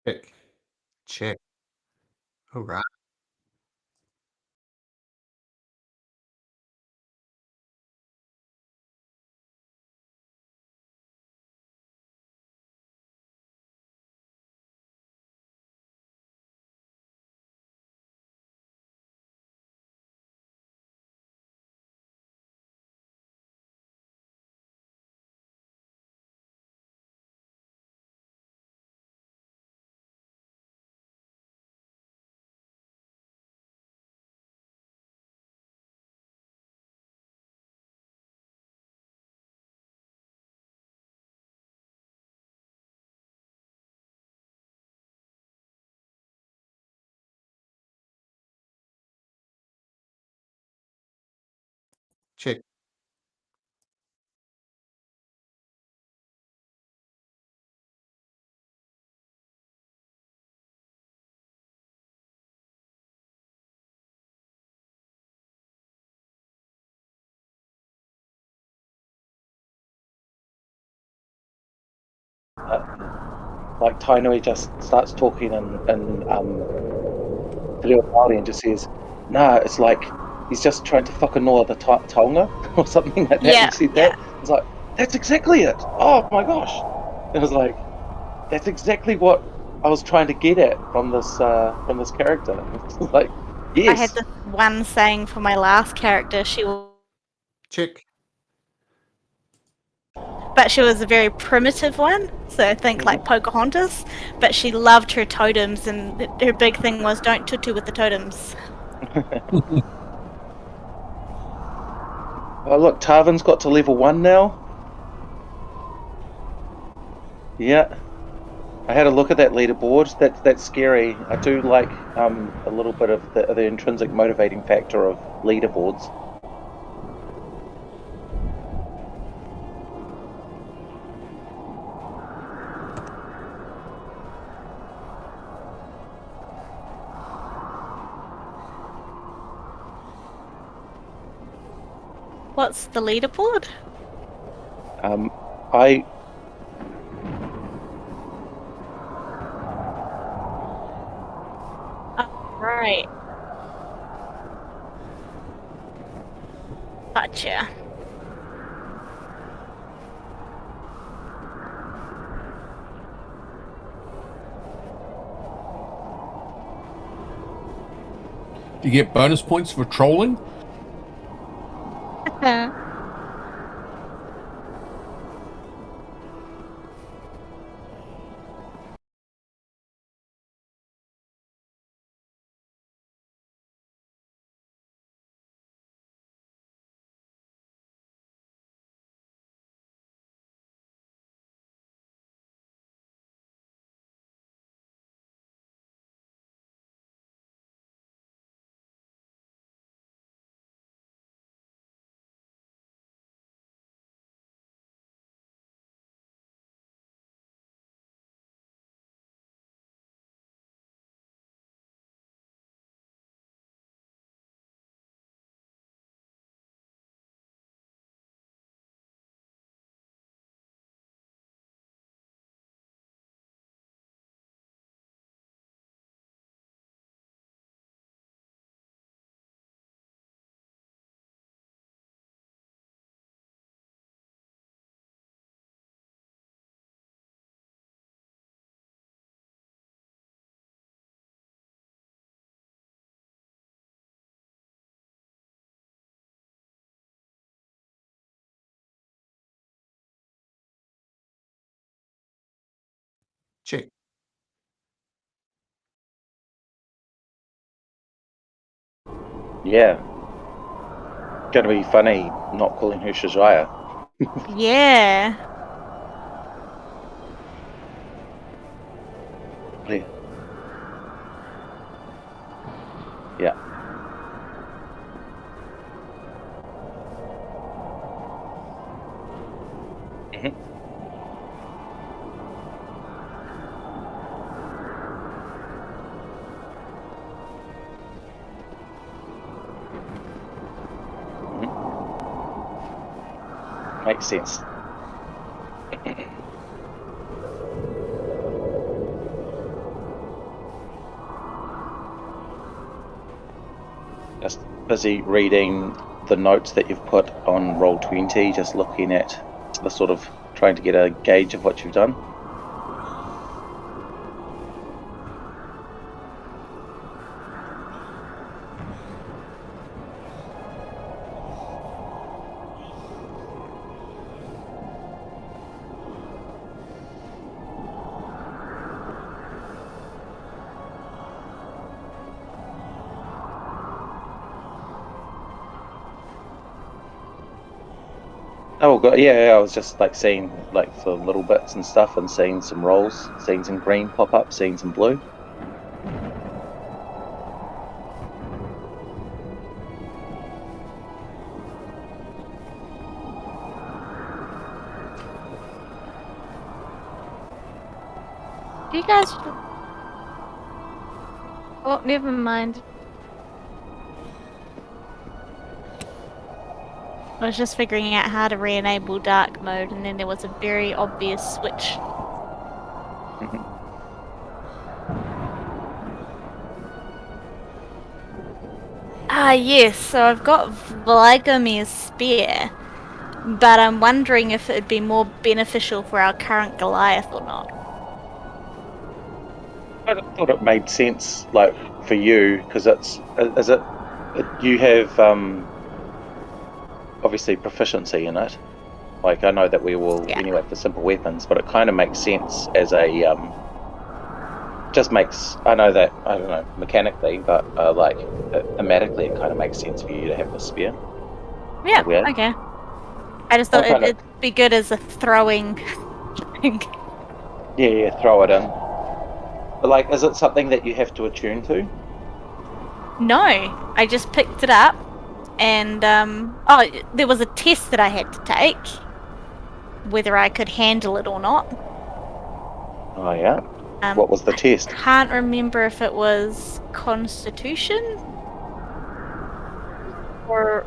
Check. Check. All right. Check. Like Tainui just starts talking in Te Reo Māori and just says, "Nah, it's like he's just trying to whakanoa the taonga," or something like that. Yeah, He said yeah. that. It's like, that's exactly it. Oh my gosh! It was like, that's exactly what I was trying to get at from this character. It's like, I had yes. this one saying for my last character. Check. But she was a very primitive one, so I think like Pocahontas. But she loved her totems, and her big thing was don't tutu with the totems. Oh look, Tarvin's got to level 1 now. Yeah. I had a look at that leaderboard. That's scary. I do like a little bit of the intrinsic motivating factor of leaderboards. What's the leaderboard? I Right. Gotcha. Do you get bonus points for trolling? Check. yeah. Gonna be funny not calling her Shajaya. Yeah. Clear. Yeah. Mhm. Mhm. Makes sense. Just busy reading the notes that you've put on Roll20, just looking at the sort of trying to get a gauge of what you've done. Oh god, yeah, I was just like seeing like the little bits and stuff and seeing some rolls, seeing some green pop up, seeing some blue. Do you guys? Oh, never mind. I was just figuring out how to re-enable dark mode, and then there was a very obvious switch. Mhm. Ah, yes. So I've got Vlagomir's spear, but I'm wondering if it'd be more beneficial for our current Goliath or not. I thought it made sense, like for you, because you have obviously proficiency in it. Like I know that we will Yeah. anyway for simple weapons, but it kind of makes sense as a just makes, I know that, I don't know, mechanically, but like thematically it kind of makes sense for you to have the spear. Yeah, Weird. okay. I just thought What kind of- it'd be good as a throwing thing. Yeah, throw it in. But like, is it something that you have to attune to? No, I just picked it up, and there was a test that I had to take, whether I could handle it or not. Oh yeah. What was the test? Can't remember if it was Constitution or.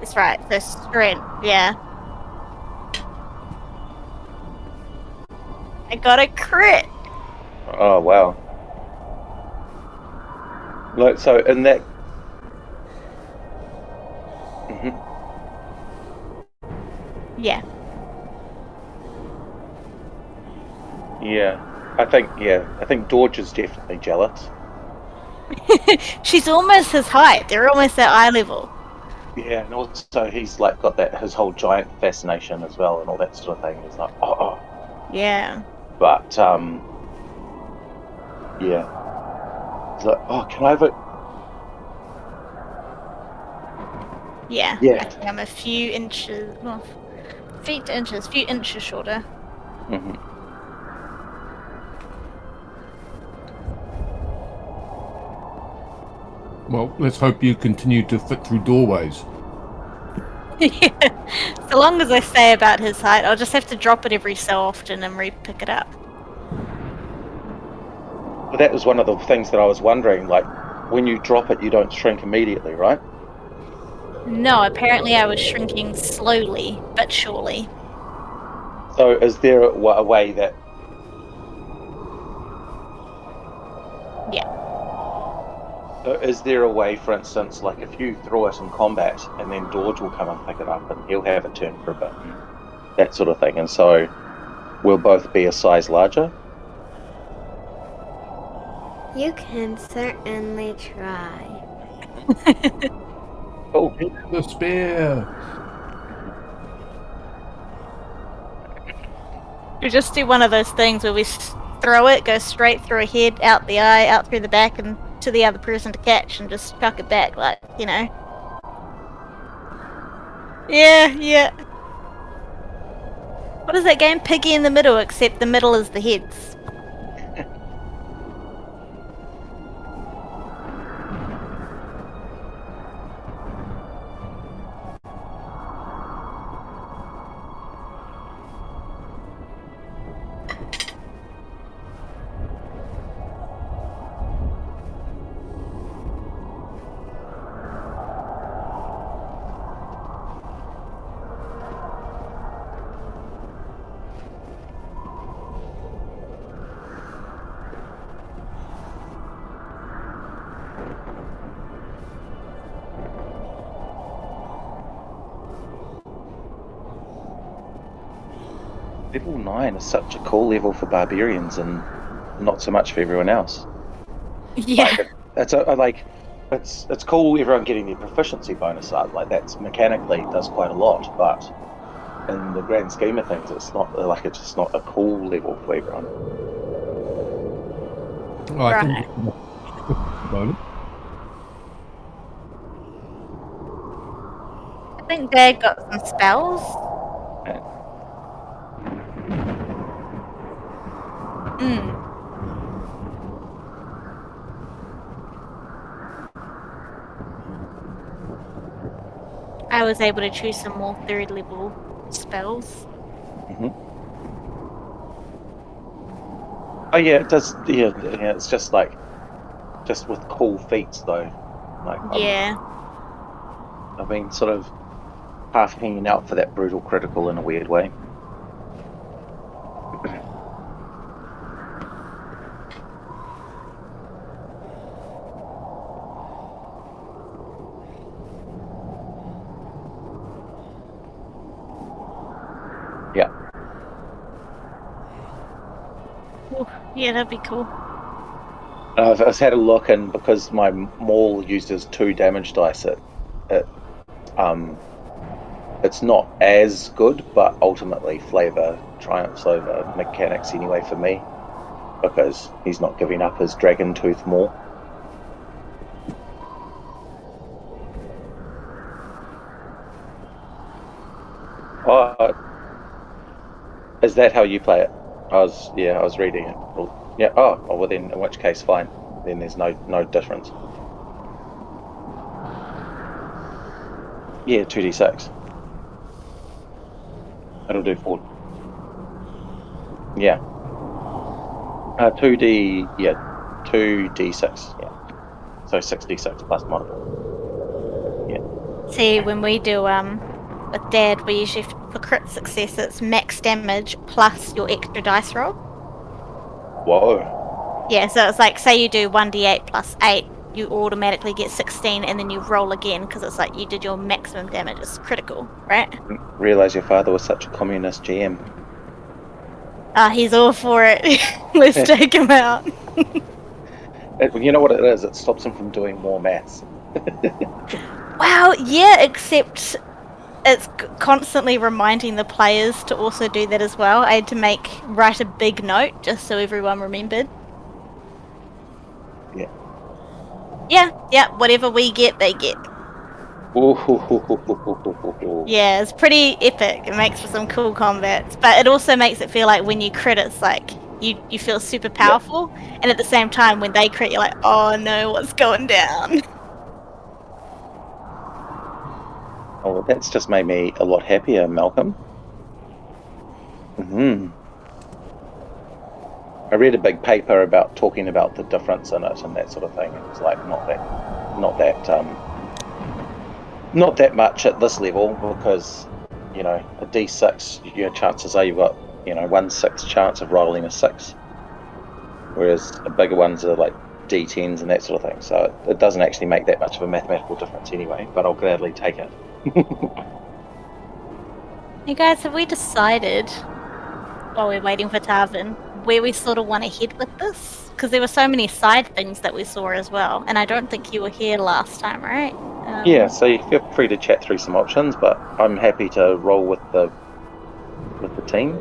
That's right, so strength. Yeah. I got a crit. Oh wow. Like so in that. Mhm. Yeah. Yeah, I think Dorge is definitely jealous. She's almost his height. They're almost at eye level. Yeah, and also he's like got that his whole giant fascination as well and all that sort of thing. He's like, oh. Yeah. But yeah. He's like, oh, can I have it? Yeah. Yeah. I think I'm a few inches, well, few inches shorter. Mm-hmm. Well, let's hope you continue to fit through doorways. Yeah. So long as I say about his height, I'll just have to drop it every so often and re-pick it up. But that was one of the things that I was wondering. Like, when you drop it, you don't shrink immediately, right? No, apparently I was shrinking slowly but surely. So, is there a way that? Yeah. So is there a way, for instance, like if you throw it in combat and then Dorge will come and pick it up and he'll have it turn for a bit, and that sort of thing, and so we'll both be a size larger? You can certainly try. Oh, The spear. We just do one of those things where we throw it, go straight through a head, out the eye, out through the back, and to the other person to catch, and just chuck it back, like, you know. Yeah. What is that game? Piggy in the middle, except the middle is the heads. Level 9 is such a cool level for barbarians and not so much for everyone else. Yeah. It's cool everyone getting their proficiency bonus up. Like that's mechanically does quite a lot, but in the grand scheme of things, it's just not a cool level for everyone. Oh, I Right. think bonus. I think Dad got some spells. Hmm. I was able to choose some more 3rd level spells. Oh yeah, it does. Yeah, it's just with cool feats though. Like Yeah. I've been sort of half hanging out for that brutal critical in a weird way. Yeah. Ooh, yeah, that'd be cool. I've had a look, and because my maul uses 2 damage dice, it's not as good, but ultimately flavor triumphs over mechanics anyway for me, because he's not giving up his dragon tooth maul. Oh, is that how you play it? I was reading it. Yeah. Oh, well then, in which case, fine. Then there's no difference. Yeah, 2d6. It'll do 4. Yeah. 2d6. Yeah. So 6d6 plus modifier. Yeah. See, when we do with Dad, we usually for crit success it's max damage plus your extra dice roll. Whoa. Yeah, so it's like say you do 1d8 plus 8, you automatically get 16, and then you roll again because it's like you did your maximum damage. It's critical, right? Didn't realize your father was such a communist GM. He's all for it. Let's take him out. You know what it is? It stops him from doing more maths. Wow, yeah, except it's constantly reminding the players to also do that as well. I had to write a big note just so everyone remembered. Yeah. Yeah, whatever we get, they get. Ooh. Yeah, it's pretty epic. It makes for some cool combats, but it also makes it feel like when you crit, it's like you feel super powerful, and at the same time, when they crit, you're like, oh no, what's going down? Oh, well, that's just made me a lot happier, Malcolm. I read a big paper talking about the difference in it and that sort of thing. It's like not that much at this level, because a d6, chances are you've got 1/6 chance of rolling a 6, whereas the bigger ones are like d10s and that sort of thing. So it doesn't actually make that much of a mathematical difference anyway. But I'll gladly take it. Hey guys, have we decided, while we're waiting for Tarvin, where we sort of want to head with this? Because there were so many side things that we saw as well, and I don't think you were here last time, right? Yeah, so you feel free to chat through some options, but I'm happy to roll with the team.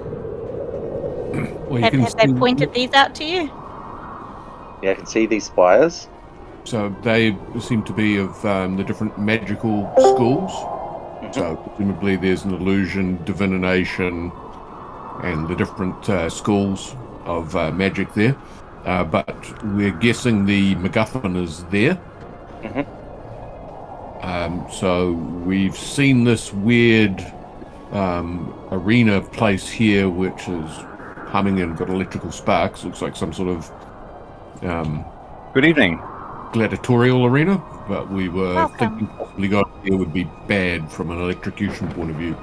Well, Have they pointed these out to you? Yeah, I can see these spires. So they seem to be of the different magical schools. So presumably there's an illusion, divination, and the different schools of magic there. But we're guessing the MacGuffin is there. So we've seen this weird arena place here, which is humming and got electrical sparks. Looks like some sort of Good evening. gladiatorial arena, but we were Welcome. thinking possibly going here would be bad from an electrocution point of view.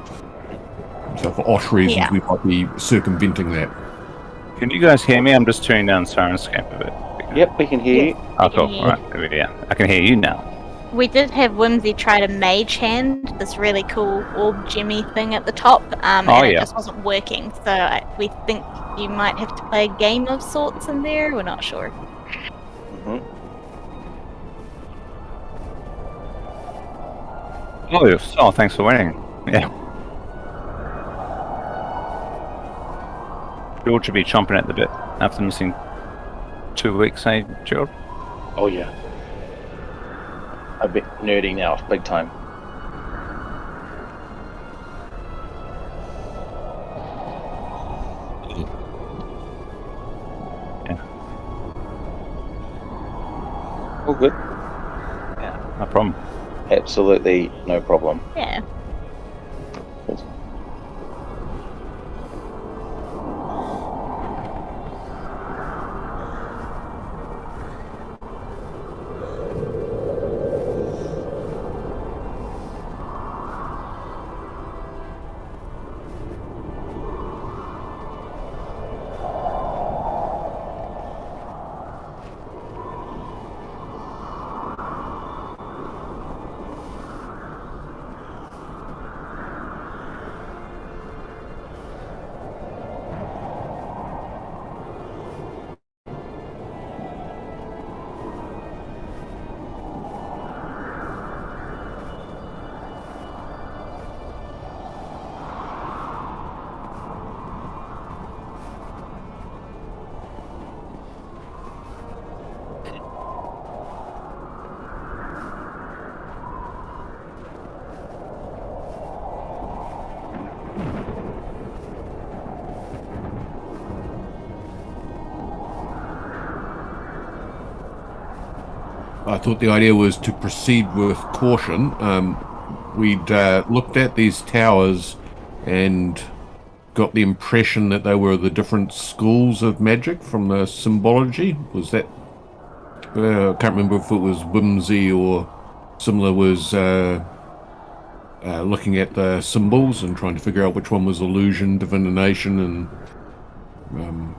So for OSH reasons, we might be circumventing that. Can you guys hear me? I'm just turning down Sirenscape a bit. Yep, we can hear you. Oh, cool. All right. Yeah, I can hear you now. We did have Whimsy try to mage hand this really cool orb gemmy thing at the top, and it yeah. just wasn't working. So we think you might have to play a game of sorts in there. We're not sure. Hmm. Oh, thanks for winning. Yeah. George should be chomping at the bit after missing 2 weeks, eh, George? Oh yeah. I'm a bit nerdy now, big time. Yeah. All good. No problem. Absolutely no problem. Yeah. I thought the idea was to proceed with caution. We'd looked at these towers and got the impression that they were the different schools of magic from the symbology. Was that? I can't remember if it was Whimsy or similar was looking at the symbols and trying to figure out which one was illusion, divination, and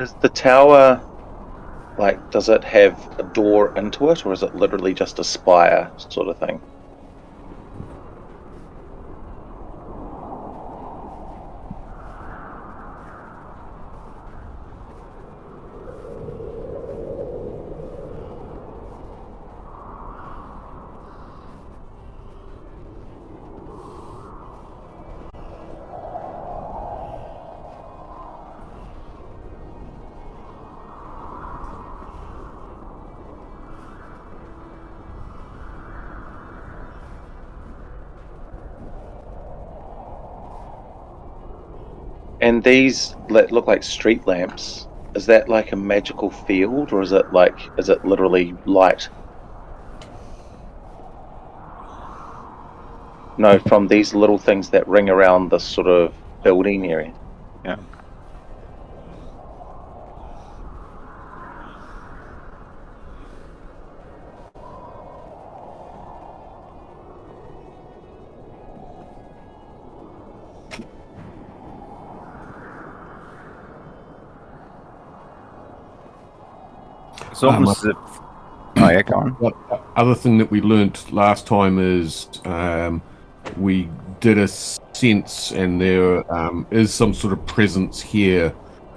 Is the tower, like, does it have a door into it, or is it literally just a spire sort of thing? And these look like street lamps. Is that like a magical field, or is it literally light? No, from these little things that ring around this sort of building area. Yeah. It's almost as if... Oh, yeah, go on. the other thing that we learnt last time is we did a sense, and there is some sort of presence here.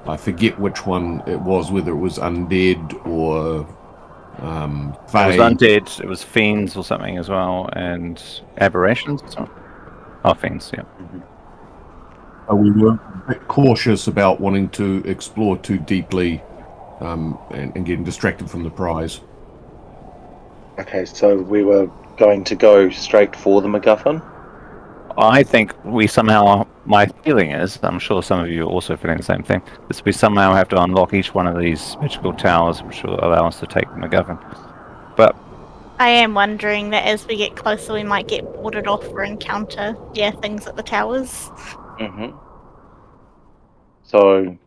I forget which one it was, whether it was undead or It was fae. undead, it was fiends or something as well, and aberrations. Oh, fiends, yeah. We were a bit cautious about wanting to explore too deeply and getting distracted from the prize. Okay, so we were going to go straight for the MacGuffin? I think we somehow, my feeling is, I'm sure some of you are also feeling the same thing, is we somehow have to unlock each one of these magical towers, which will allow us to take the MacGuffin. But I am wondering that as we get closer, we might get warded off or encounter, things at the towers. Mm-hmm. So...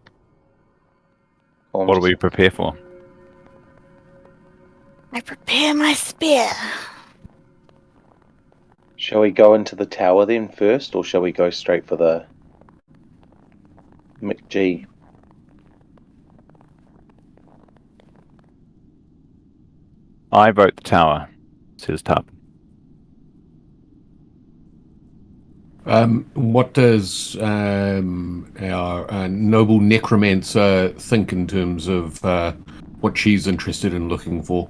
what do we prepare for? I prepare my spear. Shall we go into the tower then first, or shall we go straight for the... McG. I vote the tower, says Tarp. What does our noble necromancer think in terms of what she's interested in looking for?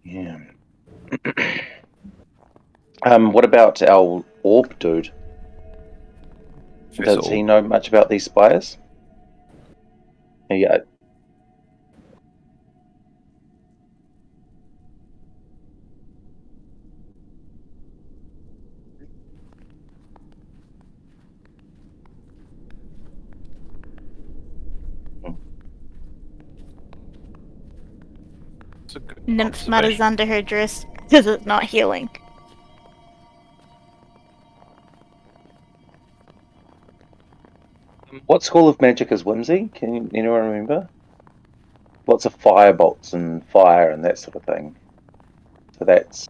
Yeah. What about our orb dude? Does he know much about these spires? Yeah. Nymph mutters under her dress because it's not healing. What school of magic is Whimsy? Can anyone remember? Lots of fire bolts and fire and that sort of thing. So that's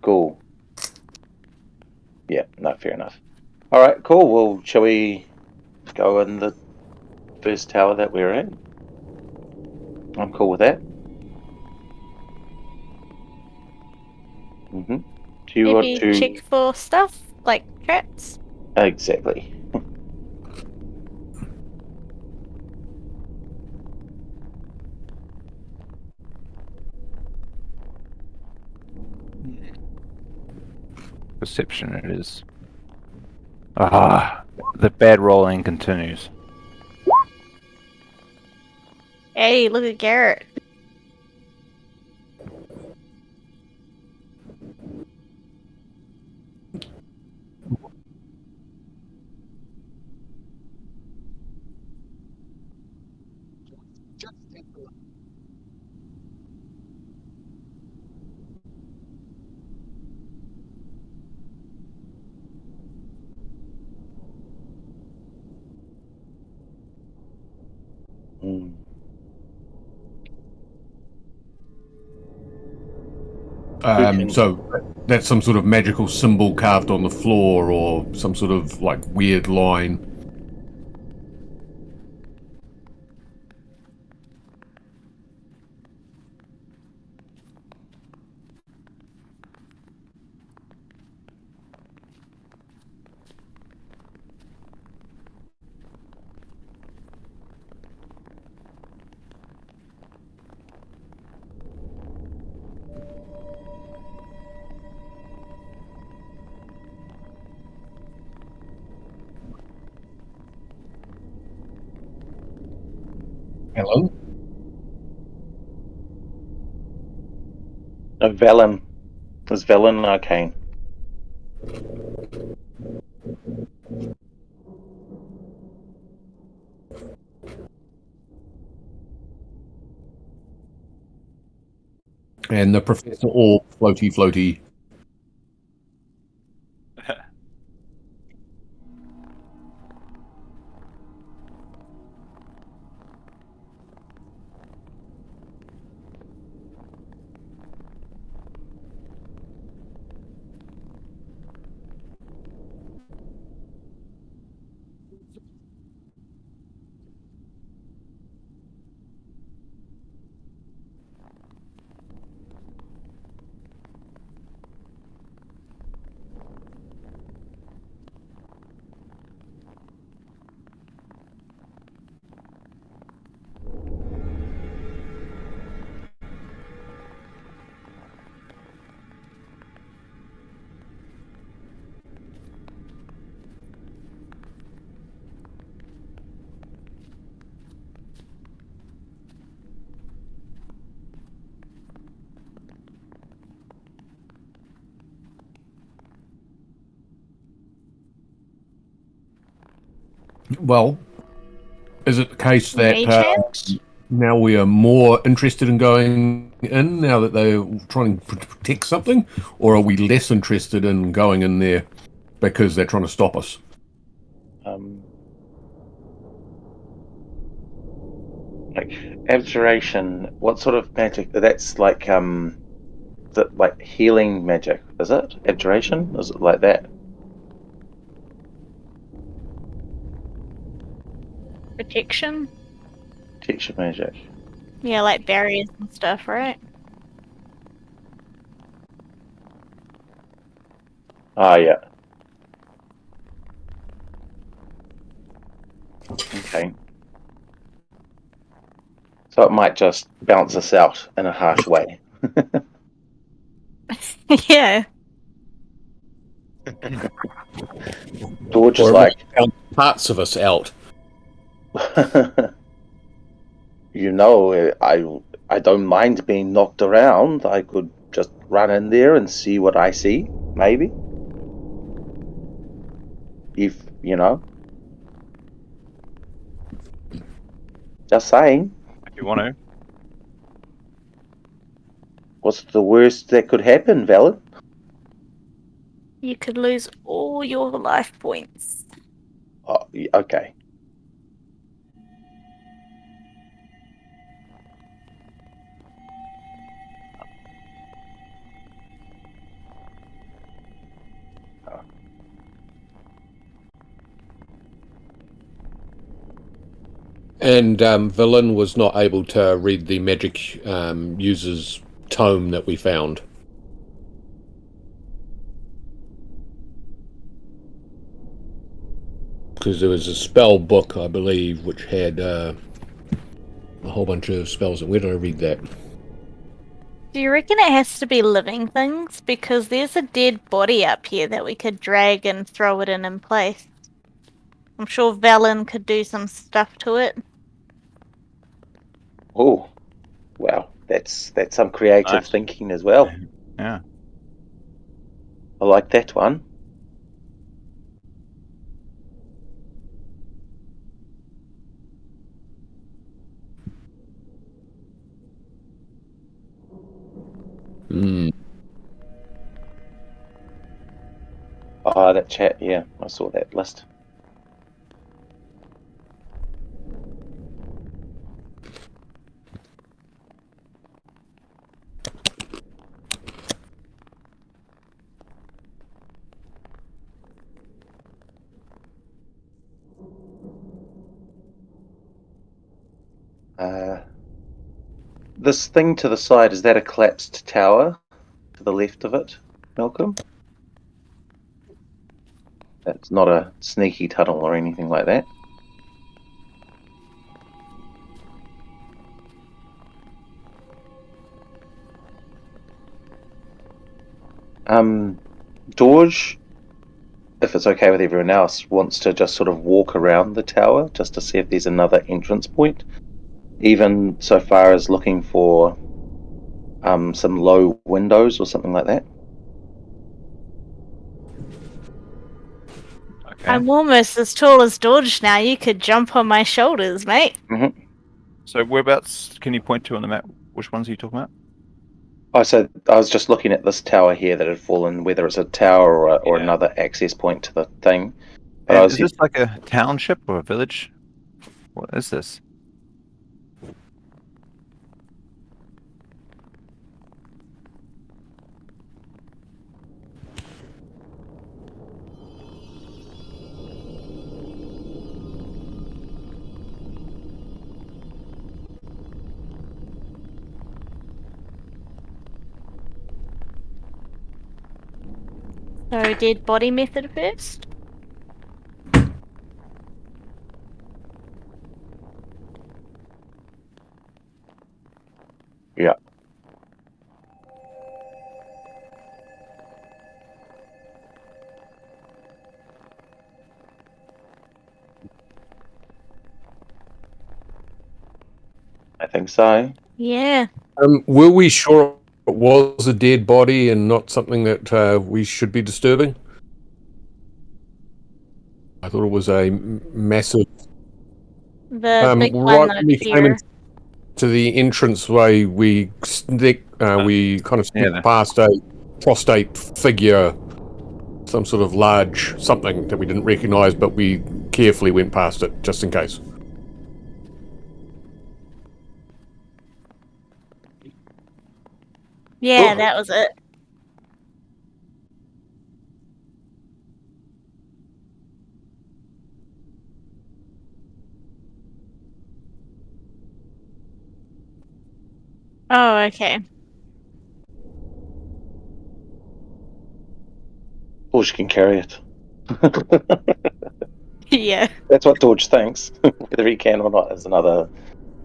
cool. Yeah, no, fair enough. All right, cool. Well, shall we go in the first tower that we're in? I'm cool with that. Do you want Maybe to check for stuff like traps. exactly? Perception it is. Ah, the bad rolling continues. Hey, look at Garrett. Mm. So that's some sort of magical symbol carved on the floor, or some sort of like weird line. Hello? A Velen. Is Velen arcane? And the Professor Orb, floaty, floaty. Well, is it the case that Mage-hand? now we are more interested in going in now that they're trying to protect something, or are we less interested in going in there because they're trying to stop us? Like abjuration, what sort of magic? That's like is it like healing magic? Is it abjuration? Is it like that? Protection? Protection magic. Yeah, like barriers and stuff, right? Ah, yeah. Okay. So it might just bounce us out in a harsh way. Yeah. George Or is it like, might bounce parts of us out. I don't mind being knocked around. I could just run in there and see what I see, maybe. If, just saying. If you want to. What's the worst that could happen, Valen? You could lose all your life points. Oh, okay. And Villain was not able to read the magic user's tome that we found. Because there was a spell book, I believe, which had a whole bunch of spells. And where did I read that? Do you reckon it has to be living things? Because there's a dead body up here that we could drag and throw it in place. I'm sure Valen could do some stuff to it. Oh, wow. That's some creative Nice. thinking as well. Yeah. I like that one. Hmm. Ah, that chat. Yeah, I saw that list. This thing to the side, is that a collapsed tower to the left of it, Malcolm? That's not a sneaky tunnel or anything like that. George, if it's okay with everyone else, wants to just sort of walk around the tower just to see if there's another entrance point, even so far as looking for some low windows or something like that. Okay. I'm almost as tall as Dodge now. You could jump on my shoulders, mate. So whereabouts can you point to on the map? Which ones are you talking about? Oh, so I was just looking at this tower here that had fallen, whether it's a tower or Yeah. another access point to the thing. But And is this like a township or a village? What is this? So, dead body method first. Yeah. I think so. Yeah. Were we sure it was a dead body and not something that we should be disturbing? I thought it was a massive. The big one Right over when we came here. into the entranceway, we kind of Yeah, sneaked past a prostate figure, some sort of large something that we didn't recognise, but we carefully went past it just in case. Yeah, Ooh. that was it. Oh, okay. George can carry it. Yeah. That's what George thinks. Whether he can or not is another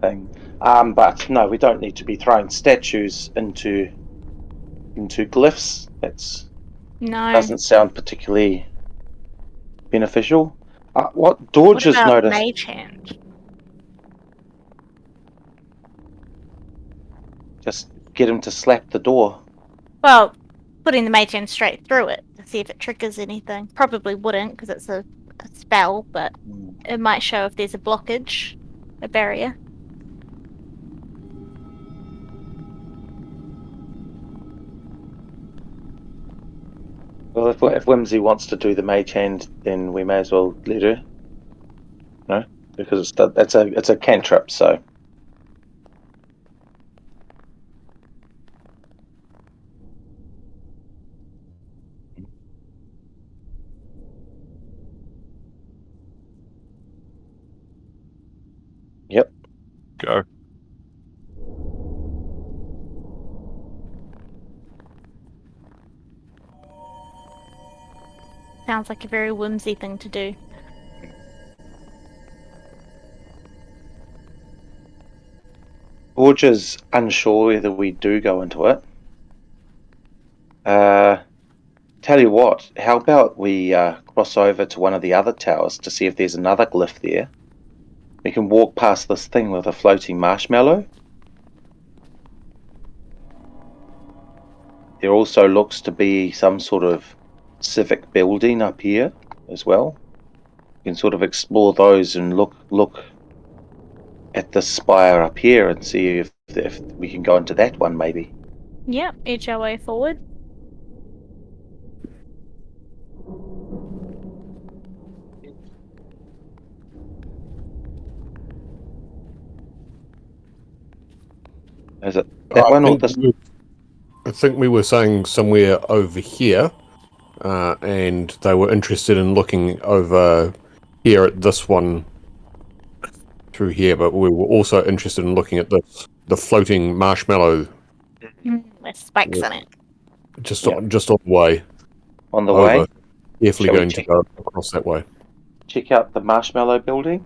thing. But no, we don't need to be throwing statues into glyphs. That No. doesn't sound particularly beneficial. What What George has about noticed. Mage Hand? Just get him to slap the door. Well, putting the Mage Hand straight through it to see if it triggers anything. Probably wouldn't because it's a spell, but it might show if there's a blockage, a barrier. Well, if Whimsy wants to do the mage hand, then we may as well let her. No, because it's a cantrip. So yep. Go. Sounds like a very whimsy thing to do. George is unsure whether we do go into it. Tell you what, how about we cross over to one of the other towers to see if there's another glyph there. We can walk past this thing with a floating marshmallow. There also looks to be some sort of civic building up here as well. You can sort of explore those and look at the spire up here and see if we can go into that one maybe. Yep, edge our way forward. Is it that one or this? I think we were saying somewhere over here, and they were interested in looking over here at this one through here, but we were also interested in looking at the floating marshmallow With spikes in it. just Yeah. on the way On the over. way, Carefully Shall we going to check go across that way. check out the marshmallow building.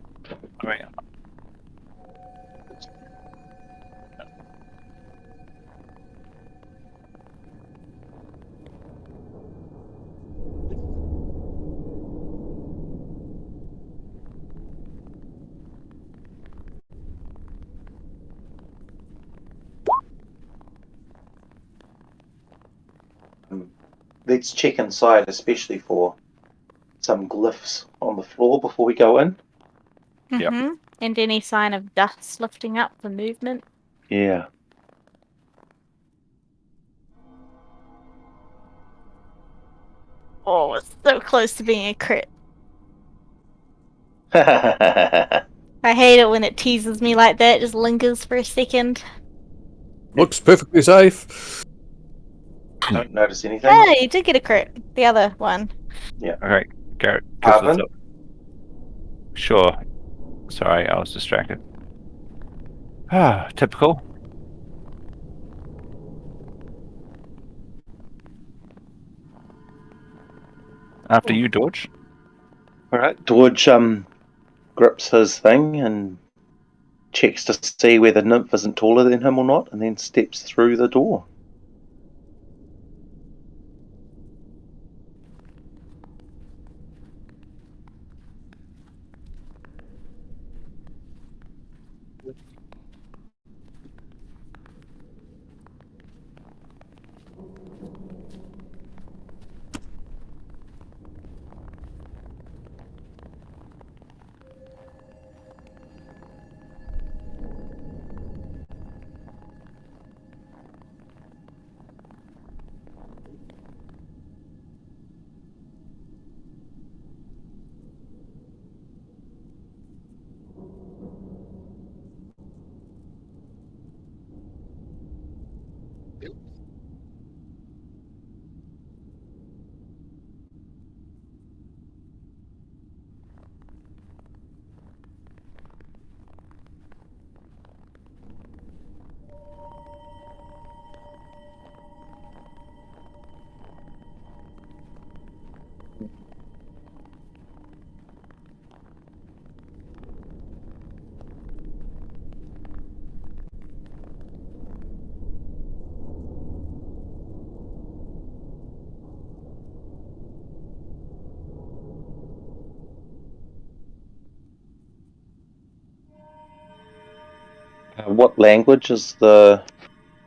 I mean, Let's check inside, especially for some glyphs on the floor before we go in. Yep. Mm-hmm. And any sign of dust lifting up for movement. Yeah. Oh, it's so close to being a crit. Don't I hate it when it teases me like that, just lingers for a second. Looks perfectly safe. notice anything. Hey, you did get a crit. The other one. okay, Garrett. gives us Carbon? a- Sure. Sorry, I was distracted. Typical. After you, George. All right. George grips his thing and checks to see whether Nymph isn't taller than him or not, and then steps through the door. What language is the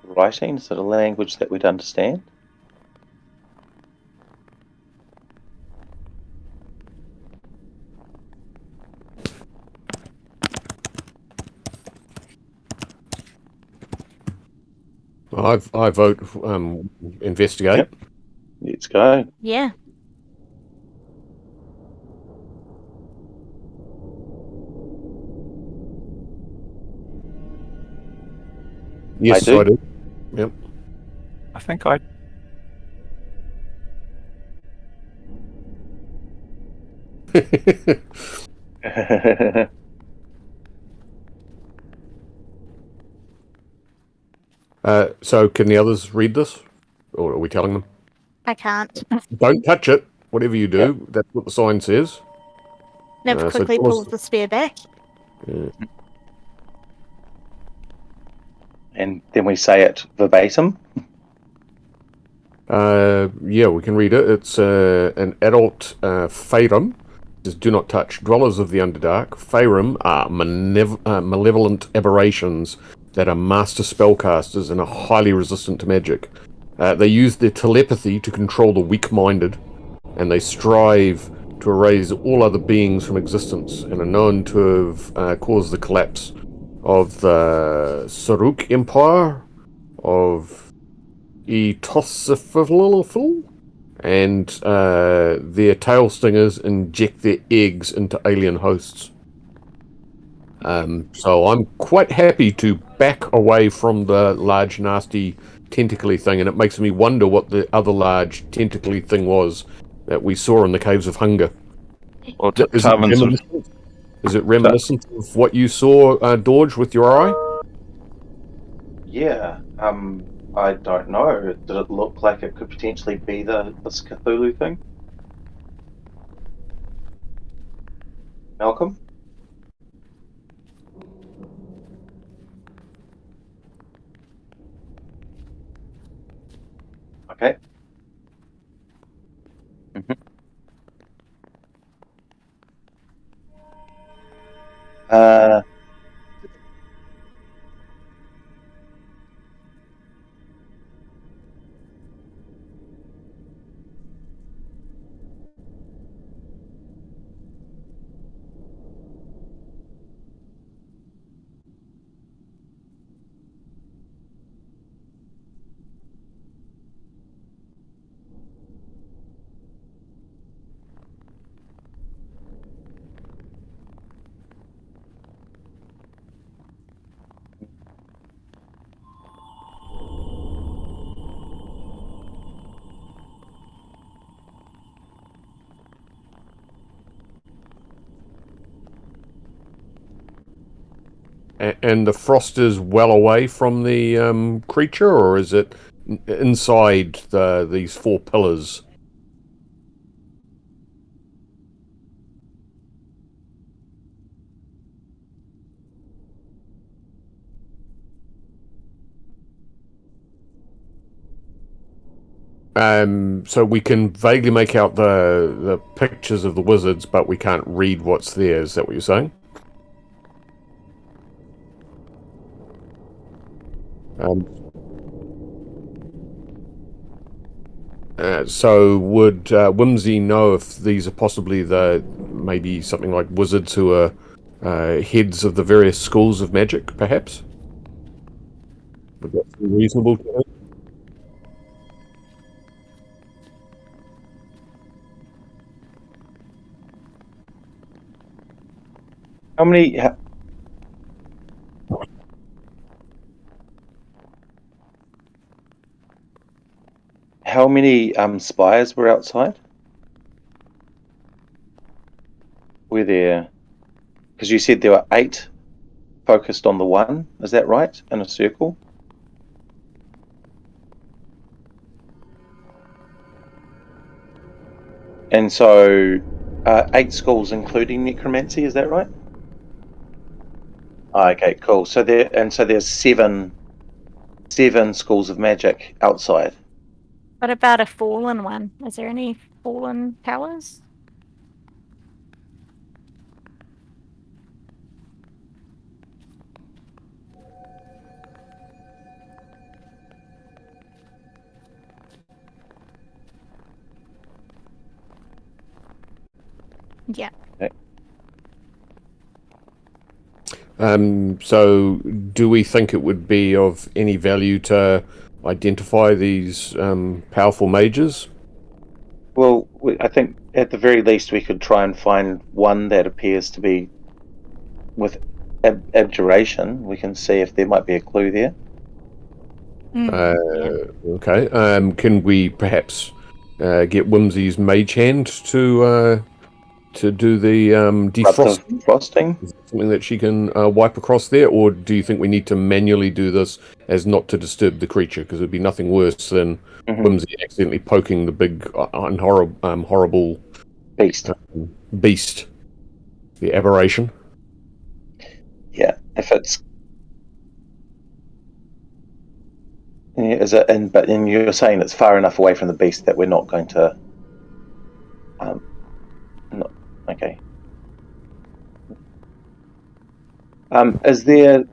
writing? Is it a language that we'd understand? I vote investigate. Yep. Let's go. Yeah. Yes, I do. I do. Yep. I think I. So can the others read this? Or are we telling them? I can't. Don't touch it. Whatever you do, that's what the sign says. Nev So quickly Jaws- pulls the spear back. And then we say it verbatim. Yeah, we can read it. It's an adult Faerun. Says, do not touch. Dwellers of the Underdark. Faerun are malevolent aberrations that are master spellcasters and are highly resistant to magic. They use their telepathy to control the weak-minded, and they strive to erase all other beings from existence, and are known to have caused the collapse of the Saruk Empire, of Ythryn, and their tail stingers inject their eggs into alien hosts. So I'm quite happy to back away from the large, nasty, tentacly thing, and it makes me wonder what the other large, tentacly thing was that we saw in the Caves of Hunger. Well, Is it Tarvin's. reminiscent? Is it reminiscent of what you saw, Dorge, with your eye? Yeah. I don't know. Did it look like it could potentially be this Cthulhu thing? Malcolm? Okay. Uh, And the frost is well away from the creature, or is it inside these four pillars? So we can vaguely make out the pictures of the wizards, but we can't read what's there. Is that what you're saying? So would Whimsy know if these are possibly maybe something like wizards who are heads of the various schools of magic, perhaps? Would that seem reasonable to her? how many? How many spires were outside? Were there? Because you said there were 8 focused on the one. Is that right? In a circle. And so, 8 schools, including necromancy. Is that right? Okay, cool. So there's seven schools of magic outside. What about a fallen one? Is there any fallen powers? Yeah. So, do we think it would be of any value to identify these powerful mages? Well, I think at the very least we could try and find one that appears to be with abjuration. We can see if there might be a clue there. Yeah. Okay. Can we perhaps get Whimsy's mage hand to do the defrosting? Frosting? Is that something that she can wipe across there, or do you think we need to manually do this as not to disturb the creature? Because it'd be nothing worse than Whimsy accidentally poking the big and horrible Beast. Beast, the aberration. Yeah, if it's is it, but you're saying it's far enough away from the beast that we're not going to. Not, okay. Is there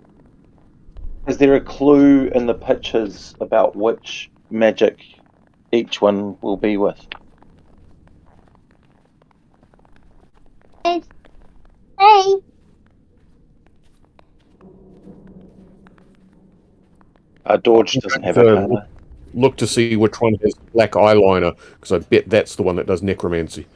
a clue in the pictures about which magic each one will be with? Hey. Dorge doesn't have a So card. look to see which one has black eyeliner, because I bet that's the one that does necromancy.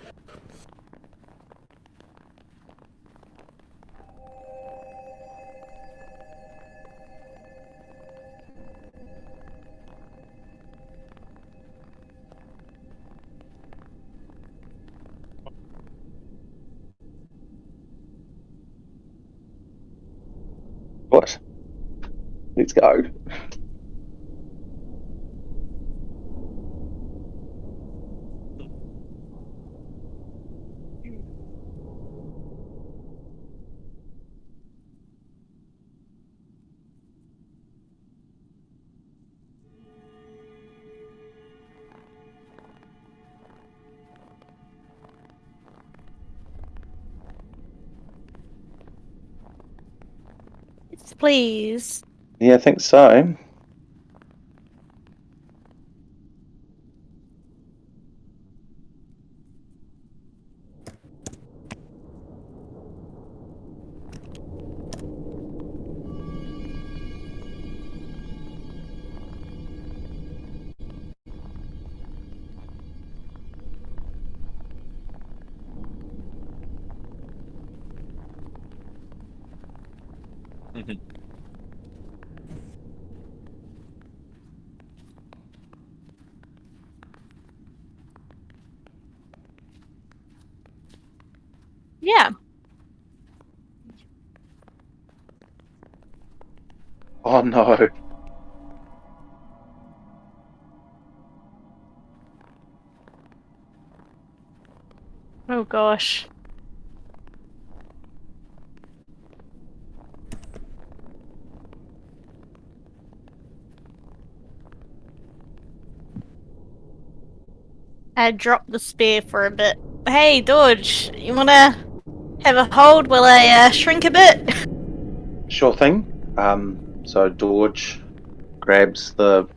What? Let's go. Yes, please. Yeah, I think so. Yeah. Oh no. Oh gosh. I dropped the spear for a bit. Hey, Dodge, you wanna have a hold while I shrink a bit? Sure thing. So Dorge grabs the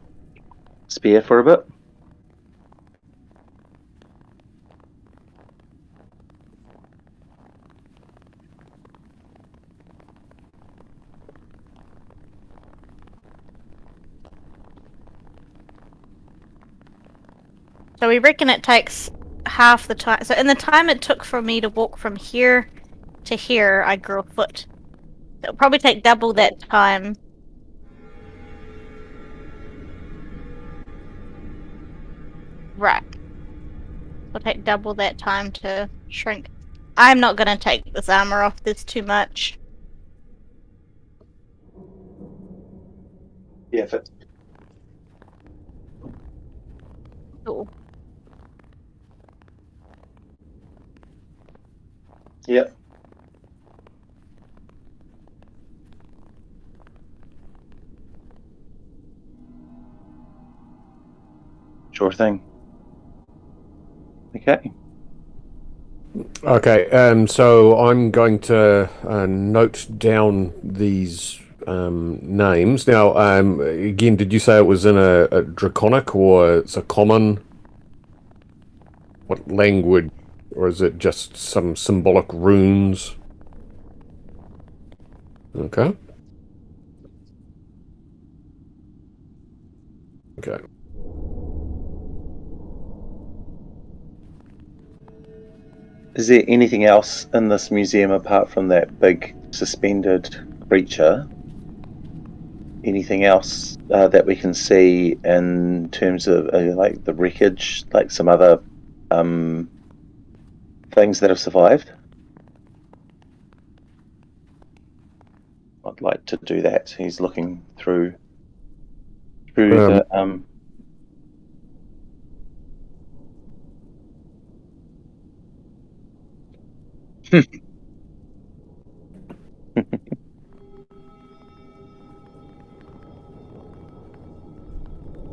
spear for a bit. So we reckon it takes half the time. So in the time it took for me to walk from here to here, I grew a foot. It'll probably take double that time. Right. It'll take double that time to shrink. I'm not gonna take this armor off, there's too much. Yeah, if it Ooh. Yep. Sure thing. Okay. Okay, so I'm going to note down these names. Now, again, did you say it was in a draconic or it's a common? What language? Or is it just some symbolic runes? Okay. Okay. Is there anything else in this museum apart from that big suspended creature? Anything else that we can see in terms of like the wreckage, like some other things that have survived? I'd like to do that. He's looking through the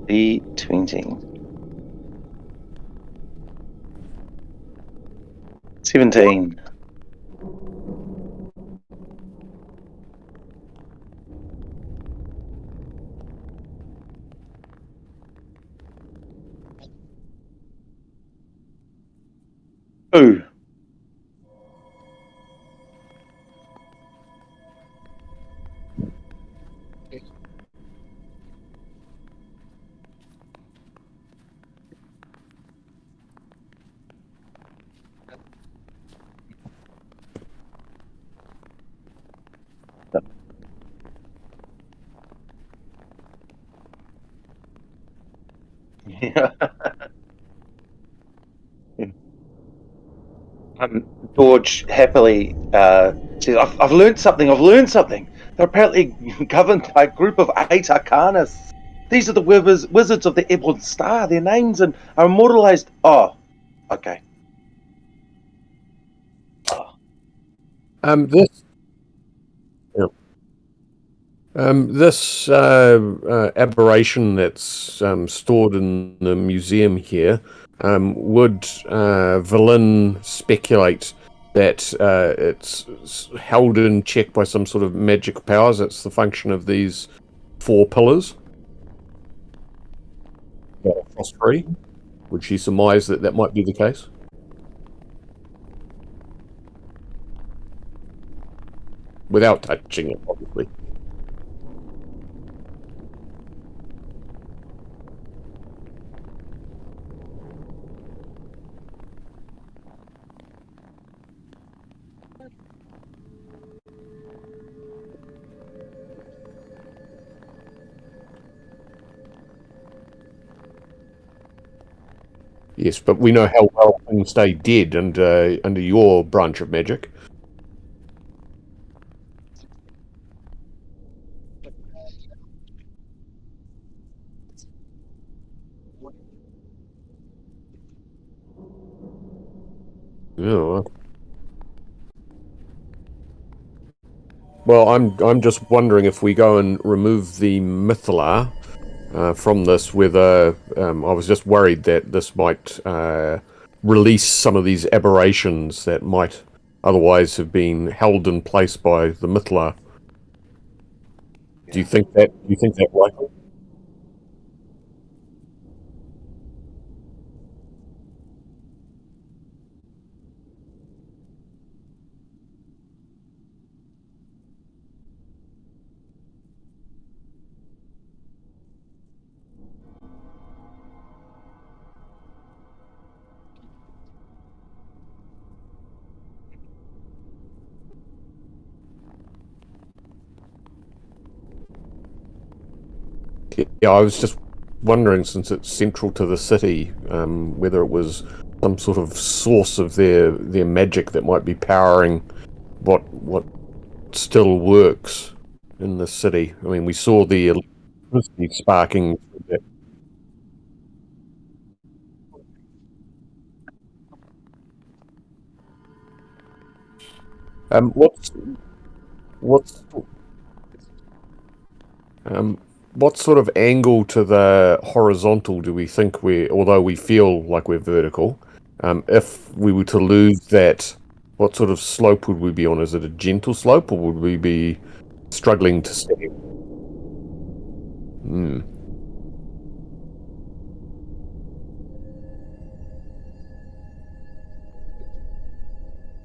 D20. 17. Ooh. Yeah. George happily says, I've learned something. I've learned something. They're apparently governed by a group of 8 arcanas. These are the wizards of the Ebon Star. Their names are immortalized. Oh, okay. Oh. This. Yeah. This aberration that's stored in the museum here, would Vallin speculate that it's held in check by some sort of magic powers? That's the function of these 4 pillars that are frost-free. Would she surmise that that might be the case? Without touching it, obviously. Yes, but we know how well things stay dead under your branch of magic. Yeah. Well, I'm just wondering if we go and remove the Mythala from this, whether I was just worried that this might release some of these aberrations that might otherwise have been held in place by the Mythala. Do you think that? Do you think that likely? Yeah, I was just wondering, since it's central to the city, whether it was some sort of source of their magic that might be powering what still works in the city. I mean, we saw the electricity sparking. Um, what's what's what sort of angle to the horizontal do we think although we feel like we're vertical, if we were to lose that, what sort of slope would we be on? Is it a gentle slope, or would we be struggling to stay? Hmm.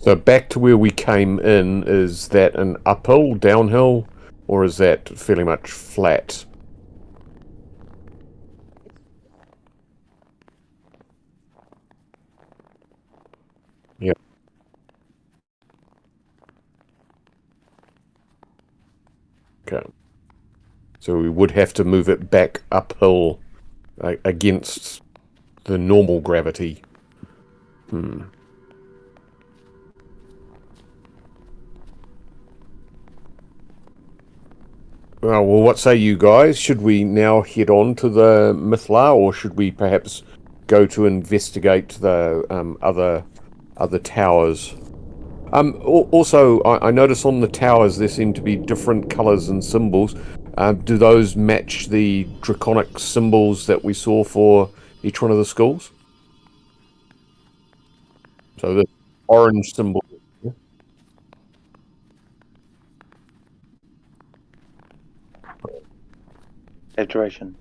So back to where we came in, is that an uphill, downhill, or is that fairly much flat? Yeah. Okay. So we would have to move it back uphill against the normal gravity. Well, what say you guys? Should we now head on to the Mythla, or should we perhaps go to investigate the other towers? Also, I notice on the towers there seem to be different colours and symbols. Do those match the draconic symbols that we saw for each one of the schools? So the orange symbol. Abjuration.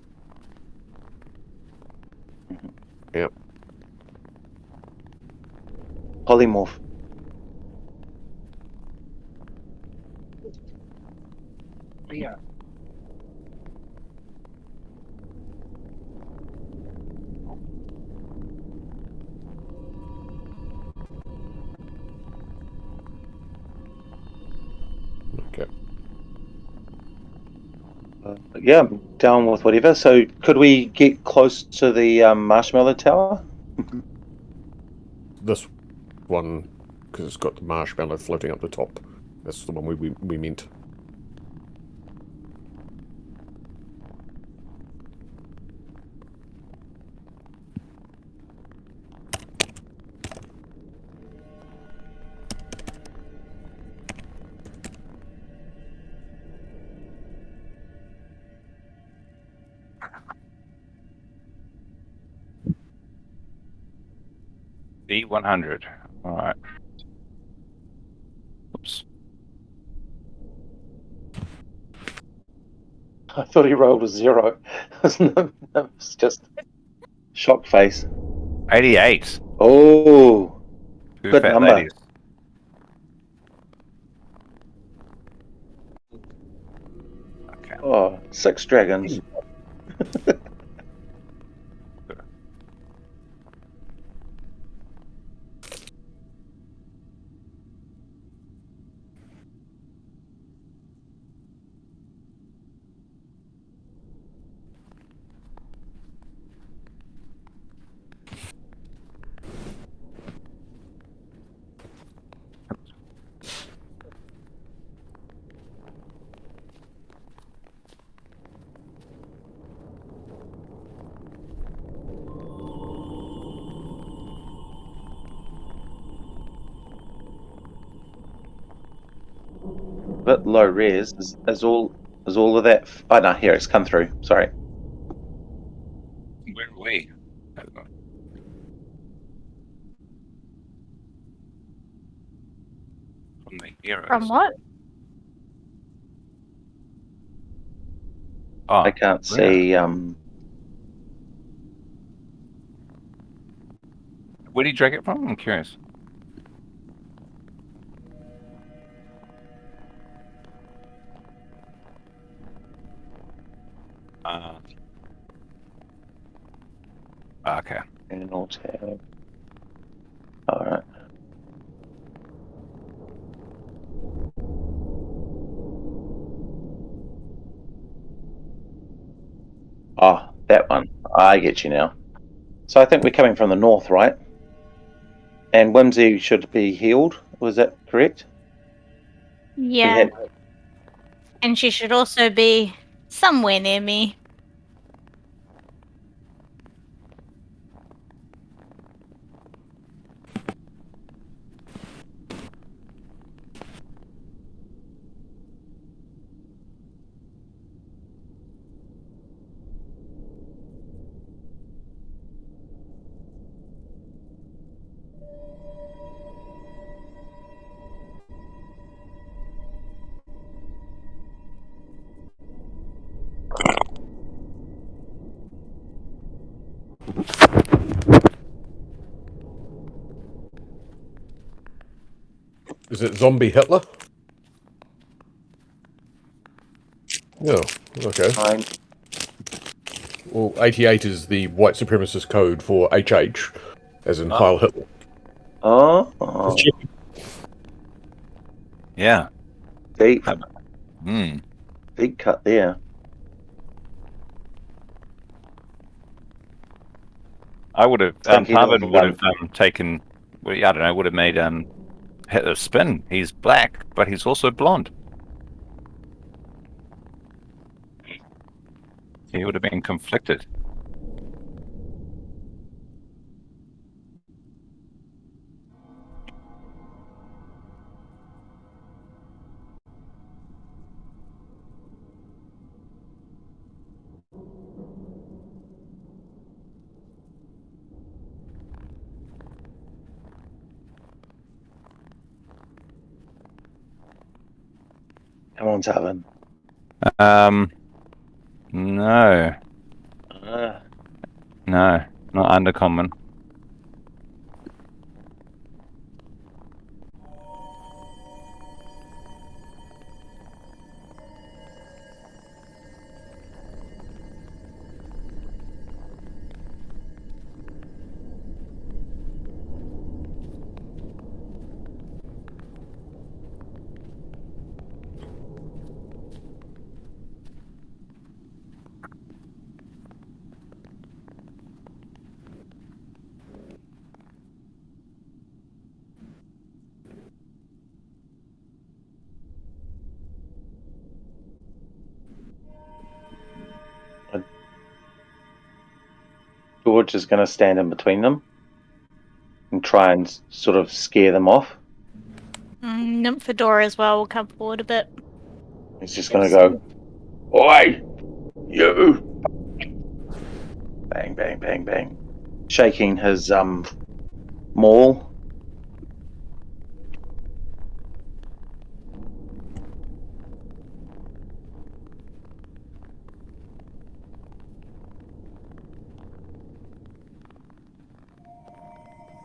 Yep. Polymorph. Yeah. Okay. Yeah, I'm down with whatever. So could we get close to the marshmallow tower? This one, because it's got the marshmallow floating up the top. That's the one we meant. B100. All right. Oops. I thought he rolled a 0. It's just shock face. 88. Oh, Two good fat number. ladies. Okay. Oh, 6 dragons. Bit low res. Is all of that? Oh no, here it's come through. Sorry. Where are we? From the heroes. From what? Oh, I can't see. where did you drag it from? I'm curious. Okay. Internal tab. All right. Oh, that one. I get you now. So I think we're coming from the north, right? And Whimsy should be healed. Was that correct? Yeah. had- And she should also be somewhere near me. it zombie Hitler? Yeah, okay. Fine. Well, 88 is the white supremacist code for HH, as in Heil Hitler. Oh, Yeah. deep, Hmm. deep cut there. I would have. Like he Tarvin knows would have taken. Well, I don't know. Would have made Hitler spin. He's black, but he's also blonde. He would have been conflicted. Come on, Tavin. No, Uh, no, not undercommon. George is going to stand in between them and try and sort of scare them off. Nymphadora as well will come forward a bit. He's just going to go, "Oi, you!" Bang, bang, bang, bang, shaking his maul.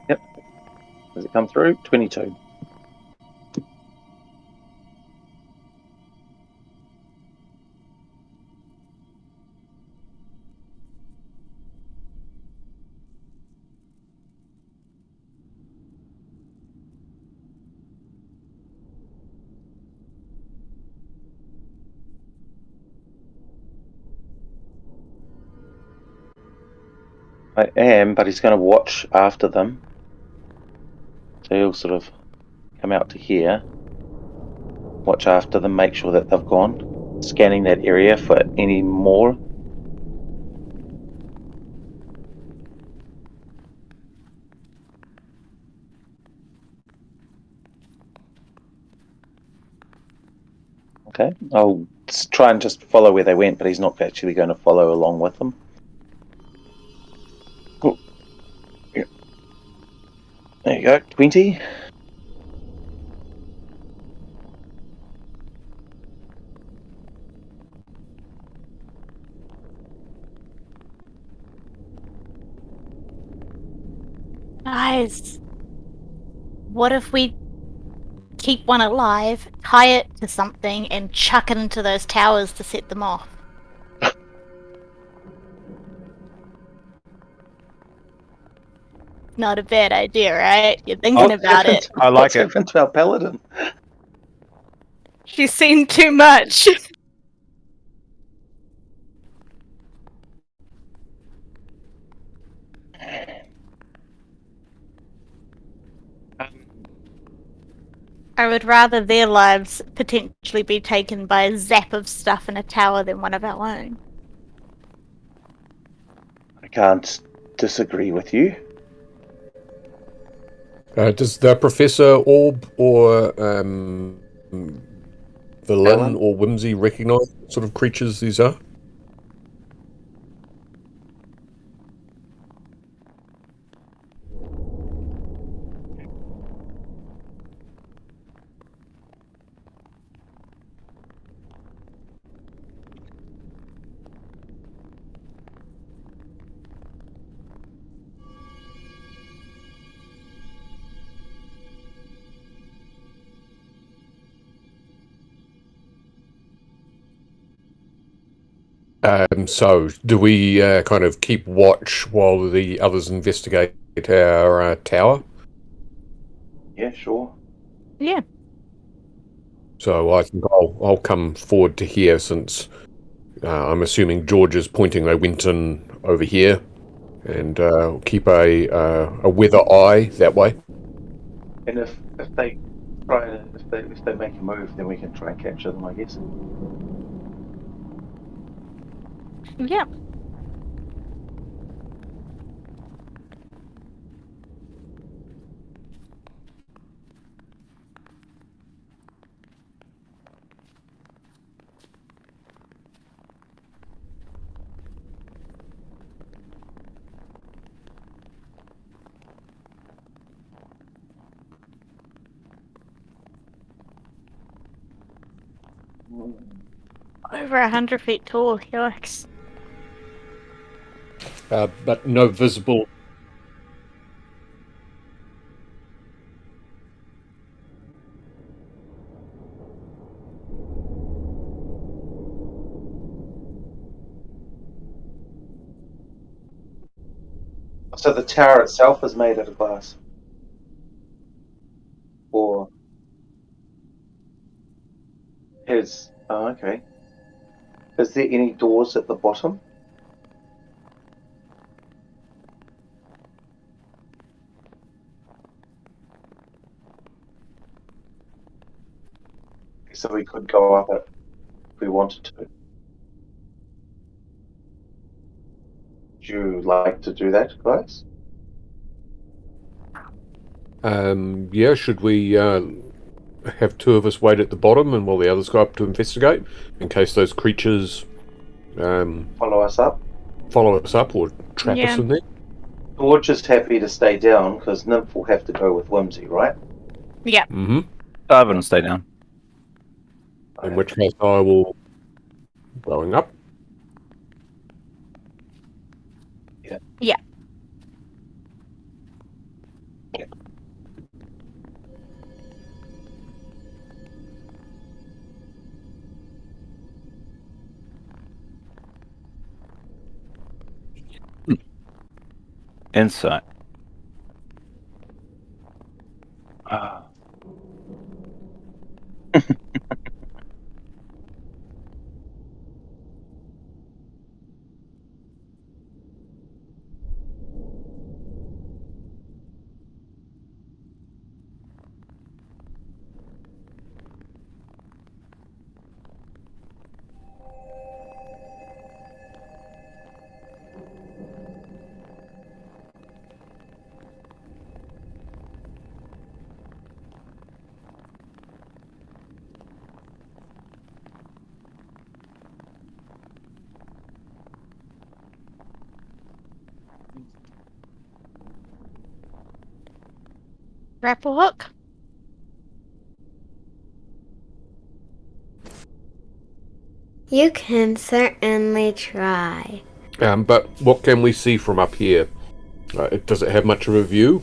Yep. Does it come through? 22. I am, but he's going to watch after them. So he'll sort of come out to here, watch after them, make sure that they've gone, scanning that area for any more. Okay, I'll try and just follow where they went, but he's not actually going to follow along with them. Oh. Yeah. There you go, 20. Guys, what if we keep one alive, tie it to something, and chuck it into those towers to set them off? Not a bad idea, right? You're thinking about it. I like What's it. happened to our paladin? She's seen too much. I would rather their lives potentially be taken by a zap of stuff in a tower than one of our own. I can't disagree with you. Does the Professor Orb or the Lin Alan? or Whimsy recognize what sort of creatures these are? So, do we kind of keep watch while the others investigate our tower? Yeah, sure. Yeah. So I think I'll come forward to here since I'm assuming George is pointing they went in over here, and keep a weather eye that way. And if they try to if they make a move, then we can try and capture them, I guess. Yeah. Over 100 feet tall. Yikes. But no visible. So the tower itself is made out of glass, or is okay. Is there any doors at the bottom? So we could go up it if we wanted to. Would you like to do that, guys? Yeah, should we have two of us wait at the bottom and while the others go up to investigate in case those creatures Follow us up. follow us up or trap Yeah. us in there? George is happy to stay down because Nymph will have to go with Whimsy, right? Yeah. Mm-hmm. I wouldn't stay down. In which case I will going up. Yeah. Insight. Grapple hook. You can certainly try. But what can we see from up here? Does it have much of a view?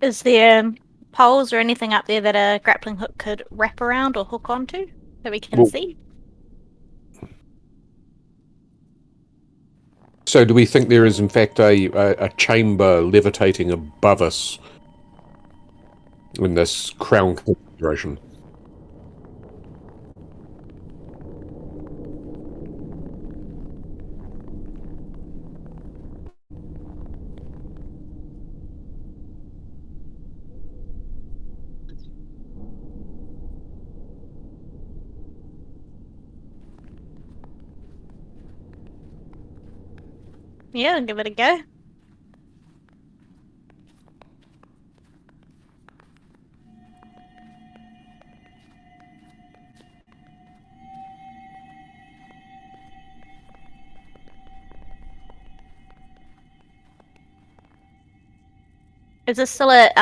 Is there poles or anything up there that a grappling hook could wrap around or hook onto that we can Well- see? So do we think there is in fact a chamber levitating above us in this crown configuration? Yeah, give it a go. Is this still at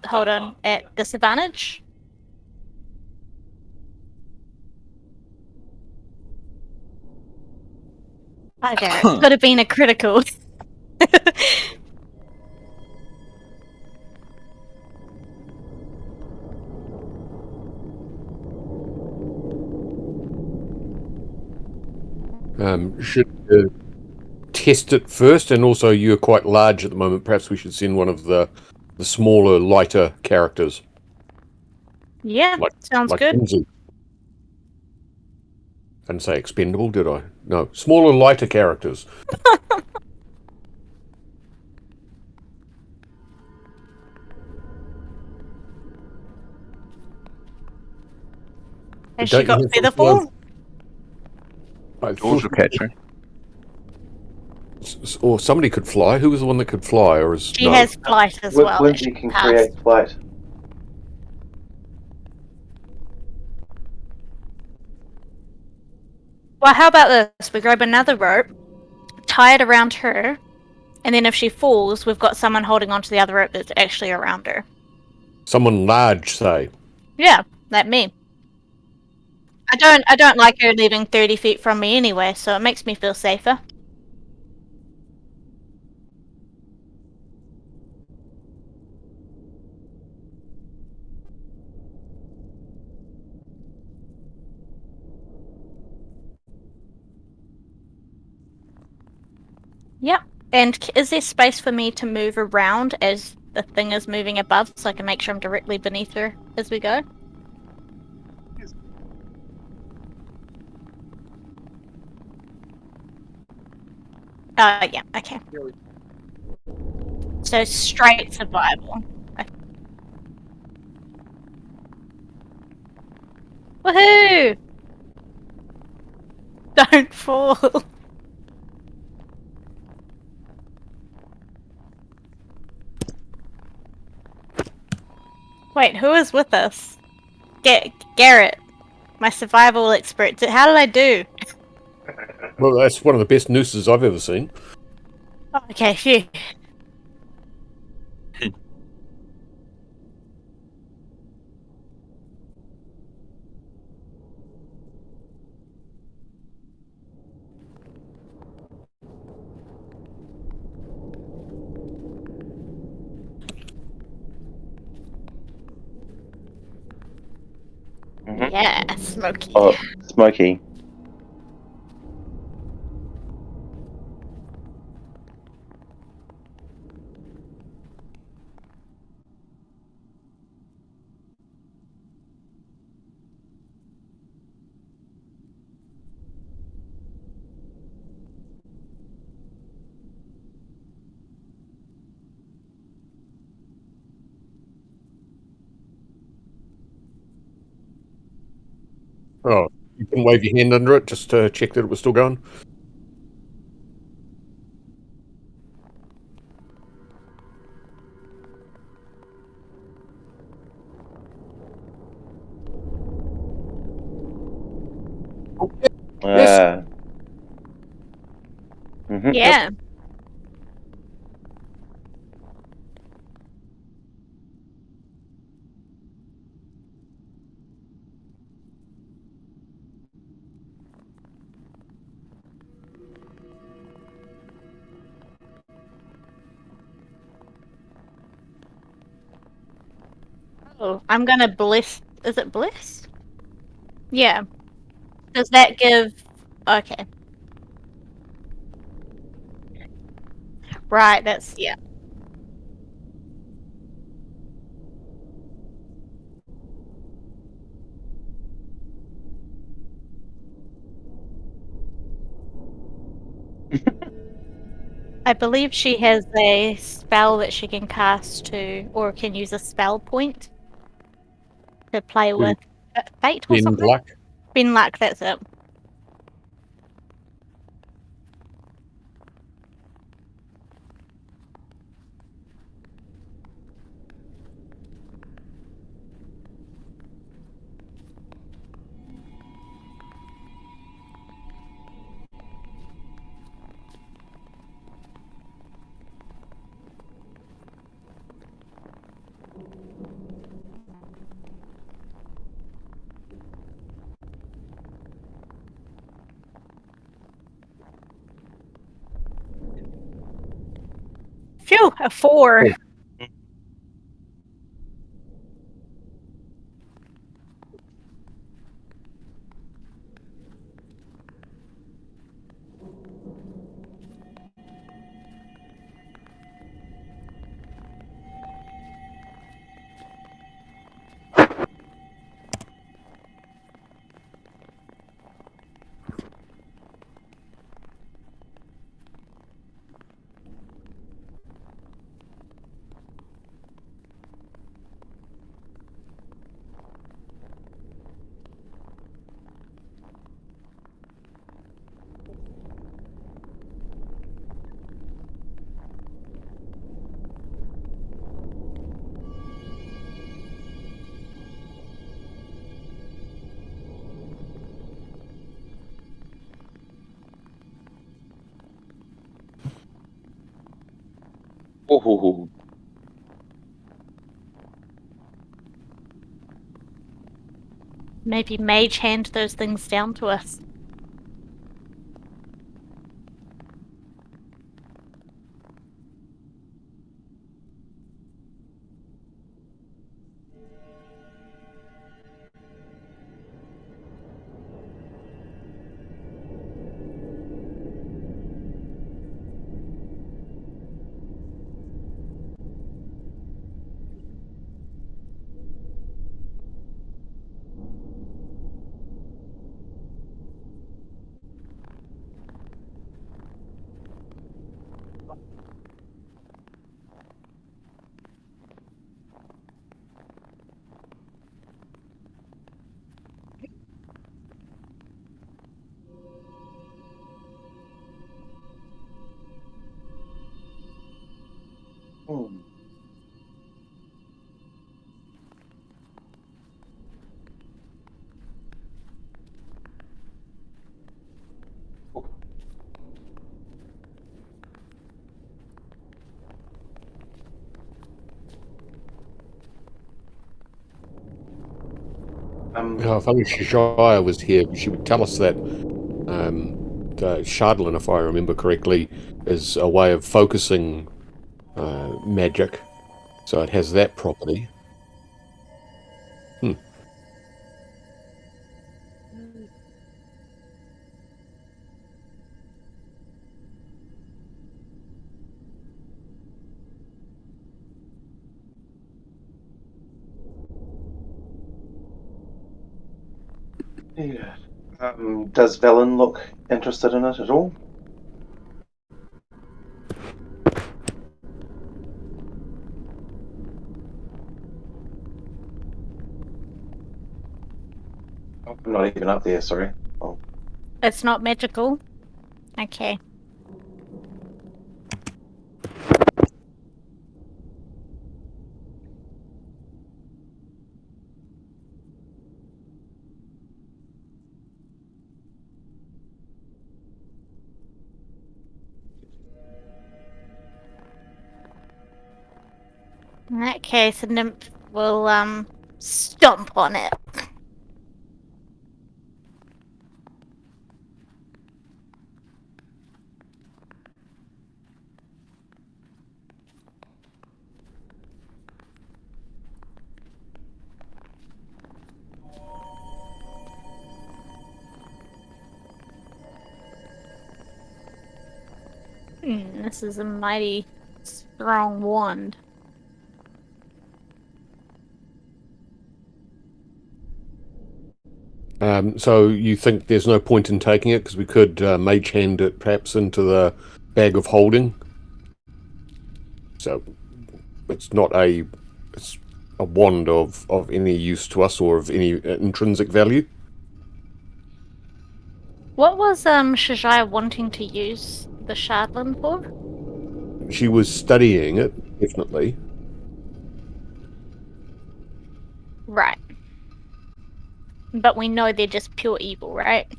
hold on, at disadvantage? Bugger, it could have been a critical. Should test it first, and also you're quite large at the moment. Perhaps we should send one of the smaller, lighter characters. Yeah, sounds Like good. Lindsay. I didn't say expendable, did I? No, smaller, lighter characters. Has Don't she you got have featherfall? George will catch her. Or somebody could fly. Who was the one that could fly? Or is She has flight as well. that Lindsay she can cast. create flight. Well, how about this? We grab another rope, tie it around her, and then if she falls, we've got someone holding onto the other rope that's actually around her. someone large, say? Yeah, like me. I don't like her leaving 30 feet from me anyway, so it makes me feel safer. Yep. And is there space for me to move around as the thing is moving above, so I can make sure I'm directly beneath her as we go? Yeah, okay. So straight survival. Okay. Woohoo! Don't fall. Wait, who is with us? Garrett, my survival expert. How did I do? Well, that's one of the best nooses I've ever seen. Oh, okay, phew. Mhm. Yeah, smoky. Oh, Smokey. Oh, you can wave your hand under it just to check that it was still going. Yes. Mhm. Yeah. Oh, I'm gonna bless. Is it bless? Yeah. Does that give? Okay. Right. That's yeah. I believe she has a spell that she can cast to, or can use a spell point to play with fate or In something. luck. Bin luck. That's it. Woo! A 4. Oh. Oh, Maybe Mage hand those things down to us. oh. If only Shishaya was here, she would tell us that Shardlin, if I remember correctly, is a way of focusing magic. So it has that property. Yeah. Does Velen look interested in it at all? Oh, I'm not even up there, sorry. Oh. It's not magical. Okay. In that case, a nymph will stomp on it. This is a mighty strong wand. So you think there's no point in taking it because we could mage hand it perhaps into the bag of holding? So it's not it's a wand of any use to us or of any intrinsic value. What was Shajaya wanting to use the Shardlin for? She was studying it, definitely. Right. But we know they're just pure evil, right?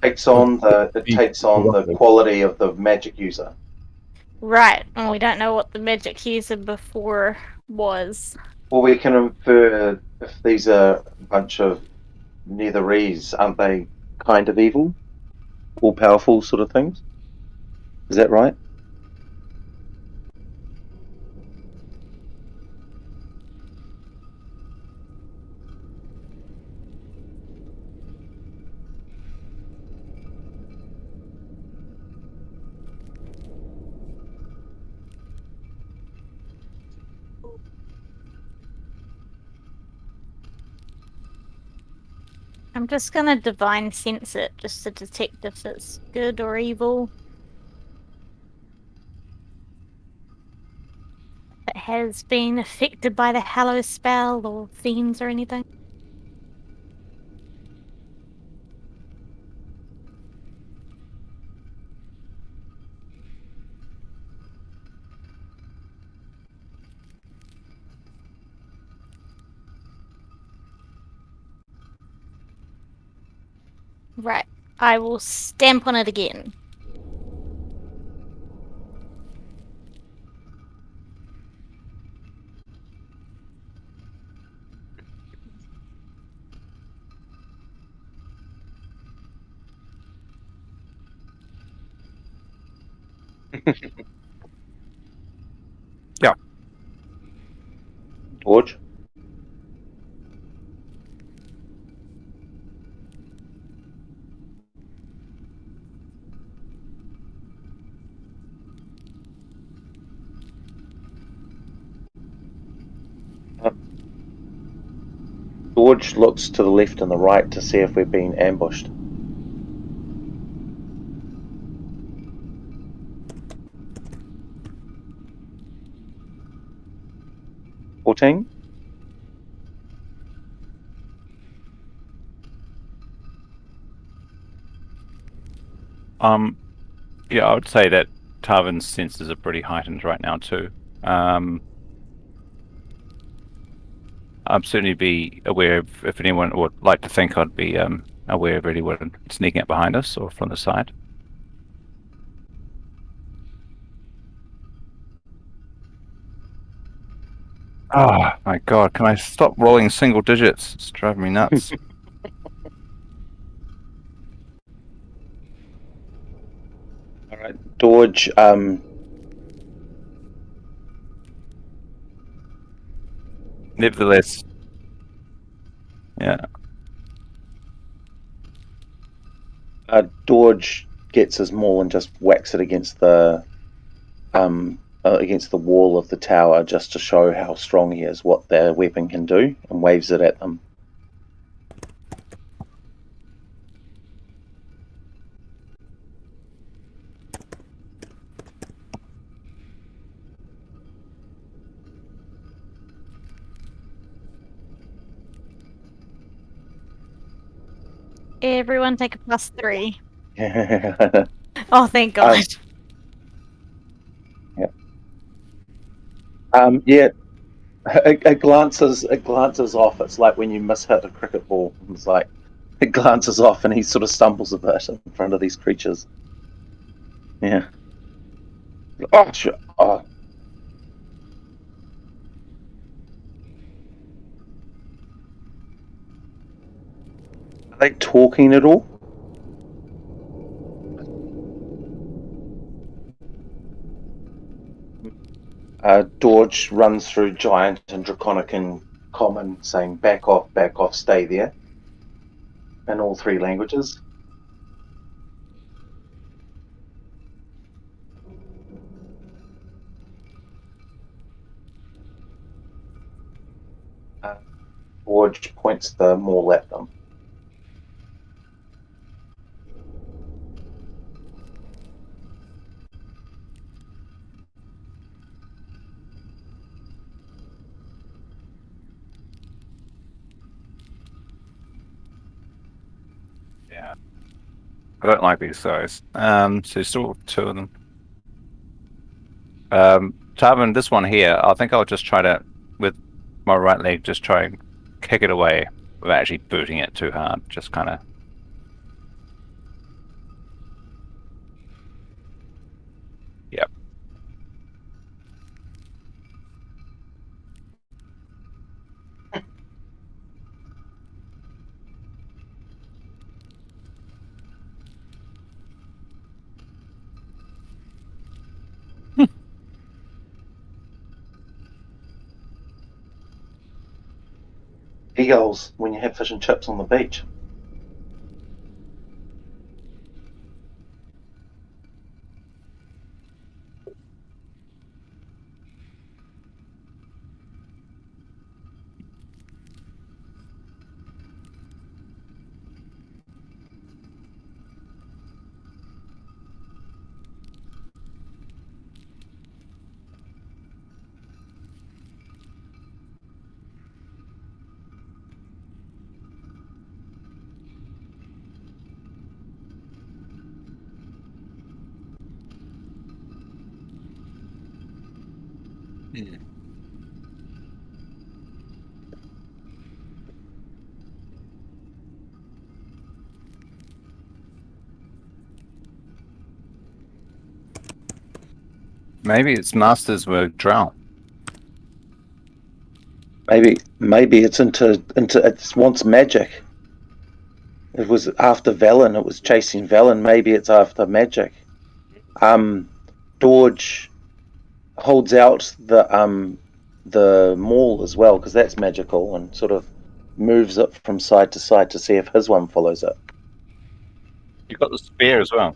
It takes on the quality of the magic user. Right. And we don't know what the magic user before was. Well, we can infer if these are a bunch of netherese, aren't they kind of evil? All powerful sort of things? Is that right? I'm just gonna divine sense it just to detect if it's good or evil. If it has been affected by the Hallow spell or fiends or anything. Right. I will stamp on it again. Yeah. George? George looks to the left and the right to see if we're being ambushed. "14? Yeah, I would say that Tarvin's senses are pretty heightened right now too. I'd certainly be aware of if anyone would like to think I'd be aware of anyone sneaking up behind us or from the side. Oh my god, can I stop rolling single digits? It's driving me nuts. All right, George. Nevertheless, yeah. George gets his maul and just whacks it against the wall of the tower just to show how strong he is, what their weapon can do, and waves it at them. Everyone take a +3. Yeah. Oh, thank God. Yeah. It glances off. It's like when you mishit a cricket ball. It's like it glances off, and he sort of stumbles a bit in front of these creatures. Yeah. Oh, sure. Oh. Are they talking at all? George runs through Giant and Draconic and Common, saying, back off, stay there," in all three languages. George points the maul at them. Yeah. I don't like these guys. So still two of them. Tarvin, this one here, I think I'll just try to, with my right leg, just try and kick it away without actually booting it too hard. Just kind of. Yep. Eagles, when you have fish and chips on the beach. Maybe its masters were drow. Maybe it's into it wants magic. It was after Velen. It was chasing Velen. Maybe it's after magic. Dorge holds out the maul as well because that's magical and sort of moves it from side to side to see if his one follows it. You've got the spear as well.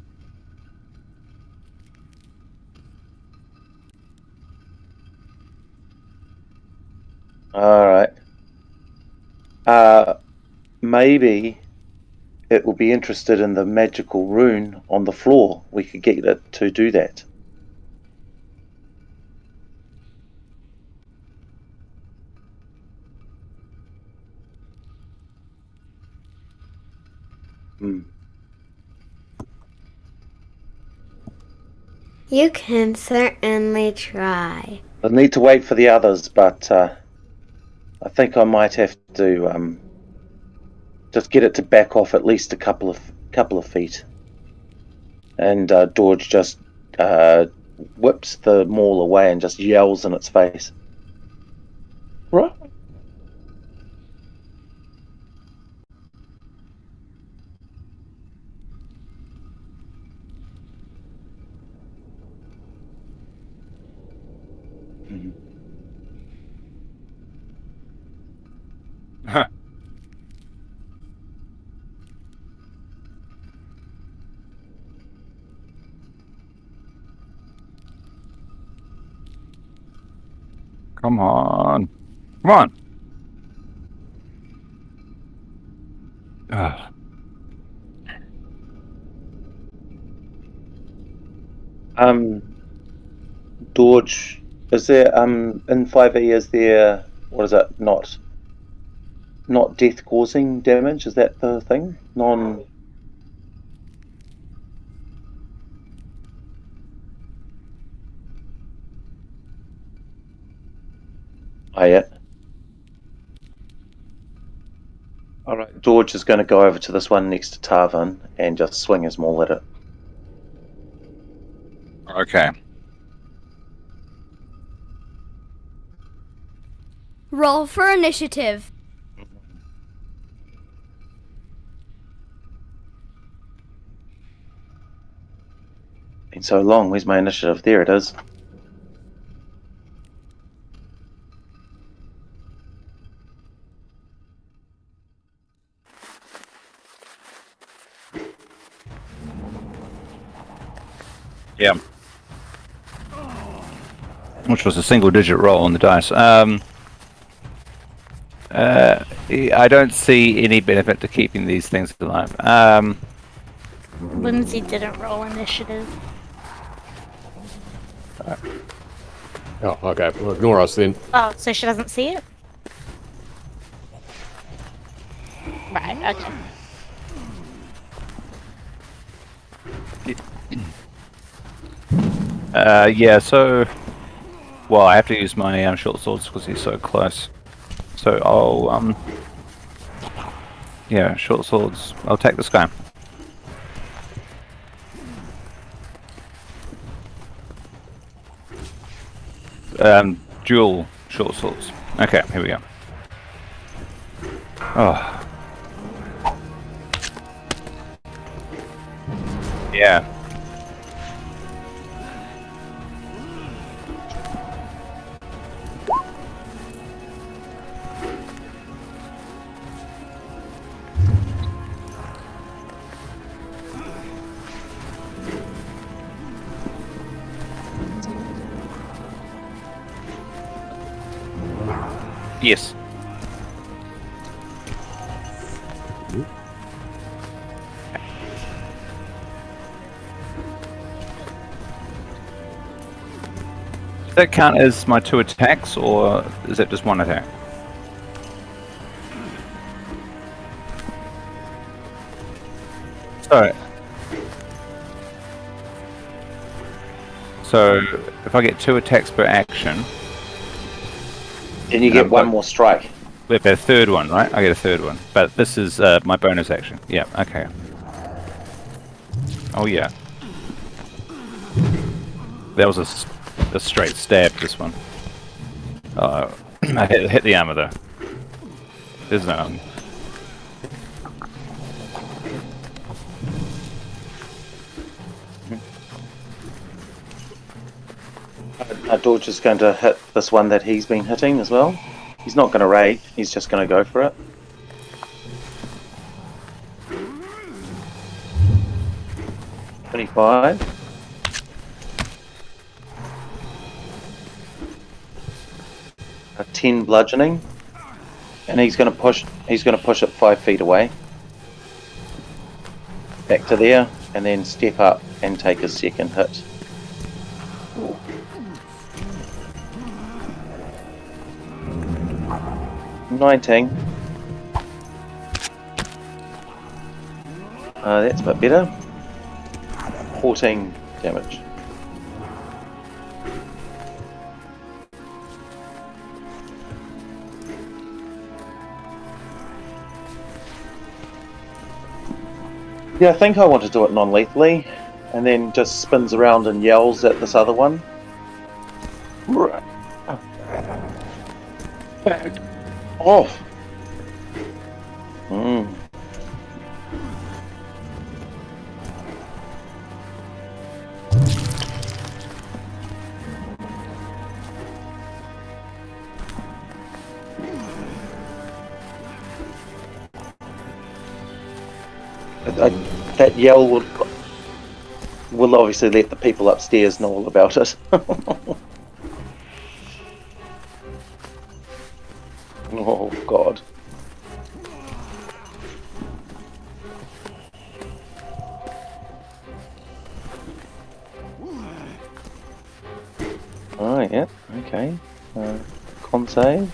All right. Maybe it will be interested in the magical rune on the floor. We could get it to do that. You can certainly try. I need to wait for the others, but I think I might have to just get it to back off at least a couple of feet. And Dorge just whips the maul away and just yells in its face. Right. Come on. Come on. Ugh. Dorge, is there in 5e is there, what is it, not death causing damage? Is that the thing? Oh yeah. Alright, Dorge is going to go over to this one next to Tarvin and just swing his maul at it. Okay. Roll for initiative. Been so long, where's my initiative? There it is. Yeah. Which was a single-digit roll on the dice. I don't see any benefit to keeping these things alive. Lindsay didn't roll initiative. Oh, okay. Well, ignore us then. Oh, so she doesn't see it? Right, okay. Yeah, so... Well, I have to use my short swords because he's so close. So I'll, yeah, short swords. I'll take this guy. Dual short swords. Okay, here we go. Oh. Yeah. Yes. Does that count as my 2 attacks, or is it just 1 attack? So if I get 2 attacks per action, And you get one more strike. We have a third one, right? I get a third one. But this is my bonus action. Yeah, okay. Oh, yeah. That was a straight stab, this one. I hit the armor, though. There's no armor. Dorj is going to hit this one that he's been hitting as well. He's not going to raid, he's just going to go for it. $25. A 10 bludgeoning. And he's going to push it 5 feet away. Back to there, and then step up and take his second hit. Ooh. 19. That's a bit better. 14 damage. Yeah, I think I want to do it non-lethally, and then just spins around and yells at this other one. Back off! That yell will obviously let the people upstairs know all about it. Oh God. Oh yeah, okay. Con save.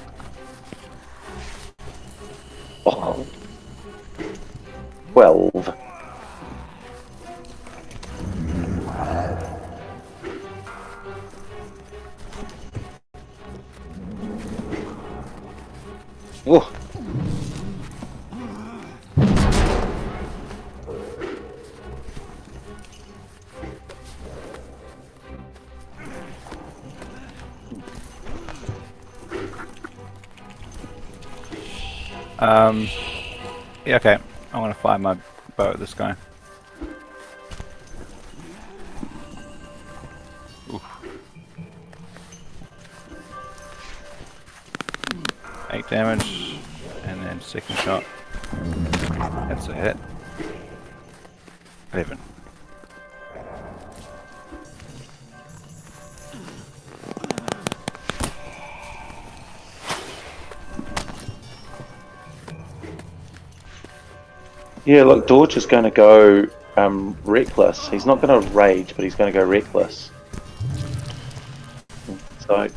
Oh. 12. Whoa. Yeah, okay. I want to fire my bow at this guy. Oof. 8 damage, and then second shot. That's a hit. 11. Yeah, look, Dorj is going to go reckless. He's not going to rage, but he's going to go reckless. So,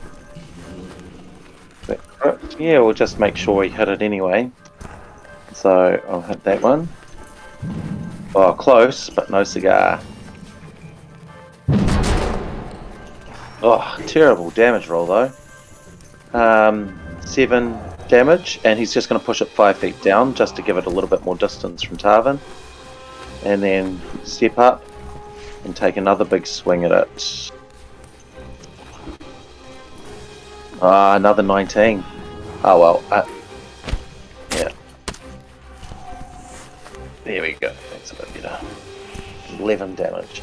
yeah, we'll just make sure we hit it anyway. So, I'll hit that one. Oh, close, but no cigar. Oh, terrible damage roll though. 7 damage, and he's just going to push it 5 feet down just to give it a little bit more distance from Tarvin, and then step up and take another big swing at it. Another 19. Oh well. Yeah. There we go. That's a bit better. 11 damage.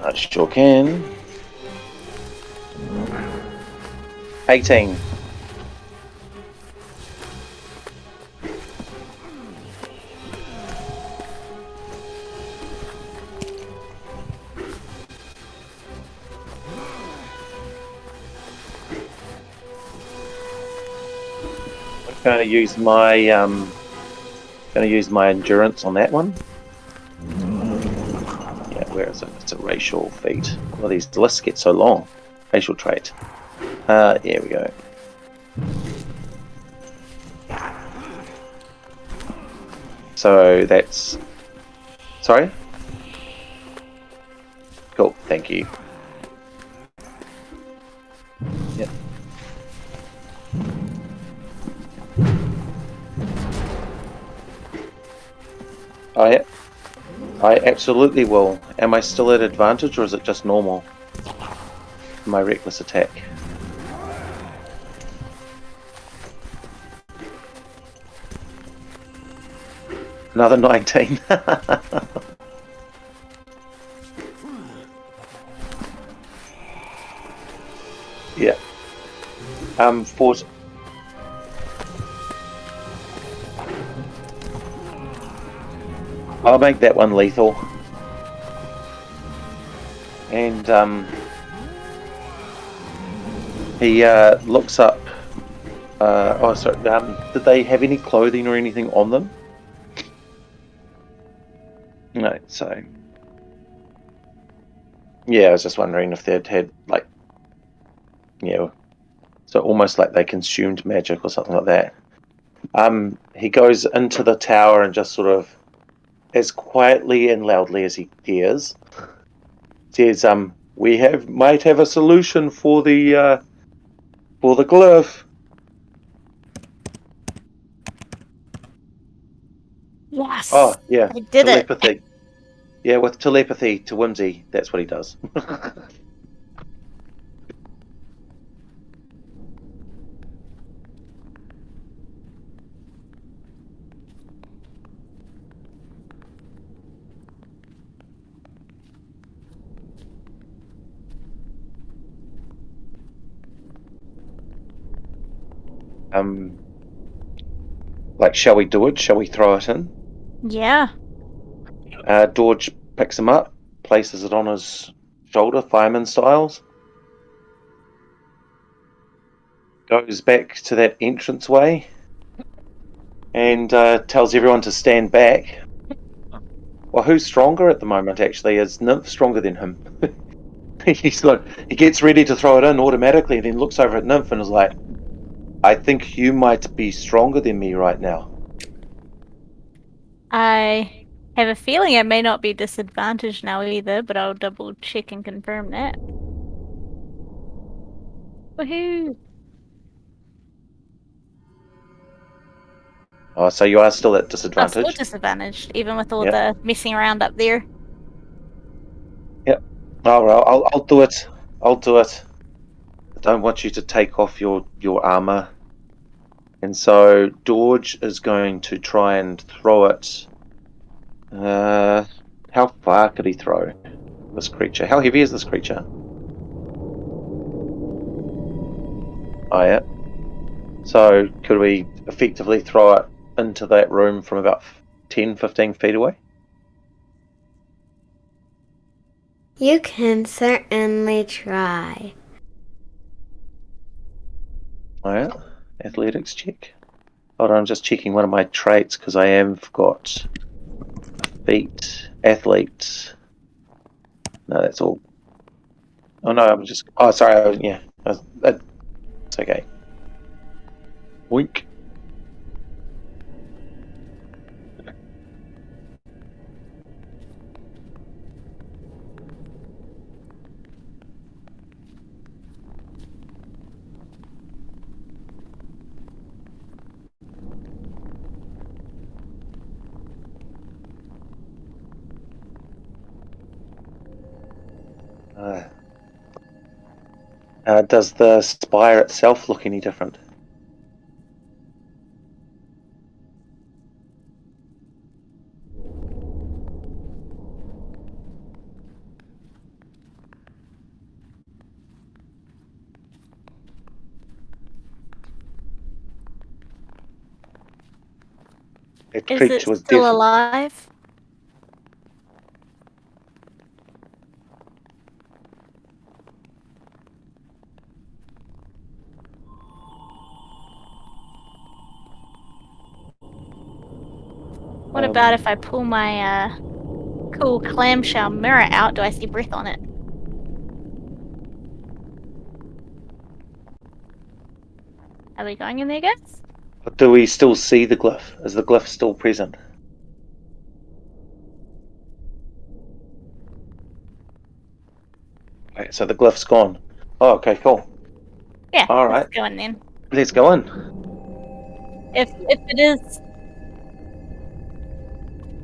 I sure can. 18. I'm going to use my endurance on that one. Where is it? It's a racial feat. Well, these lists get so long. Racial trait. Here we go. So that's... Sorry? Cool, thank you. Yep. I absolutely will. Am I still at advantage, or is it just normal? My reckless attack. Another 19. Yeah. Force. I'll make that one lethal. And he looks up. Oh, sorry. Did they have any clothing or anything on them? No. So. Yeah, I was just wondering if they'd had like, so almost like they consumed magic or something like that. He goes into the tower and just sort of, as quietly and loudly as he dares, says, "We might have a solution for the glyph." Yes. Oh yeah, I did it. telepathy. Yeah, with telepathy to whimsy, that's what he does. Like, shall we do it? Shall we throw it in? Yeah. Dorge picks him up, places it on his shoulder, fireman styles. Goes back to that entranceway and tells everyone to stand back. Well, who's stronger at the moment, actually? Is Nymph stronger than him? He gets ready to throw it in automatically and then looks over at Nymph and is like, I think you might be stronger than me right now. I have a feeling I may not be disadvantaged now either, but I'll double check and confirm that. Woohoo! Oh, so you are still at I'm still disadvantage? disadvantaged, even with all Yep. the messing around up there. Yep. Oh, well, I'll do it. I'll do it. I don't want you to take off your armor. And so Dorge is going to try and throw it. How far could he throw this creature? How heavy is this creature? Oh, yeah. So could we effectively throw it into that room from about 10, 15 feet away? You can certainly try. Oh, yeah. Athletics check. Hold on, I'm just checking one of my traits because I have got feet, athlete. No, that's all. Oh no, I'm just. Oh, sorry. Yeah, it's okay. Wink. Does the spire itself look any different? That Is creature it was still different. alive? What about if I pull my cool clamshell mirror out? Do I see breath on it? Are we going in there, guys? Do we still see the glyph? Is the glyph still present? Okay, so the glyph's gone. Oh, okay, cool. Yeah. All right. Let's go in then. Let's go in. If it is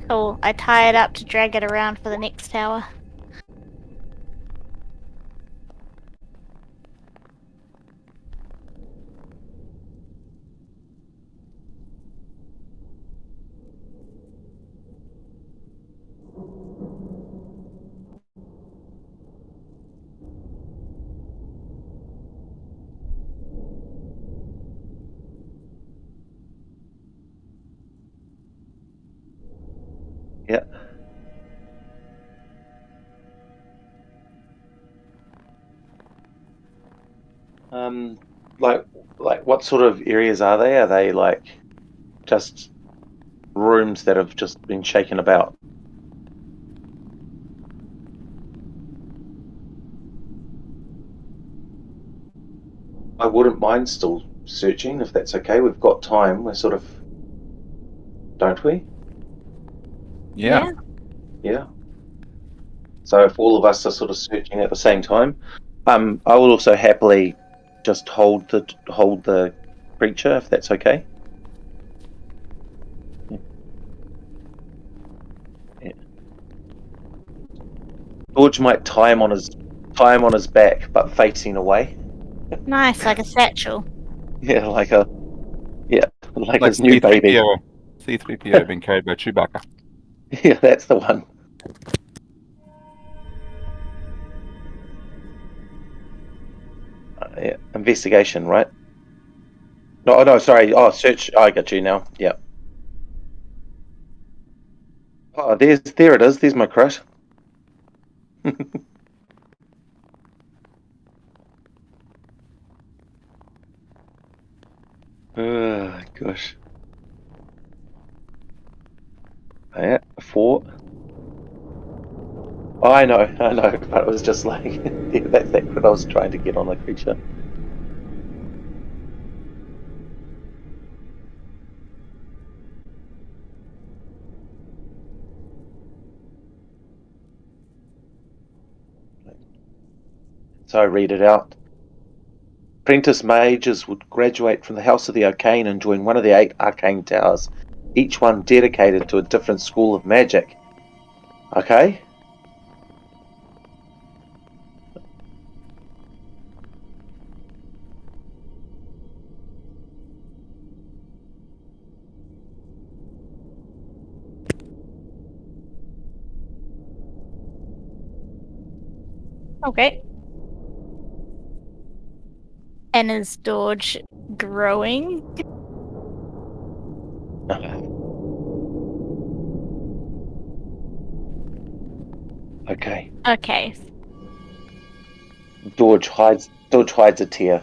cool, I tie it up to drag it around for the next tower. Yeah. Like what sort of areas are they? Are they like just rooms that have just been shaken about? I wouldn't mind still searching if that's okay. We've got time. We're sort of, don't we? Yeah. Yeah. So if all of us are sort of searching at the same time, I will also happily just hold the creature if that's okay. Yeah. George might tie him on his back, but facing away. Nice, like a satchel. Yeah, like Like his new baby. C-3PO. C-3PO being carried by Chewbacca. Yeah, that's the one. Yeah, investigation, right? No, no, sorry. Oh, search. I got you now. Yeah. Oh, there it is. There's my crush. Oh, gosh. Yeah, 4. Oh, I know, but it was just like yeah, that's what I was trying to get on the creature. So I read it out. Apprentice mages would graduate from the House of the Arcane and join one of the 8 arcane towers, each one dedicated to a different school of magic. Okay. Okay. And is Dorge growing? Okay. Okay. George hides a tear.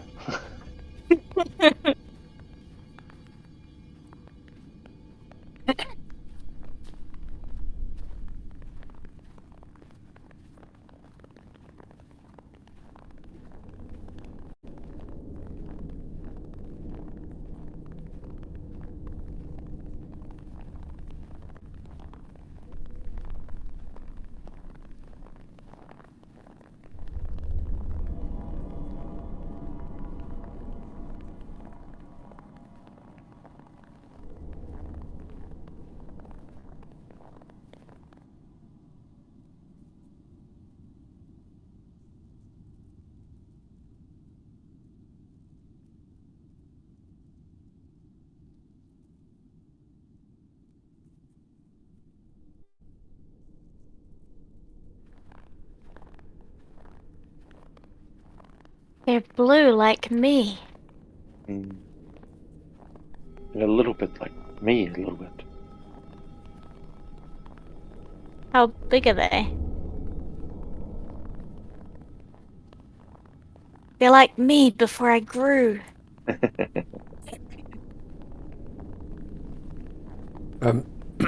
They're blue like me. Mm. And a little bit like me, a little bit. How big are they? They're like me before I grew.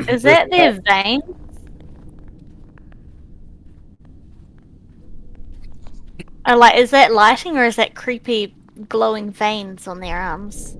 Is that their vein? Is that lighting or is that creepy glowing veins on their arms?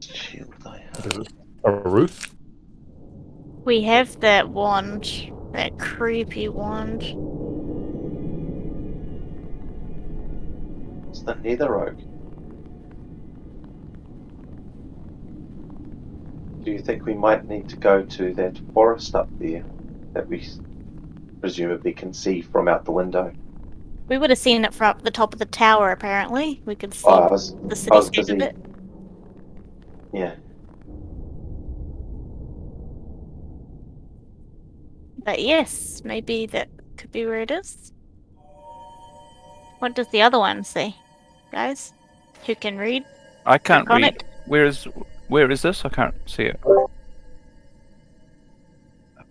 Shield I Is have. it a roof? We have that wand. That creepy wand. It's the nether oak. Do you think we might need to go to that forest up there that we presumably can see from out the window? We would have seen it from the top of the tower, apparently. We could see Oh, the I was cityscape busy. of it. Yeah. But yes, maybe that could be where it is. What does the other one say, guys? Who can read? I can't Draconic? read. Where is this? I can't see it. Up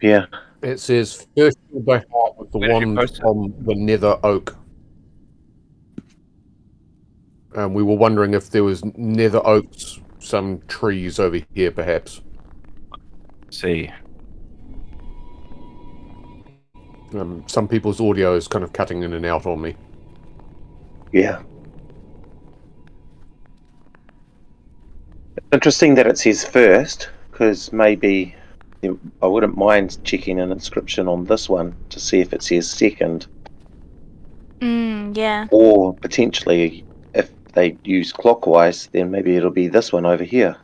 here. It says, first shield thy heart with the Where did you wand post it? from the nether oak. We were wondering if there was nether oaks, some trees over here, perhaps. See. Some people's audio is kind of cutting in and out on me. Yeah. Interesting that it says first, because maybe I wouldn't mind checking an inscription on this one to see if it says second, Yeah. or potentially if they use clockwise, then maybe it'll be this one over here.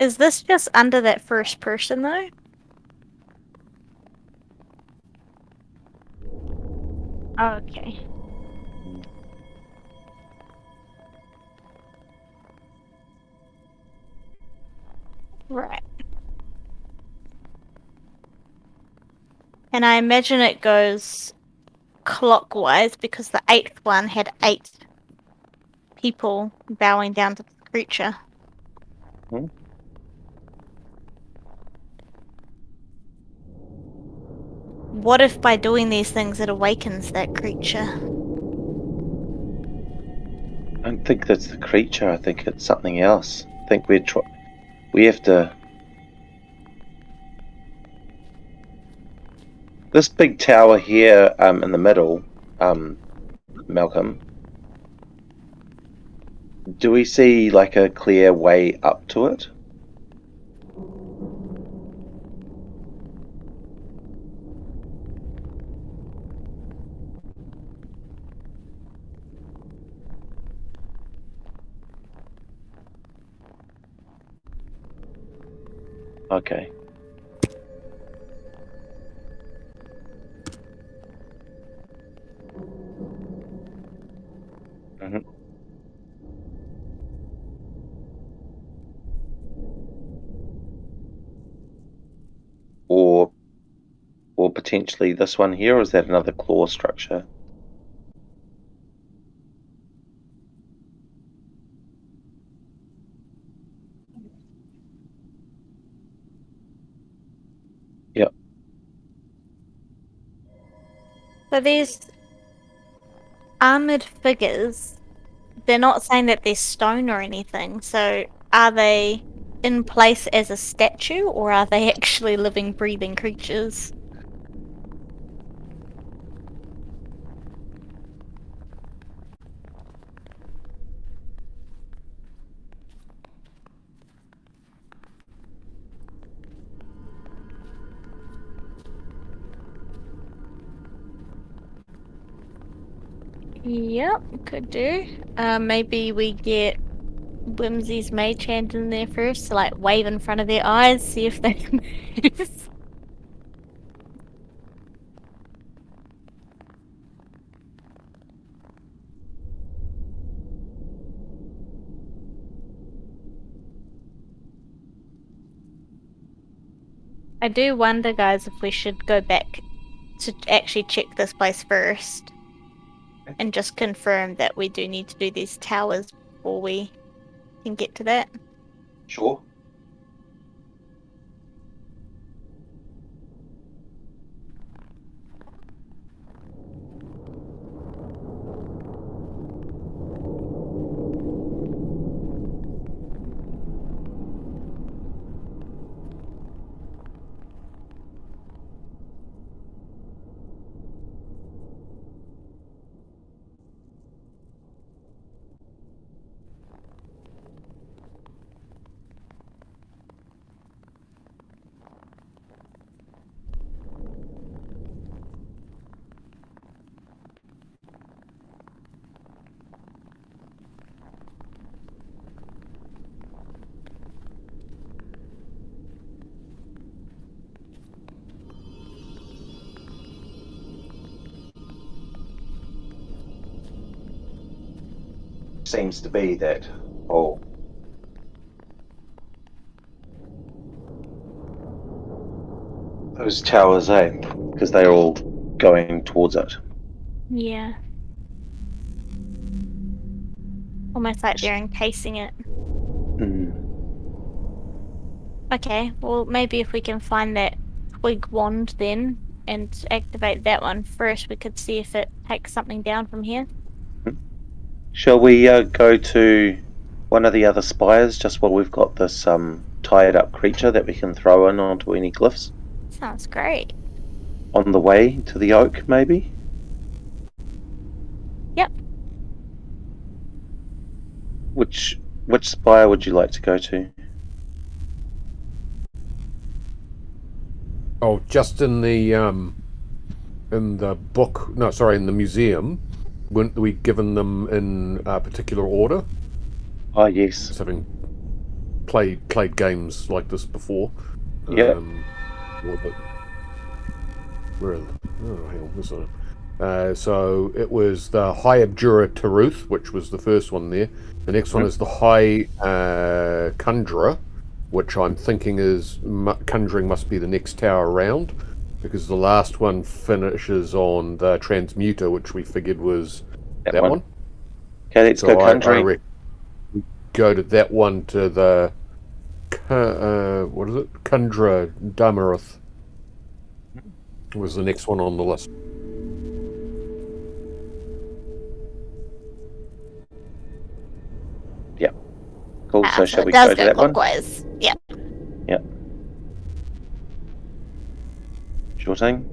Is this just under that first person, though? Okay. Right. And I imagine it goes clockwise because the 8th one had 8 people bowing down to the creature. Hmm. What if by doing these things it awakens that creature? I don't think that's the creature. I think it's something else. I think we have to. This big tower here, in the middle, Malcolm. Do we see like a clear way up to it? Okay. Mhm. Or potentially this one here, or is that another claw structure? Yep. So these armored figures, they're not saying that they're stone or anything, so are they in place as a statue or are they actually living, breathing creatures? Yep, could do. Maybe we get Whimsy's mage hand in there first to like wave in front of their eyes, see if they move. I do wonder, guys, if we should go back to actually check this place first and just confirm that we do need to do these towers before we can get to that. Sure. seems to be that hole. Those towers, eh? Because they're all going towards it. Yeah. Almost like they're encasing it. Mm. Okay, well, maybe if we can find that twig wand then and activate that one first, we could see if it takes something down from here. Shall we go to one of the other spires just while we've got this tied up creature that we can throw in onto any glyphs? Sounds great. On the way to the oak, maybe? Yep. Which spire would you like to go to? Oh, just in the book. No, sorry, in the museum. Weren't we given them in a particular order? Oh, yes. Just having played games like this before. Yeah. Where are they? Oh, hang on, where's it? So it was the High Abjura Taruth, which was the first one there. The next one is the High Conjurer, which I'm thinking is conjuring must be the next tower around, because the last one finishes on the Transmuter, which we figured was that one. Okay, let's go conjuring. I go to that one, to the what is it? Kundra Damaruth was the next one on the list. Yeah. Cool. So shall it we does go to that one? clockwise. Yep. Yep. Sure thing.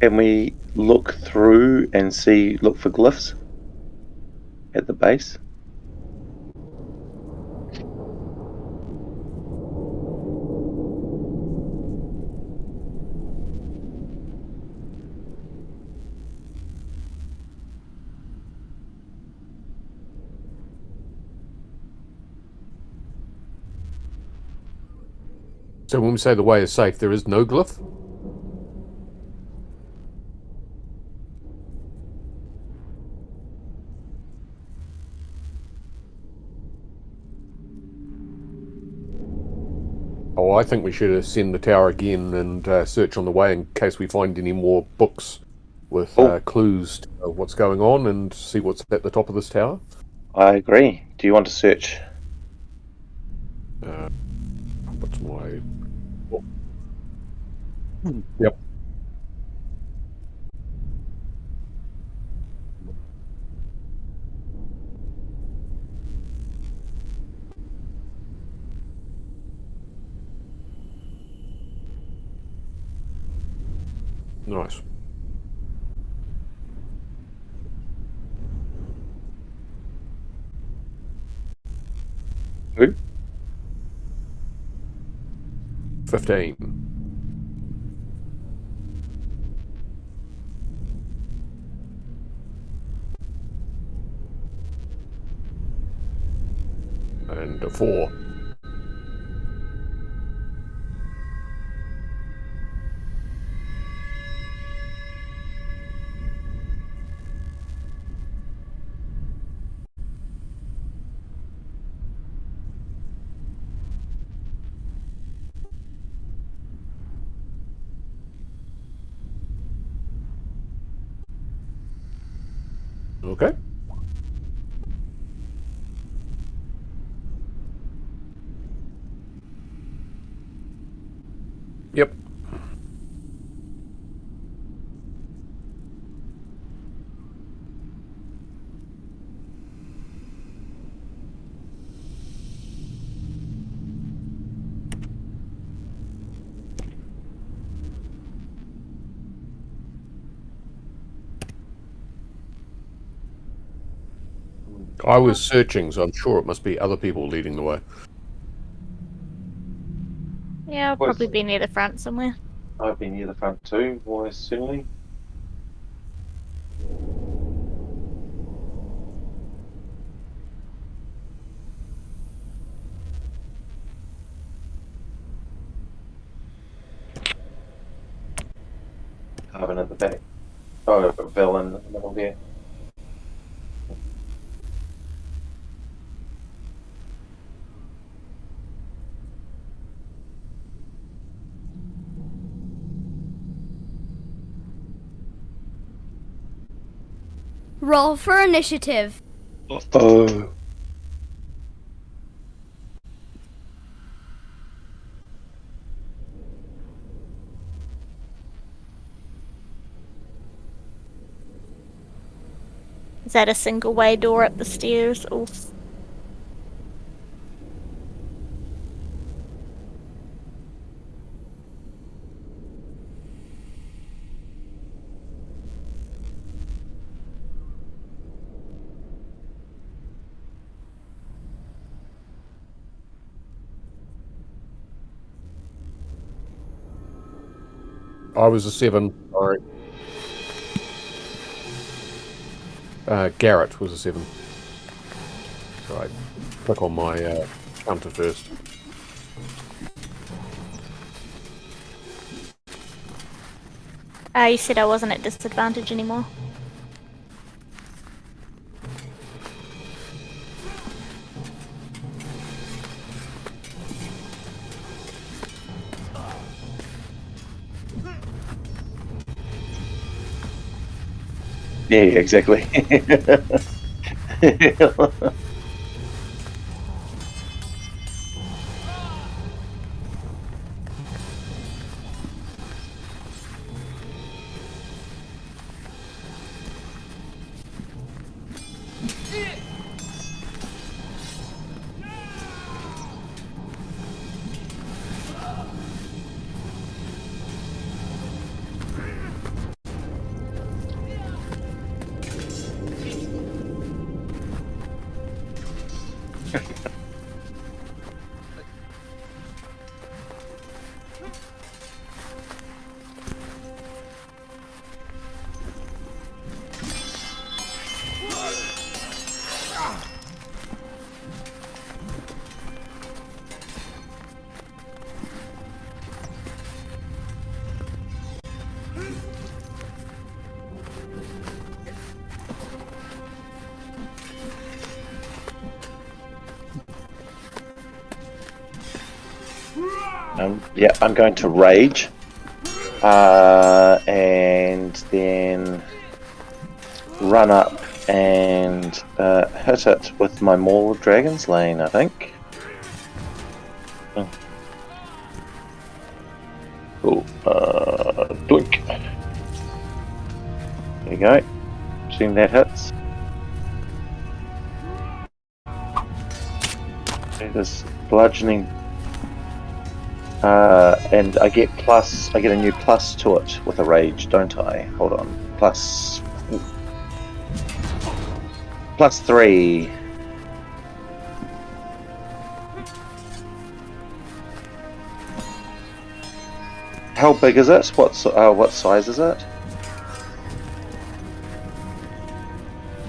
Can we look through and look for glyphs at the base? So when we say the way is safe, there is no glyph? Oh, I think we should ascend the tower again and search on the way in case we find any more books with clues to what's going on, and see what's at the top of this tower. I agree. Do you want to search? What's my... Oh. Yep. Nice. Who? 15. And a 4. Okay. Yep. I was searching, so I'm sure it must be other people leading the way. Yeah, I'll probably be near the front somewhere. I've been near the front too, more certainly. Carbon at the back. Oh, villain in the middle there. Roll for initiative. Oh. Is that a single way door up the stairs? Oof. I was a 7. Sorry. Garrett was a 7. Right. Click on my counter first. You said I wasn't at disadvantage anymore. Yeah, exactly. Yeah, I'm going to rage, and then run up and hit it with my Maul of Dragon's Lane, I think. Oh. Cool. Doink. There you go. Assume that hits. This bludgeoning. And I get a new plus to it with a rage, don't I? Hold on. +3. How big is it? What size is it?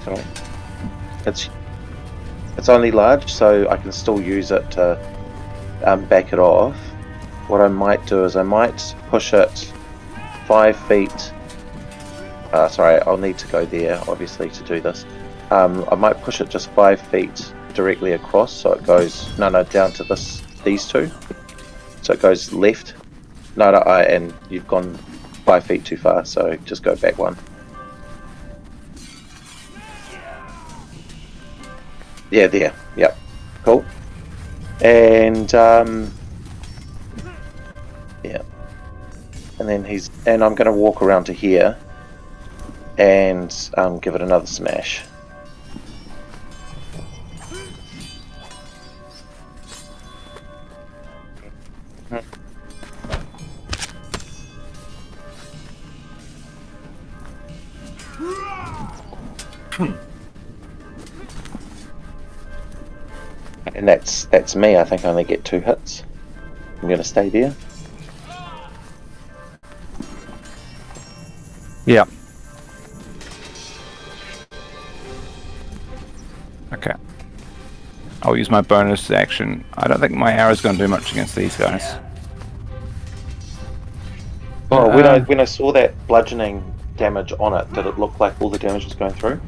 Sorry. It's only large, so I can still use it to back it off. What I might do is I might push it 5 feet. Sorry, I'll need to go there, obviously, to do this. I might push it just 5 feet directly across, so it goes down to these two. So it goes left. And you've gone 5 feet too far, so just go back one. Yeah, there. Yep. Cool. And yeah. And then I'm going to walk around to here and give it another smash. And that's me. I think I only get 2 hits. I'm going to stay there. Yeah. Okay. I'll use my bonus action. I don't think my arrow's going to do much against these guys. Oh, when I saw that bludgeoning damage on it, did it look like all the damage was going through?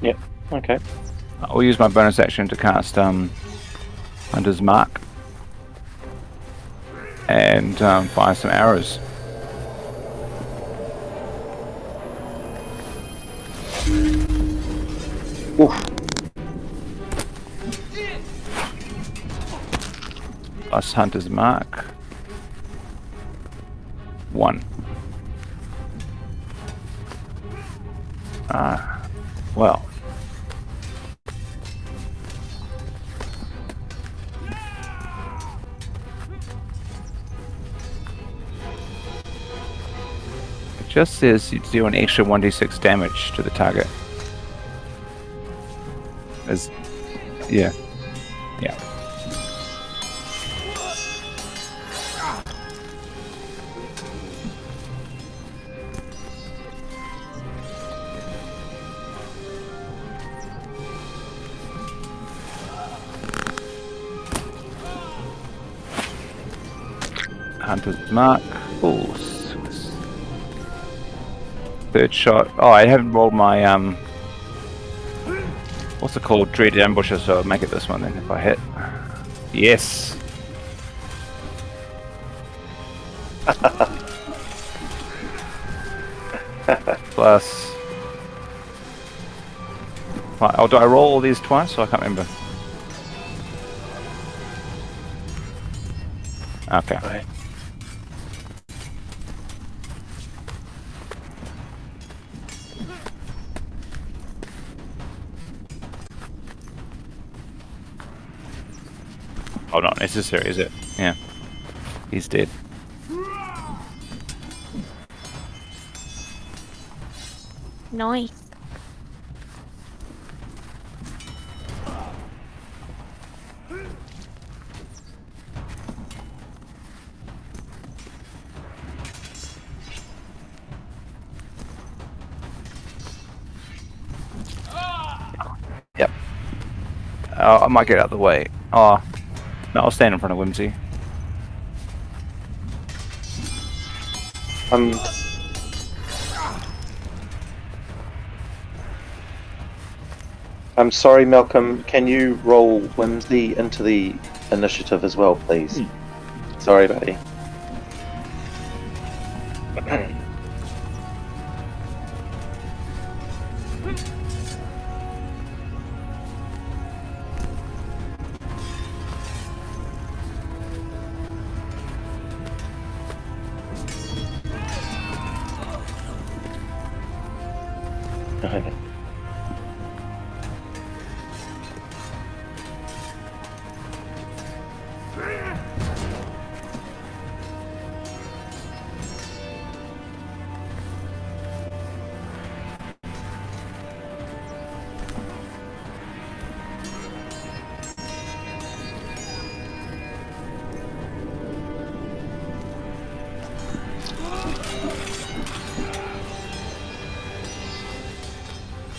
Yep. Okay. I'll use my bonus action to cast Hunter's Mark and fire some arrows. Oof. Plus Hunter's Mark. 1. Well. It just says you do an extra 1d6 damage to the target. Yeah. Hunter's Mark. Oh, 6. Third shot. Oh, I haven't rolled my what's it called? Dreaded ambushes, so I'll make it this one then if I hit. Yes. Plus. Right, do I roll all these twice? So I can't remember. Okay. Right. Oh, not necessary, is it? Yeah. He's dead. Nice. Yep. I might get out of the way. Oh, no, I'll stand in front of Whimsy. I'm sorry, Malcolm. Can you roll Whimsy into the initiative as well, please? Sorry, buddy.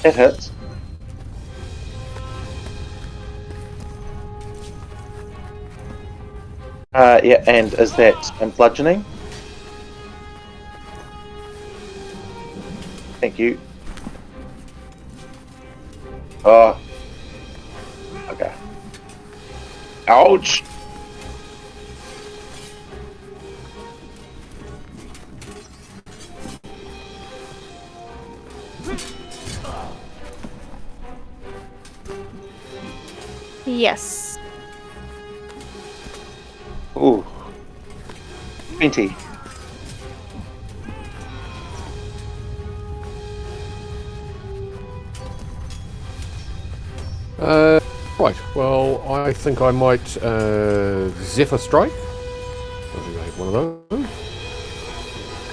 It hits. Yeah, and is that bludgeoning? Thank you. Oh. Okay. Ouch! Yes. Ooh. 20. Right. Well, I think I might Zephyr Strike. I think I have one of those.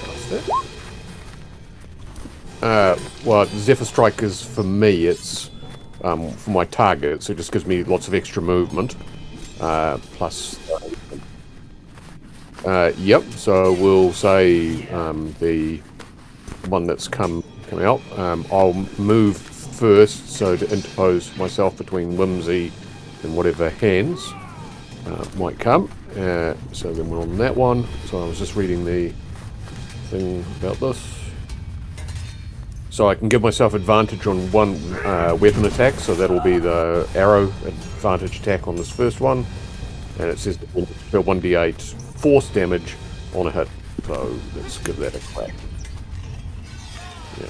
Cast that. Well, Zephyr Strike is for me. It's for my target, so it just gives me lots of extra movement. Plus. Yep. So we'll say the one that's come out. I'll move first, so to interpose myself between Whimsy and whatever hands might come. So then we're on that one. So I was just reading the thing about this. So I can give myself advantage on one weapon attack, so that'll be the arrow advantage attack on this first one. And it says for 1d8 force damage on a hit. So let's give that a crack. Yeah.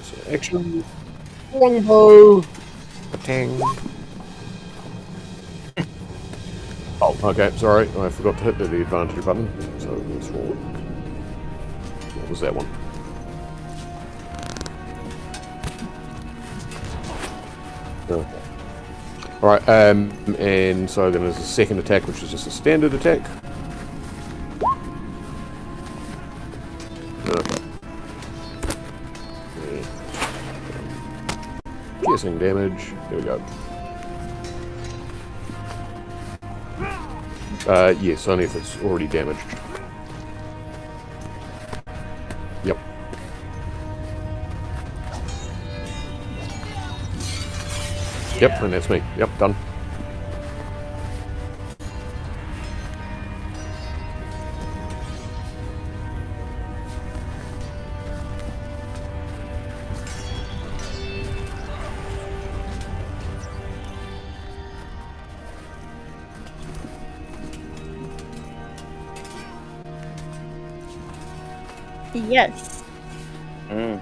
So action. Longbow. Patang. Oh, okay, sorry. I forgot to hit the advantage button. So let's roll it. What was that one? Okay. Alright, and so then there's a second attack, which is just a standard attack. Okay. Piercing damage. There we go. Yes, only if it's already damaged. Yep. Yep, and that's me. Yep, done. Yes. Mm.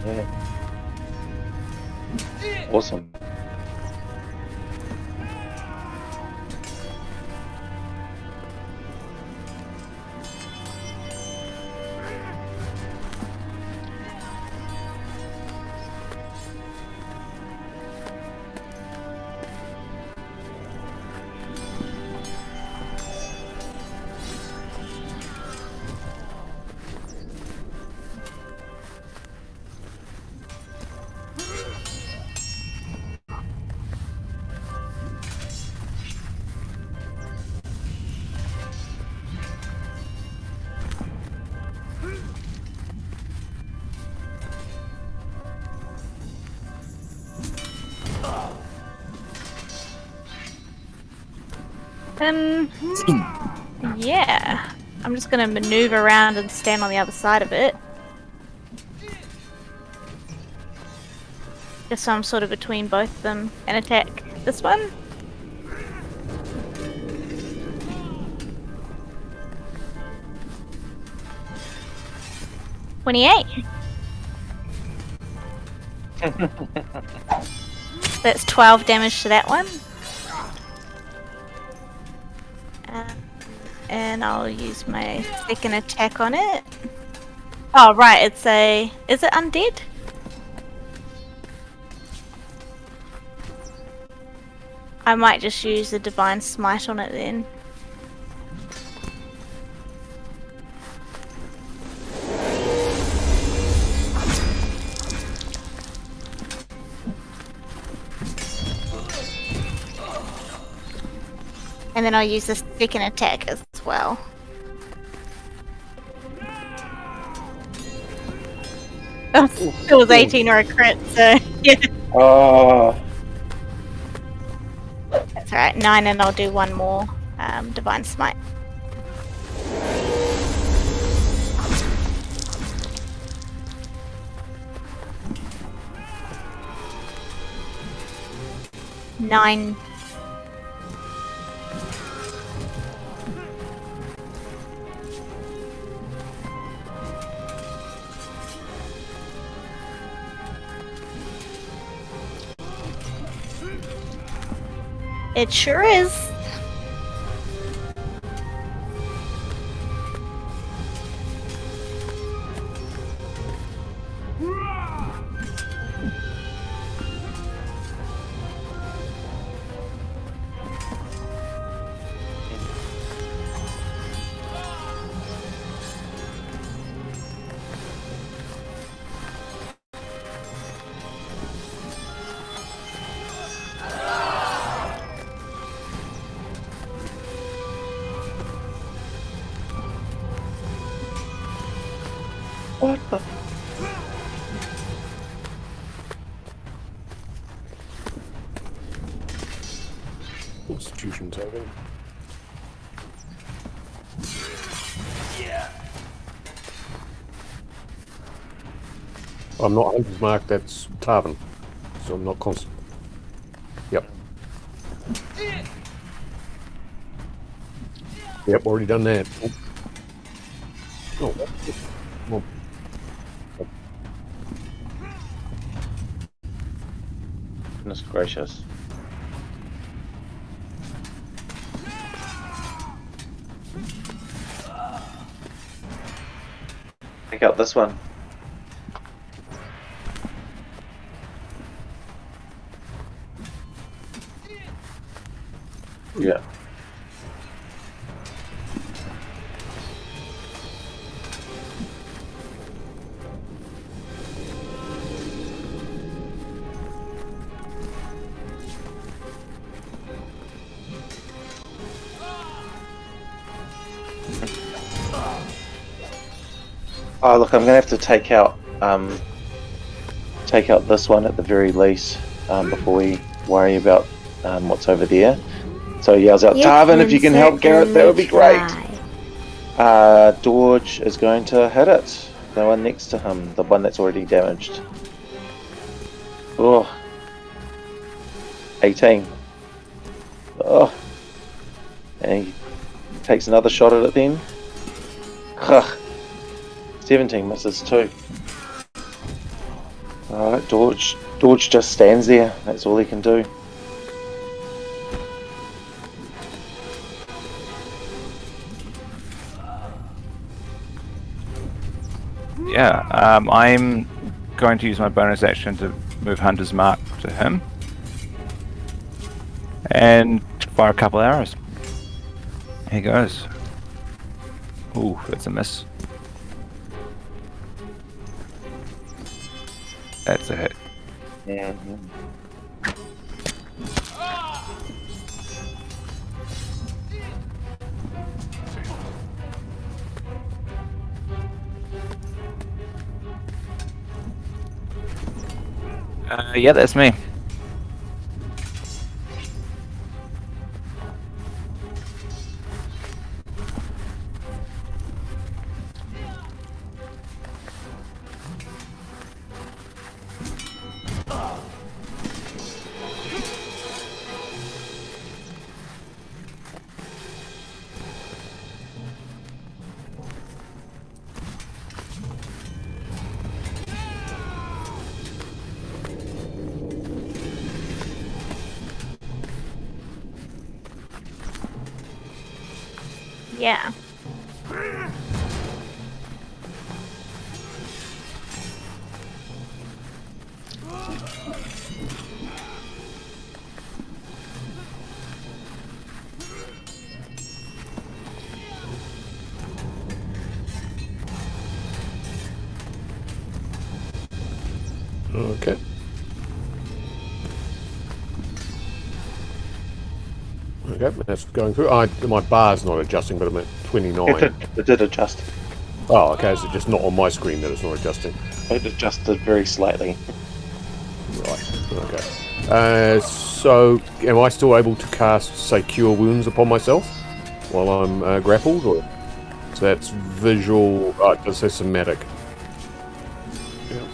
Yeah. Awesome. Yeah. I'm just gonna maneuver around and stand on the other side of it. Just so I'm sort of between both of them and attack this one. $28. That's 12 damage to that one. And I'll use my second attack on it. Oh, right, it's a... Is it undead? I might just use the Divine Smite on it then. And then I'll use the second attack as well. Oh, it was 18 or a crit, so yeah. Oh. That's alright, 9, and I'll do one more Divine Smite. 9. It sure is. What the? Constitution saving. I'm not Hunter's Mark, that's Tarvin. So I'm not constant. Yep. Yep, already done that. Oh. Well, Goodness gracious. Pick out this one. Yeah. Oh look, I'm gonna have to take out this one at the very least before we worry about what's over there. So he yells out, Tarvin, if you can help Garrett, that would be great. Dorge is going to hit it. The one next to him, the one that's already damaged. Oh. 18. Oh. And he takes another shot at it then. Ugh. 17 misses too. Alright, Dorge just stands there. That's all he can do. Yeah, I'm going to use my bonus action to move Hunter's Mark to him. And fire a couple arrows. Here goes. Ooh, that's a miss. That's a hit. Yeah. Yeah, that's me. Yeah. okay. Okay, that's going through. My bar's not adjusting, but I'm at 29. It did adjust. Oh, okay, so just not on my screen that it's not adjusting. It adjusted very slightly. Right, okay. So, am I still able to cast, say, Cure Wounds upon myself while I'm grappled? Or so that's visual, it does say somatic. Yeah.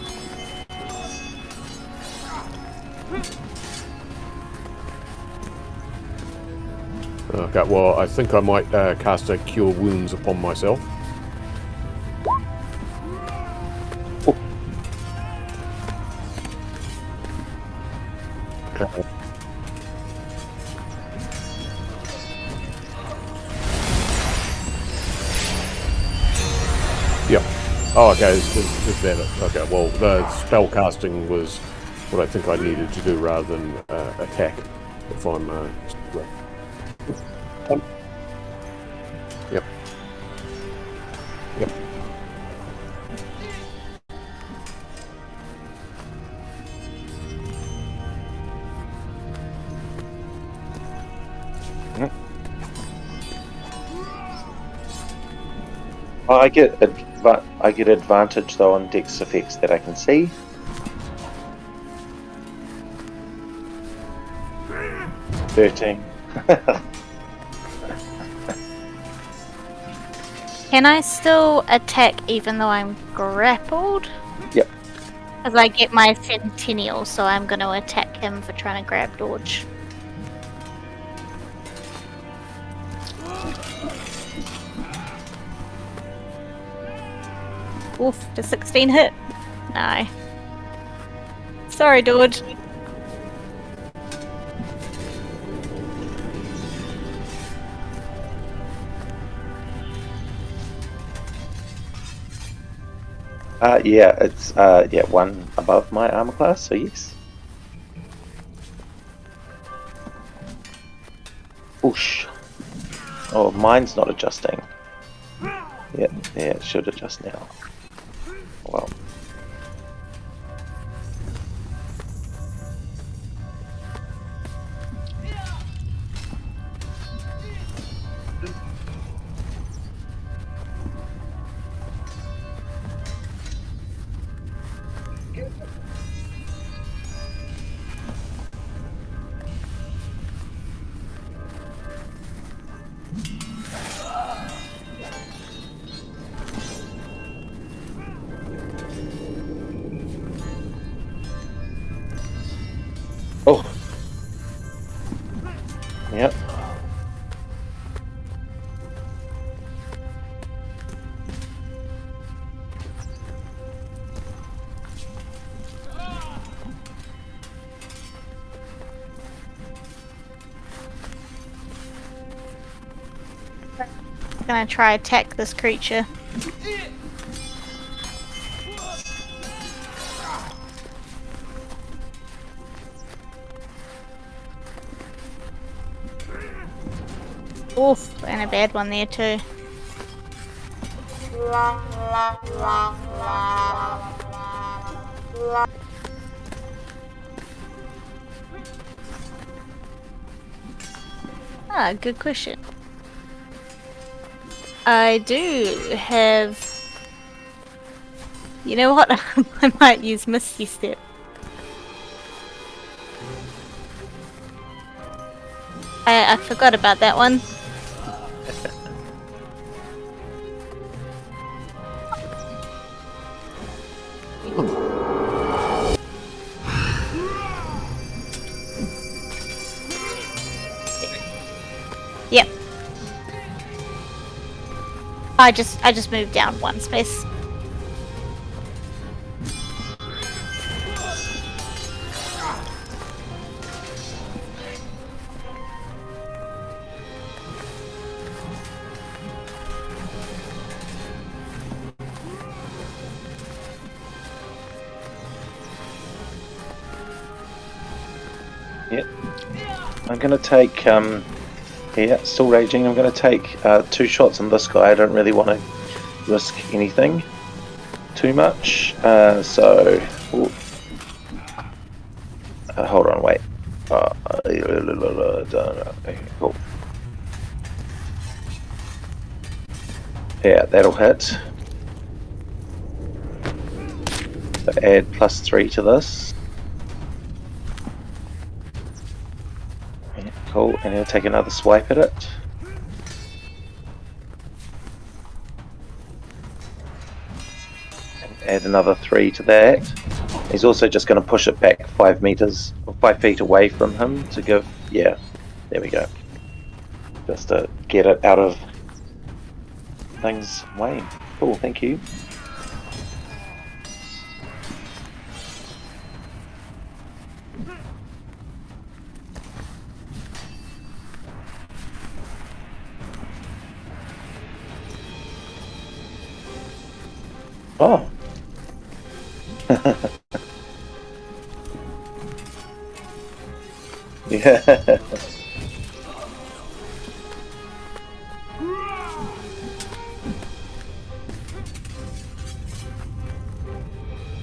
Okay, well, I think I might cast a Cure Wounds upon myself. Okay. Yep. Oh, okay, is that it? Okay, well, the spell casting was what I think I needed to do rather than attack, if I'm... Yep. Yep. I get advantage though on dex effects that I can see. "13." Can I still attack even though I'm grappled? Yep. Because I get my Centennial, so I'm going to attack him for trying to grab Dodge. Oof, does 16 hit? No. Sorry, Dodge. Yeah, it's one above my armor class, so yes. Oosh. Oh, mine's not adjusting. Yeah, it should adjust now. Well. Oh. Yep. I'm gonna try attack this creature. Oof, and a bad one there too. Ah, good question. I do have... You know what? I might use Misty Step. I forgot about that one. Yep. I just moved down one space. Yep. I'm gonna take yeah, still raging. I'm going to take 2 shots on this guy. I don't really want to risk anything too much. So, hold on, wait. Okay, cool. Yeah, that'll hit. So add +3 to this. Cool, and he'll take another swipe at it. And add another 3 to that. He's also just going to push it back 5 meters, or 5 feet away from him to give, yeah, there we go. just to get it out of things' way. Cool, thank you. Oh. Yeah.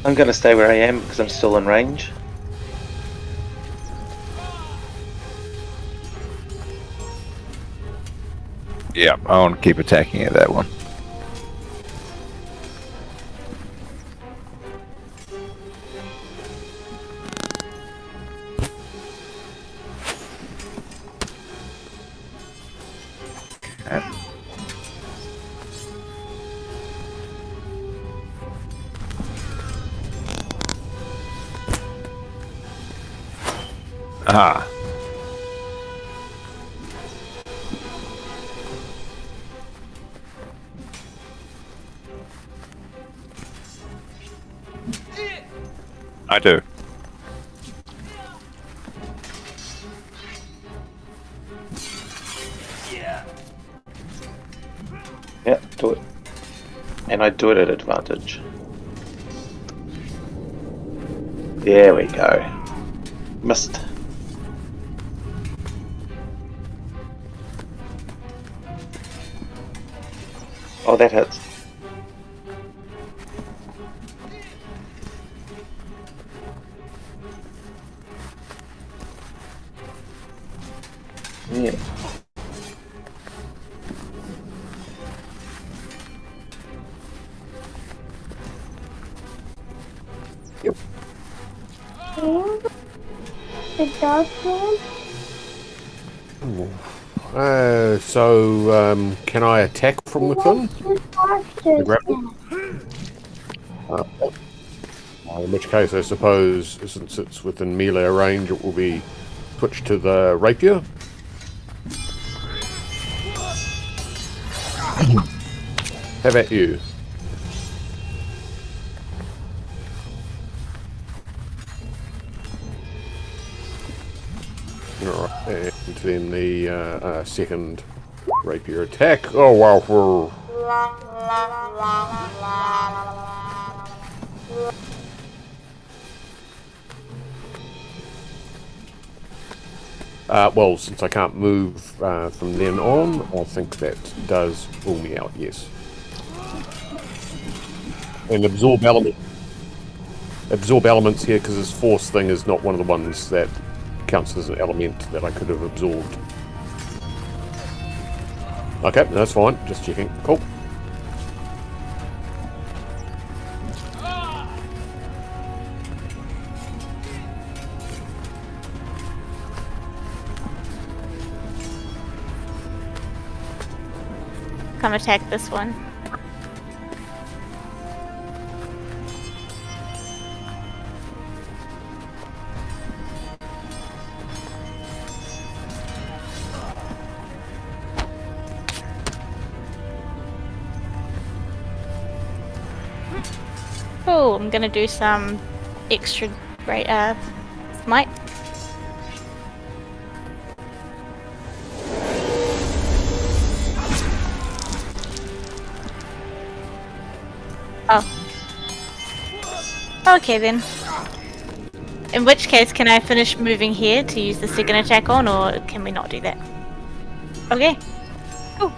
I'm going to stay where I am because I'm still in range. Yeah, I want to keep attacking at that one. Ah. I do. Yeah, do it. And I do it at advantage. There we go. Missed. Oh, that hits. Yeah. The dog one? So, can I attack from within? Grab it? In which case, I suppose, since it's within melee range, it will be switched to the rapier. How about you? Alright, and then the second rapier attack. Oh wow, well, since I can't move from then on, I think that does rule me out, yes. And absorb element. Absorb elements here, because this force thing is not one of the ones that counts as an element that I could have absorbed. Okay, that's fine. Just checking. Cool. Come attack this one. Oh, I'm gonna do some extra smite. Oh. Okay then. In which case, can I finish moving here to use the second attack on, or can we not do that? Okay. Cool.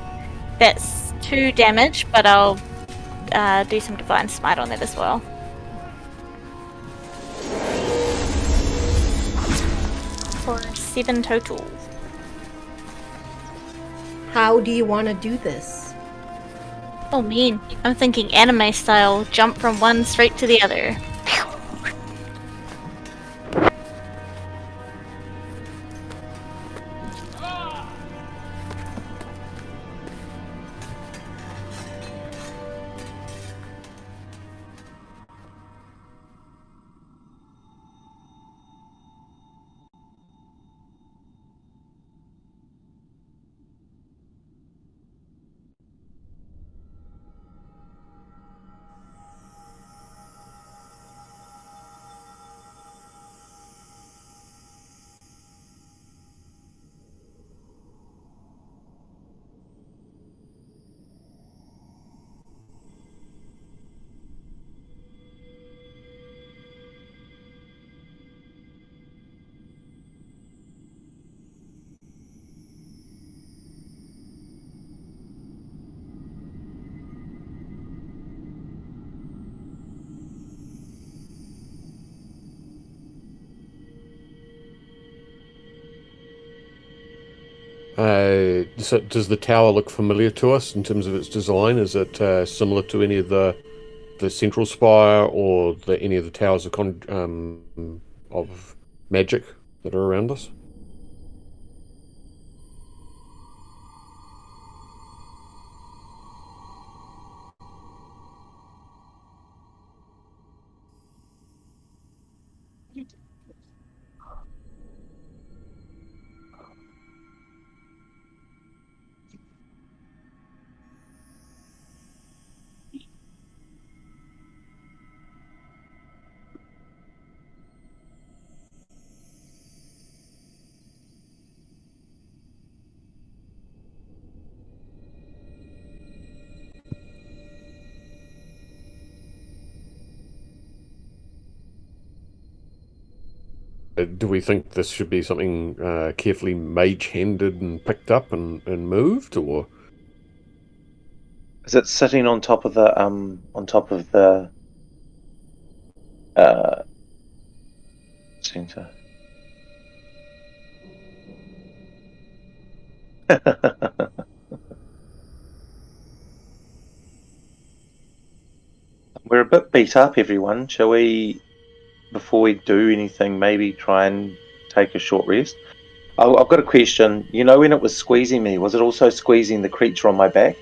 That's 2 damage, but I'll do some Divine Smite on that as well. For 7 total. How do you want to do this? Oh man, I'm thinking anime style, jump from one straight to the other. So does the tower look familiar to us in terms of its design? Is it similar to any of the central spire or any of the towers of magic that are around us? Do we think this should be something carefully mage-handed and picked up and moved, or Is it sitting on top of the center? We're a bit beat up, everyone. Shall we, before we do anything, maybe try and take a short rest? I've got a question. You know, when it was squeezing me, was it also squeezing the creature on my back?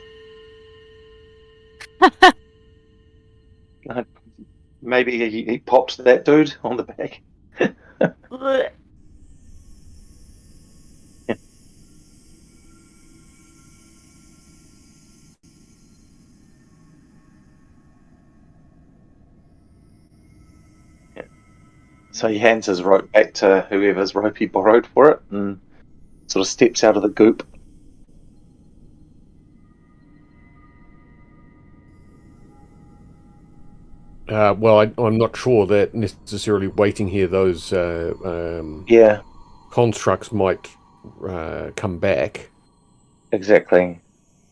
Maybe he popped that dude on the back. So he hands his rope back to whoever's rope he borrowed for it and sort of steps out of the goop. well, I'm not sure that necessarily waiting here, those Yeah, constructs might come back. exactly.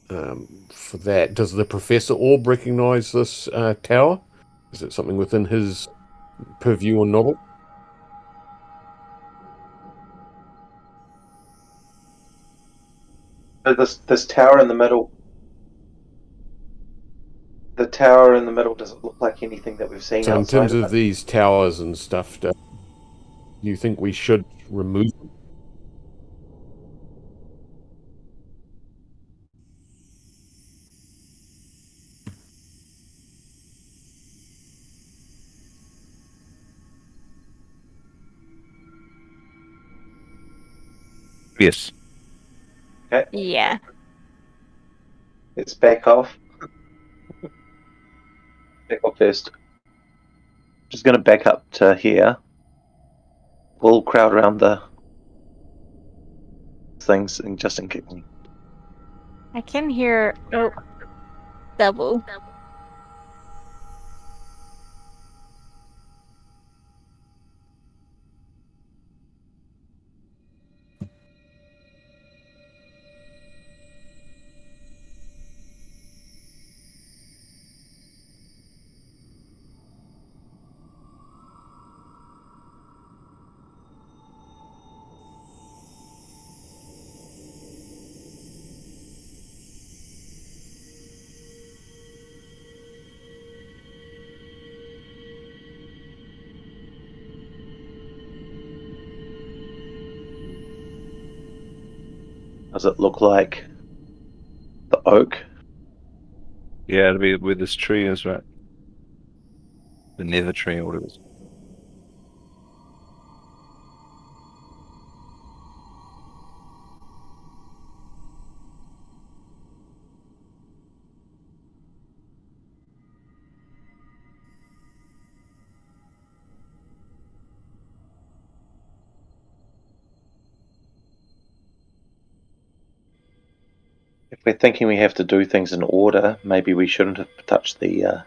For that, does the Professor Orb recognise this tower? Is it something within his purview or novel? So this tower in the middle. The tower in the middle doesn't look like anything that we've seen So in outside terms of of it. these towers and stuff, do you think we should remove them? Yes. Okay, Yeah. let's back off. Back off first. Just going to back up to here. We'll crowd around the things and just in case. I can hear. Oh, double. Does it look like the oak? Yeah, it'll be where this tree is, right? The nether tree or whatever it is. If we're thinking we have to do things in order, maybe we shouldn't have touched the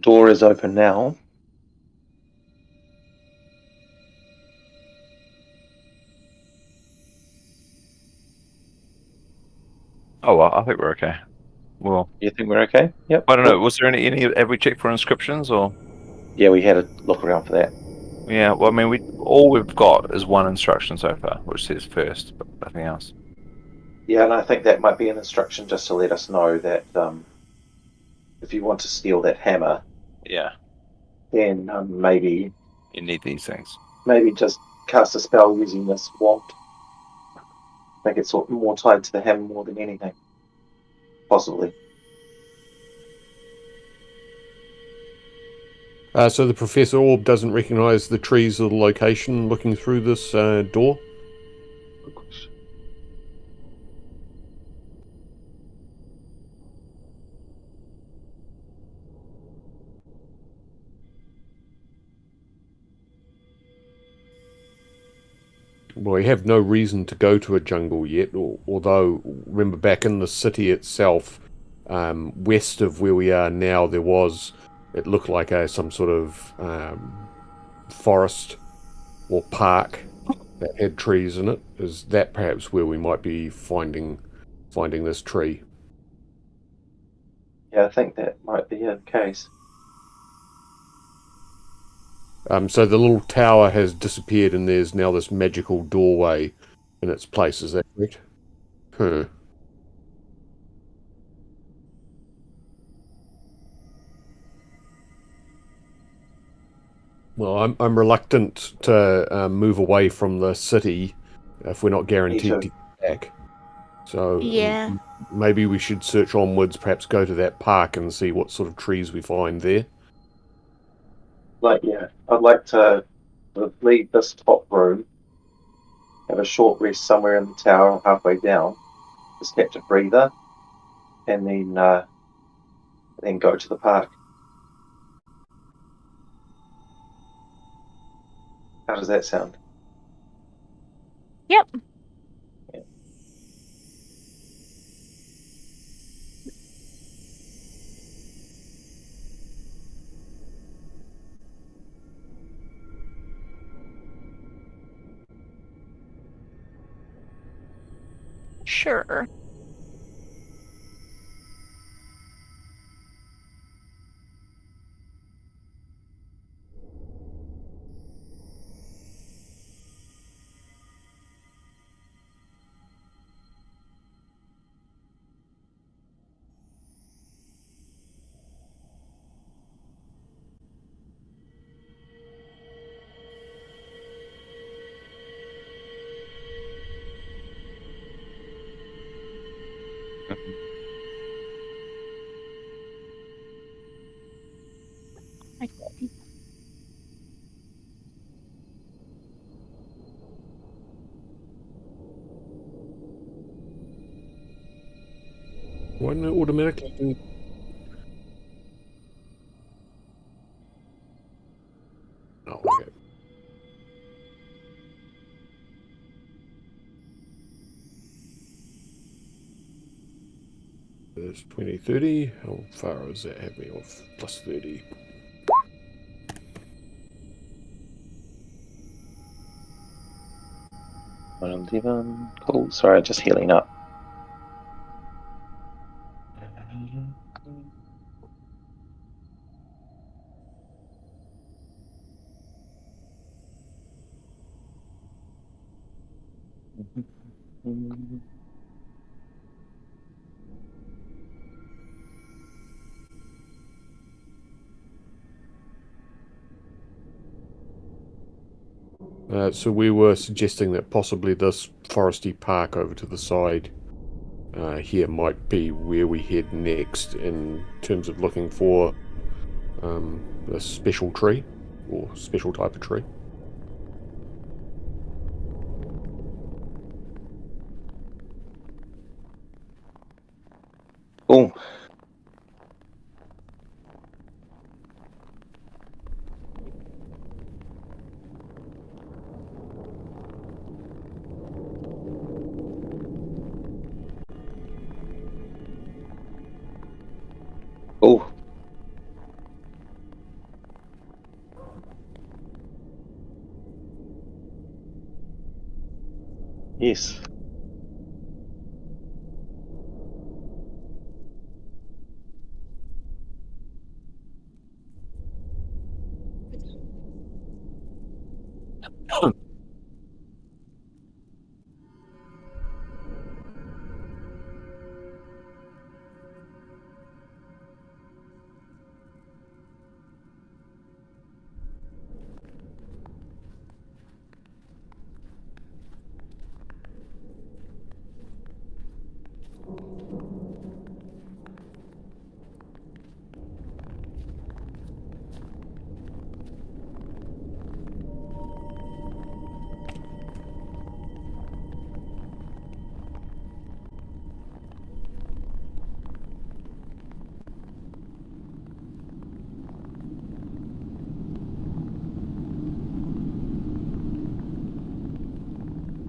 door is open now. Oh, well, I think we're okay. Well, You think we're okay? Yep. I don't know. Was there any? Have we checked for inscriptions or? Yeah, we had a look around for that. Yeah, well, I mean, all we've got is one instruction so far, which says first, but nothing else. Yeah, and I think that might be an instruction just to let us know that if you want to steal that hammer, Yeah, then maybe you need these things. just cast a spell using this wand. I think it's more tied to the hammer more than anything, possibly. So the Professor Orb doesn't recognise the trees or the location looking through this door? Good question. Well, we have no reason to go to a jungle yet, although, remember, back in the city itself, west of where we are now, it looked like some sort of forest or park that had trees in it. Is that perhaps where we might be finding this tree? Yeah, I think that might be the case. So the little tower has disappeared and there's now this magical doorway in its place, is that correct? Huh. Well, I'm reluctant to move away from the city if we're not guaranteed to get back. So Yeah. maybe we should search onwards, perhaps go to that park and see what sort of trees we find there. I'd like to sort of leave this top room, have a short rest somewhere in the tower halfway down, just catch a breather, and then go to the park. How does that sound? Yep. Yeah. Sure. Okay. Why not automatically do... Oh, okay. There's 20, 30. How far does that have me off? Plus 30. Cool. Sorry, just healing up. So we were suggesting that possibly this foresty park over to the side here might be where we head next in terms of looking for a special tree or special type of tree. Cool. Oh. Yes.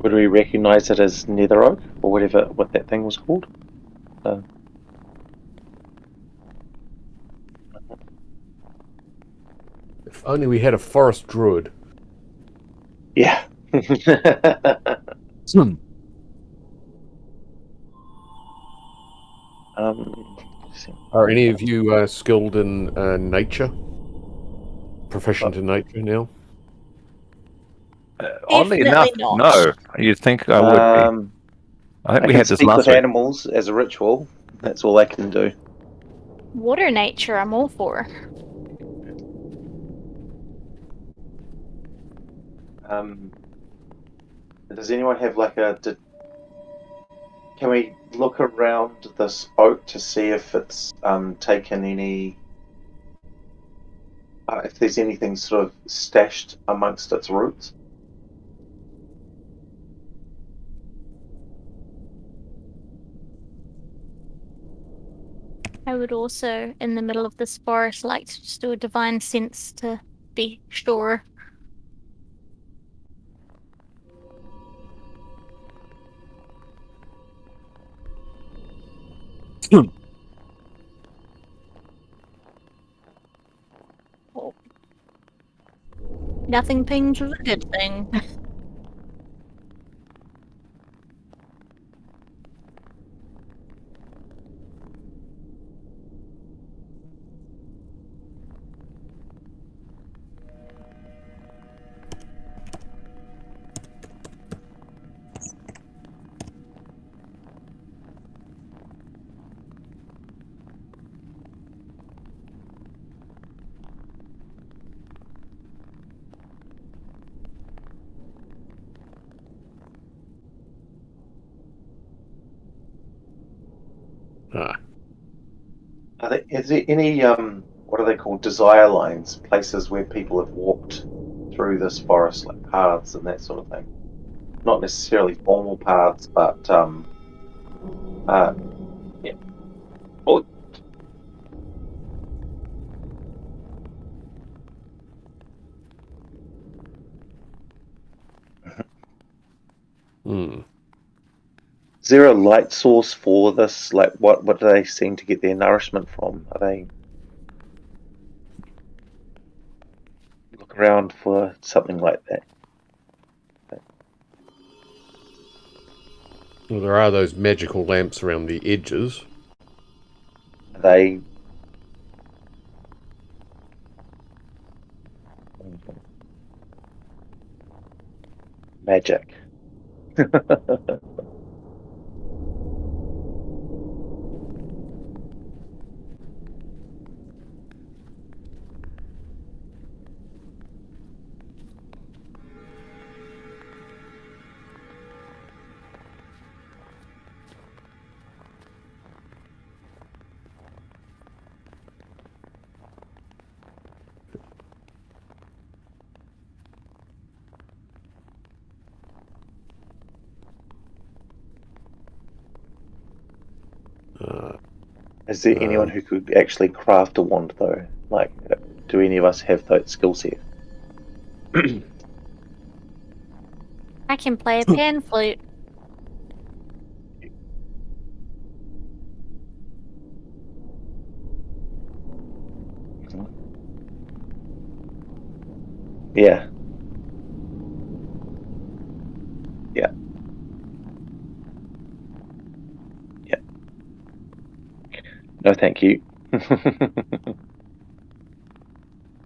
Would we recognise it as Nether Oak or what that thing was called? If only we had a forest druid. Yeah. Are any of you skilled in nature? Proficient in nature now? Oddly enough, Definitely not. no. You'd think I would be. I think I we can had this speak last with week. animals as a ritual. That's all I can do. Water nature, I'm all for. Does anyone have like can we look around this oak to see if it's taken any, if there's anything sort of stashed amongst its roots? I would also, in the middle of this forest, like to just do a divine sense to be sure. Oh. Nothing pings is a good thing. Ah. Is there any what are they called, desire lines, places where people have walked through this forest, like paths and that sort of thing? Not necessarily formal paths, but yeah. Oh, Hmm. is there a light source for this? Like, what do they seem to get their nourishment from? Are they look around for something like that? Well, there are those magical lamps around the edges. Are they magic? Is there anyone who could actually craft a wand, though? Like, do any of us have that skill set? I can play a pan flute. Yeah. Yeah. Yeah. No, thank you.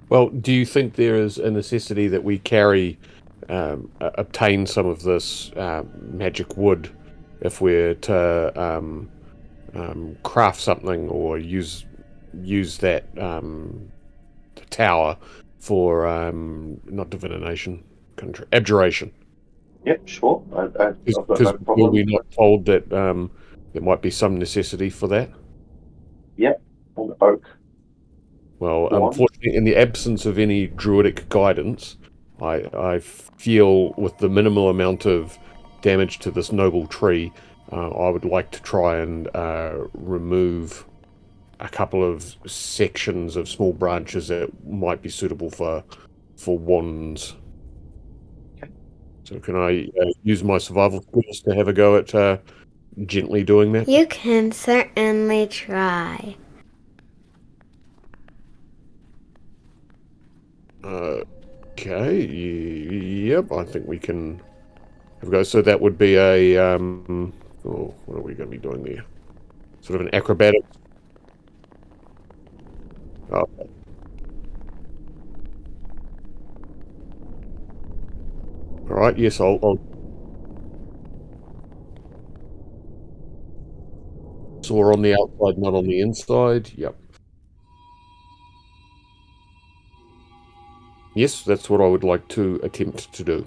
Well, do you think there is a necessity that we carry obtain some of this magic wood if we're to craft something or use that tower for not divination, abjuration. Yep, sure. I've got Because no were problem. we not told that there might be some necessity for that? Yep, on the oak. Well, Go on. unfortunately, in the absence of any druidic guidance, I feel with the minimal amount of damage to this noble tree, I would like to try and remove a couple of sections of small branches that might be suitable for wands. Okay. So can I use my survival skills to have a go at gently doing that? You can certainly try. Okay, yep, I think we can have a go. So that would be a, oh, what are we going to be doing there? Sort of an acrobatic. Oh. All right, yes, I'll soar on the outside, not on the inside. Yep. Yes, that's what I would like to attempt to do.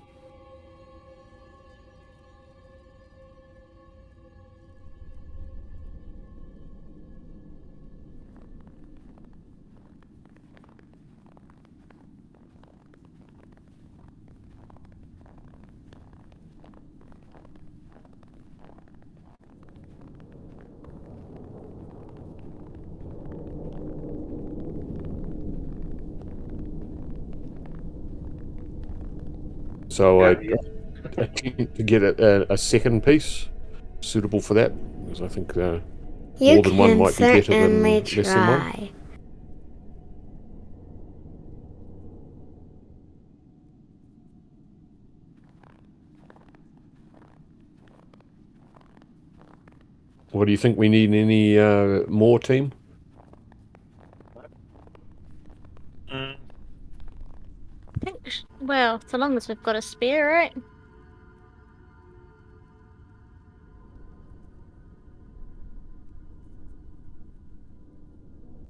So I Yeah. attempt to get a second piece suitable for that, because I think You more than one can might be better than certainly less than one. try. What do you think? We need any more, team? I think, well, so long as we've got a spare, right? I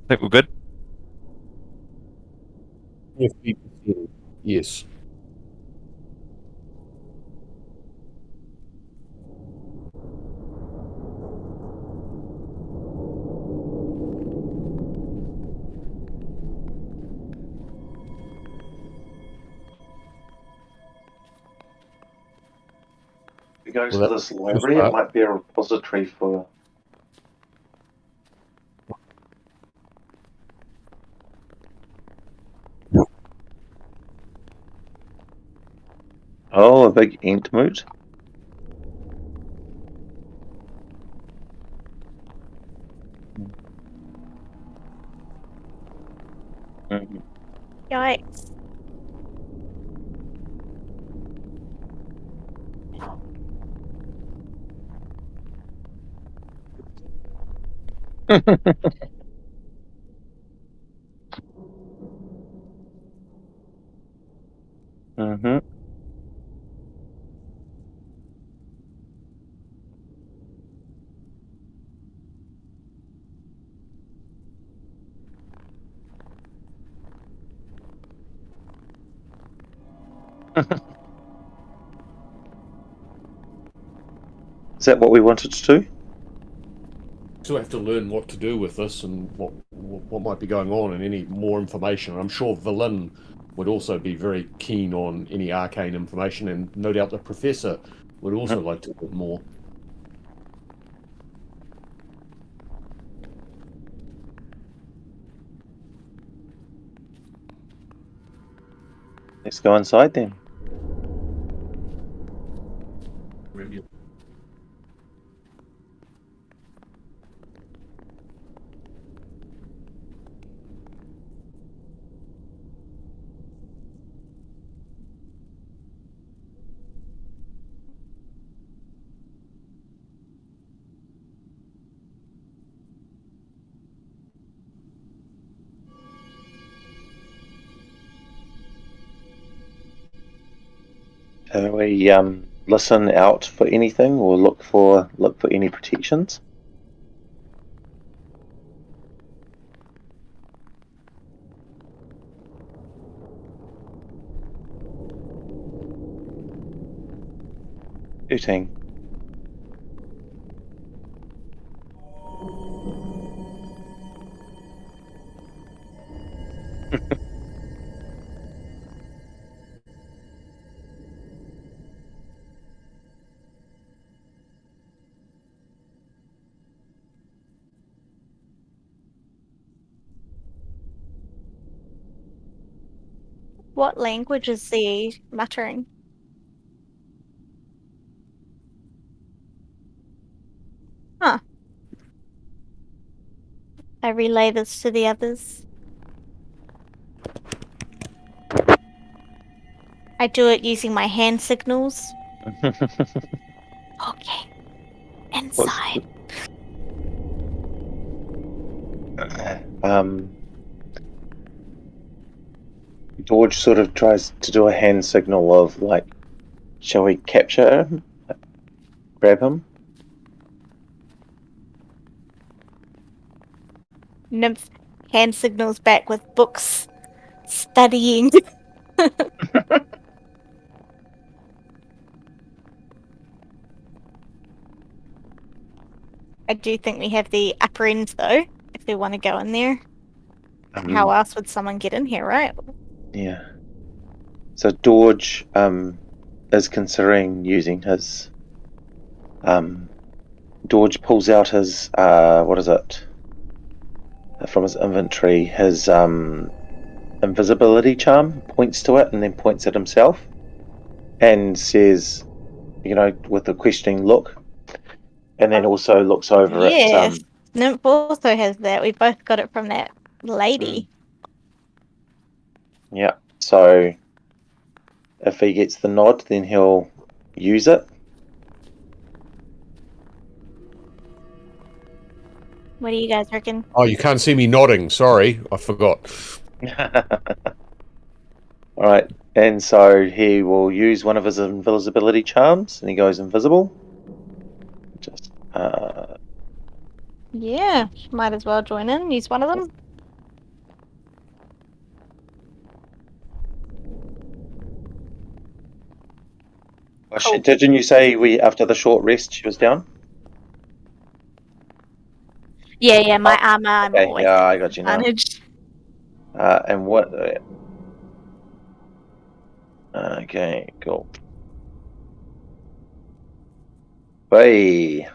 think we're good. Yes. If we go Well, to that this was library, it start. might be a repository for. Oh, a big Entmoot. Mhm. Yikes. Mhm. Is that what we wanted to do? So I have to learn what to do with this and what might be going on and any more information. I'm sure Villin would also be very keen on any arcane information, and no doubt the professor would also like to know more. Let's go inside then. Do we listen out for anything or look for any protections? Shooting. What language is he muttering? Huh. I relay this to the others. I do it using my hand signals. Okay. Inside. George sort of tries to do a hand signal of like, shall we capture him? Grab him? Nymph hand signals back with books, studying. I do think we have the upper end though, if they want to go in there. How else would someone get in here, right? Yeah. So George is considering using his. George pulls out his what is it? From his inventory, his invisibility charm, points to it, and then points at himself, and says, with a questioning look, and then also looks over Yes. at. Nymph also has that. We both got it from that lady. Yeah. So if he gets the nod, then he'll use it. What do you guys reckon? Oh, you can't see me nodding. Sorry, I forgot. All right, and so he will use one of his invisibility charms, and he goes invisible. Just Yeah, might as well join in. Use one of them. Cool. Didn't you say after the short rest she was down? Yeah, my armor. I'm Okay, always yeah, I got you now. advantage. And what? Okay, cool. Hey.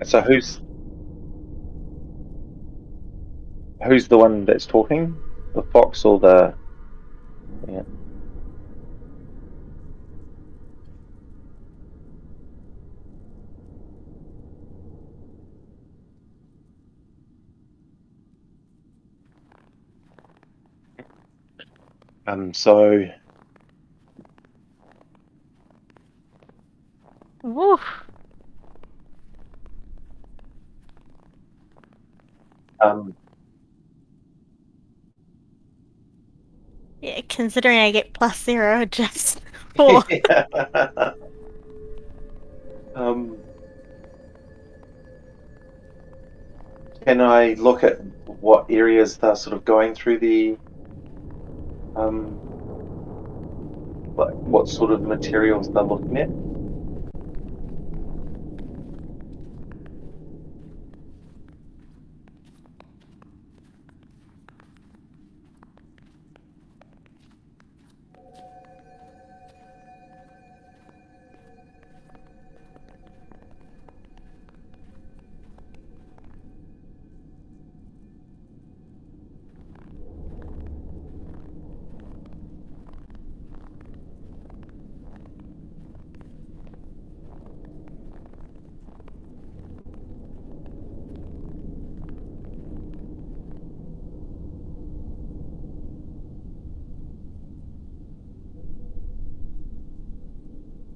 So who's the one that's talking? The fox or the? Yeah. So. Woof. Yeah, considering I get +0 just for. Can I look at what areas they're sort of going through the like what sort of materials they're looking at?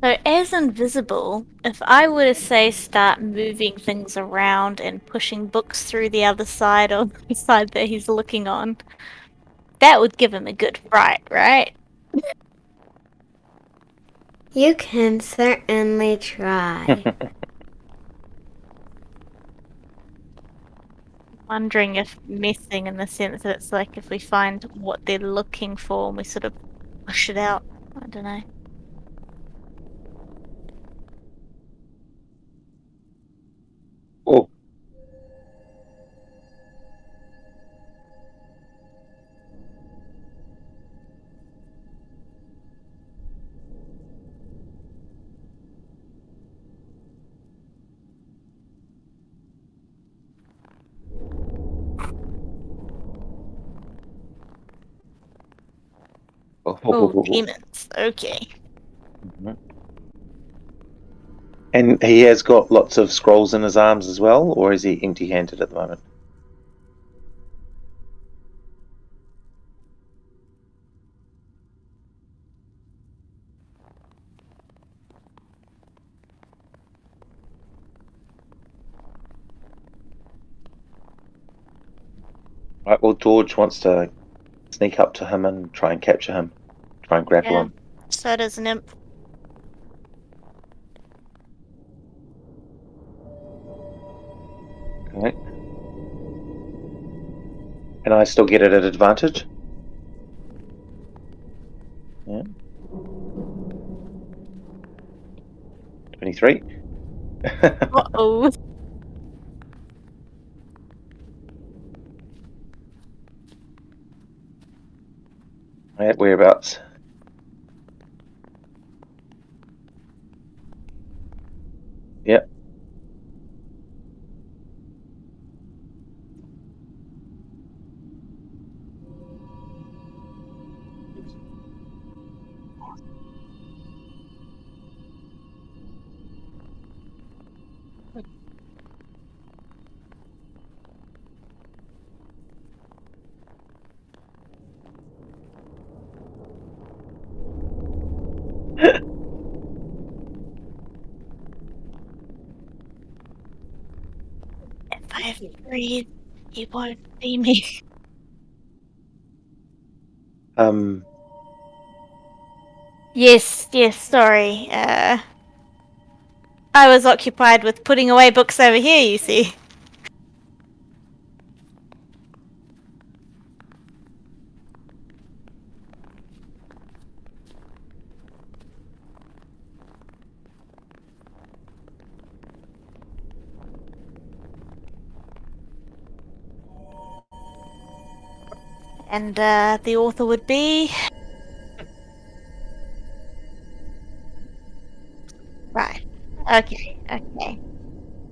So, as invisible, if I were to say start moving things around and pushing books through the other side of the side that he's looking on, that would give him a good fright, right? You can certainly try. Wondering if messing in the sense that it's like if we find what they're looking for and we sort of push it out. I don't know. Oh, Oh, demons. Okay. And he has got lots of scrolls in his arms as well, or is he empty-handed at the moment? Right, well, George wants to sneak up to him and try and capture him, try and grapple Yeah. him. So does Nymph. Okay. Can I still get it at advantage? Yeah. 23. Uh-oh. Right, whereabouts? Yep. If I breathe, he won't see me. Um, Yes, sorry. I was occupied with putting away books over here, you see. And the author would be... Right. Okay.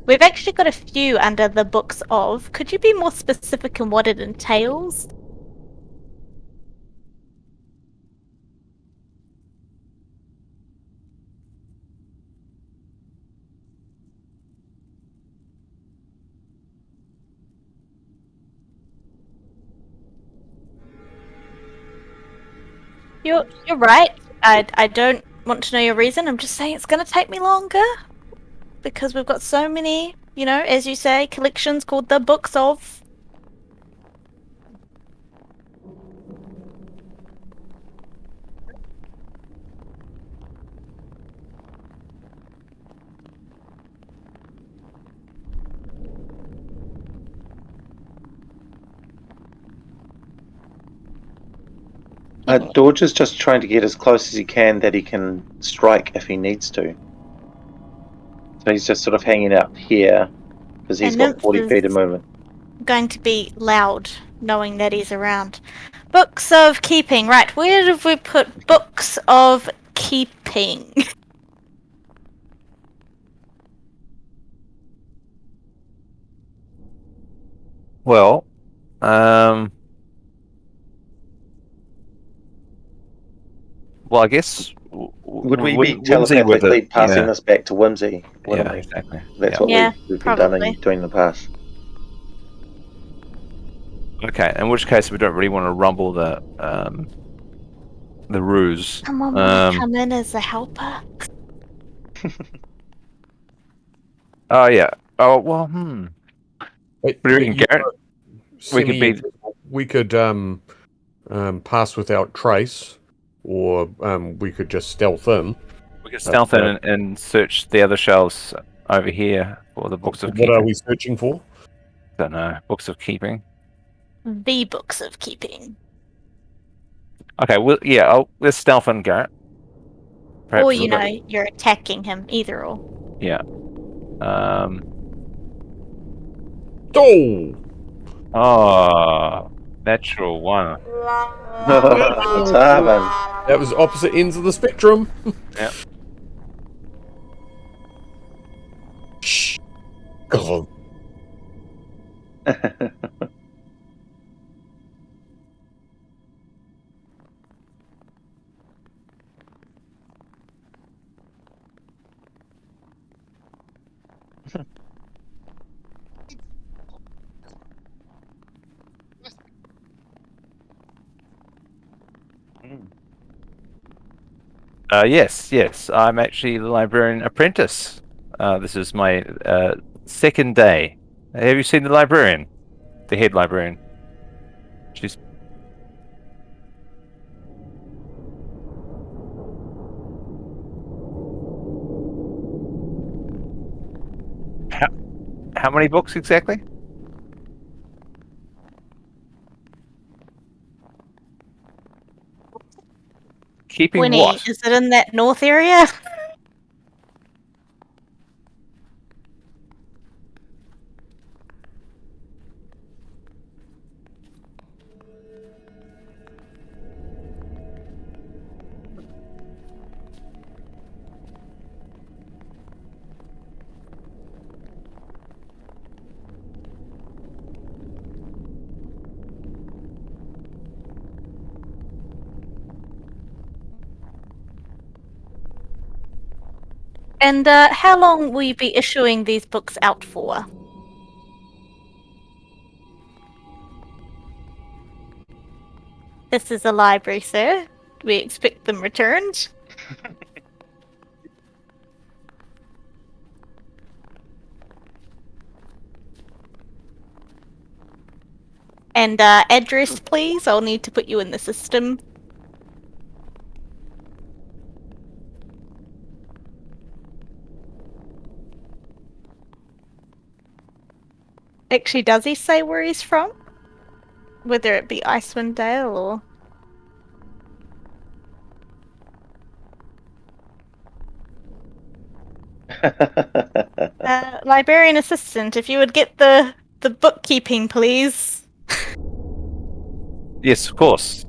We've actually got a few under the books of. Could you be more specific in what it entails? You're right. I don't want to know your reason. I'm just saying it's going to take me longer because we've got so many, as you say, collections called the books of. Dorge is just trying to get as close as he can that he can strike if he needs to. So he's just sort of hanging out here because he's And got Nymph 40 is- feet of movement. Going to be loud, knowing that he's around. Books of keeping. Right, where did we put books of keeping? Well, well, I guess Would we be Whimsy telepathically passing yeah, this back to Whimsy? Wouldn't yeah, we? exactly. That's Yeah. what Yeah, we've been doing probably. in the past. Okay, in which case we don't really want to rumble the ruse. Someone want to come in as a helper? Oh yeah. Oh well. Wait, What do you reckon, Garrett? We could be. We could pass without trace, or we could just stealth in. We could stealth in and search the other shelves over here for the books of keeping. What are we searching for? Don't know. Books of keeping. The books of keeping. Okay. Well, yeah. Let's stealth in, Garrett. Perhaps Or, we'll go- you're attacking him, either or. Yeah. Oh! Oh, natural one. Tarvin. That was opposite ends of the spectrum. Yep. Shh. God. Yes. I'm actually the librarian apprentice. This is my second day. Have you seen the librarian? The head librarian. She's. How many books exactly? Keeping Winnie, what? is it in that north area? And how long will you be issuing these books out for? This is a library, sir. We expect them returned. And address, please. I'll need to put you in the system. Actually, does he say where he's from? Whether it be Icewind Dale or... librarian assistant, if you would get the bookkeeping, please. Yes, of course.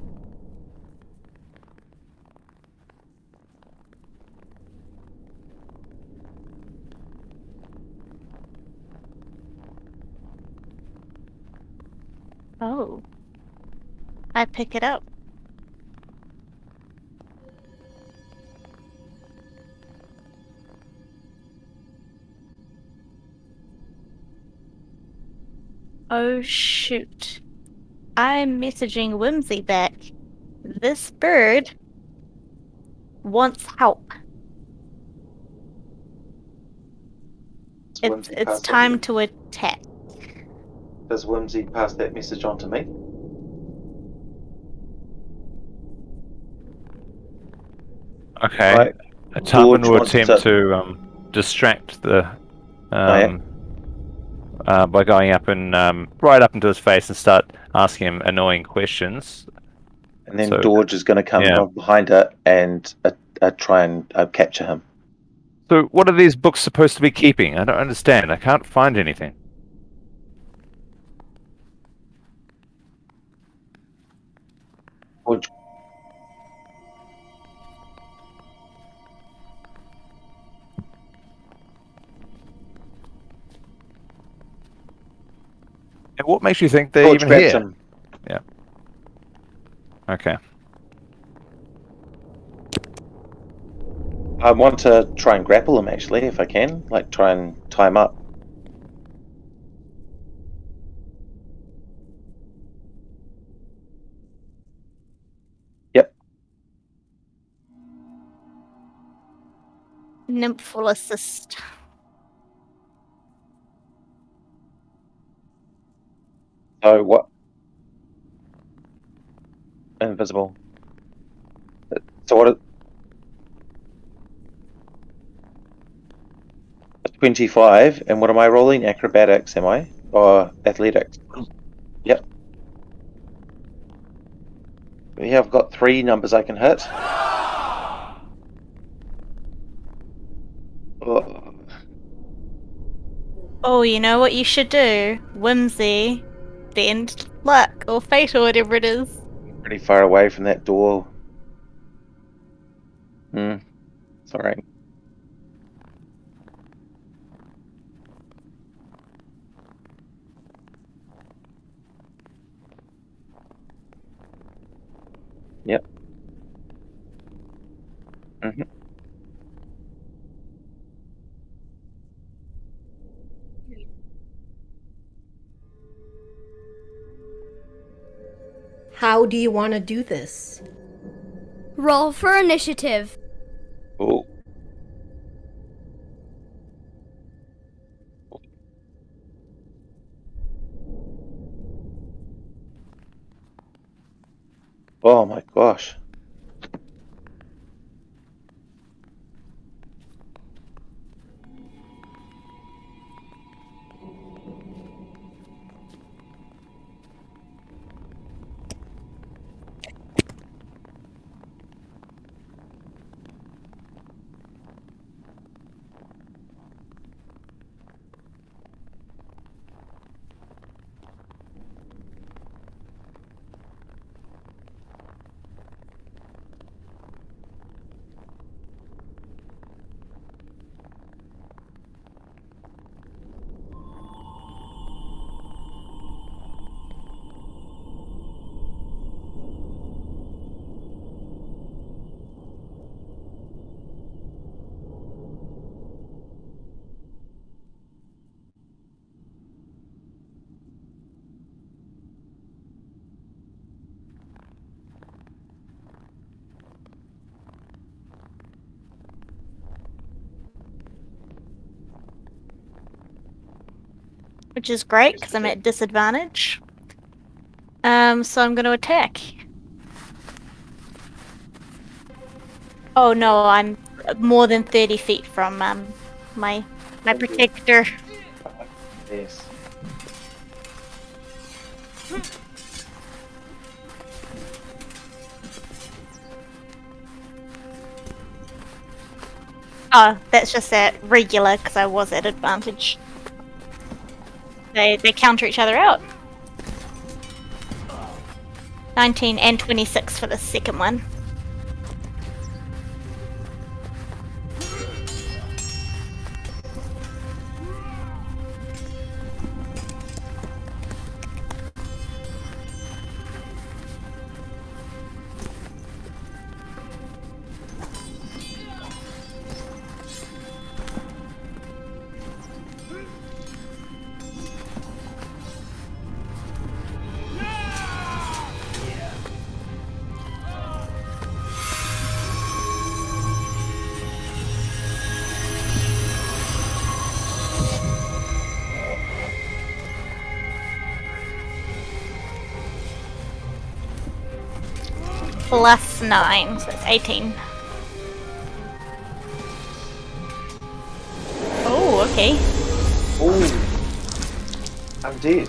Oh. I pick it up. Oh shoot. I'm messaging Whimsy back. This bird wants help. It's time to attack. Does Whimsy pass that message on to me? Okay. Right. Tarvin will wants attempt to distract the by going up and right up into his face and start asking him annoying questions, And then So- George is going to come Yeah. from behind it and try and capture him. So what are these books supposed to be keeping? I don't understand. I can't find anything. George, And what makes you think they're George even grabs here? him. Okay. I want to try and grapple him, actually, if I can. Like, try and tie him up. Yep. Nymph will assist. So what? Invisible. So what? 25, and what am I rolling? Acrobatics, am I? Or athletics? Yep. Yeah, I've got 3 numbers I can hit. Oh, Oh, you know what you should do? Whimsy, then luck, or fate, or whatever it is. pretty far away from that door. Sorry. Yep. hmm How do you want to do this? Roll for initiative. Oh. Oh my gosh. Which is great because I'm at disadvantage. So I'm going to attack. Oh no, I'm more than 30 feet from my protector. Yes. Oh, that's just at regular because I was at advantage. They counter each other out. 19 and 26 for the second one. Plus 9, so it's 18. Oh, okay. Oh, I'm dead.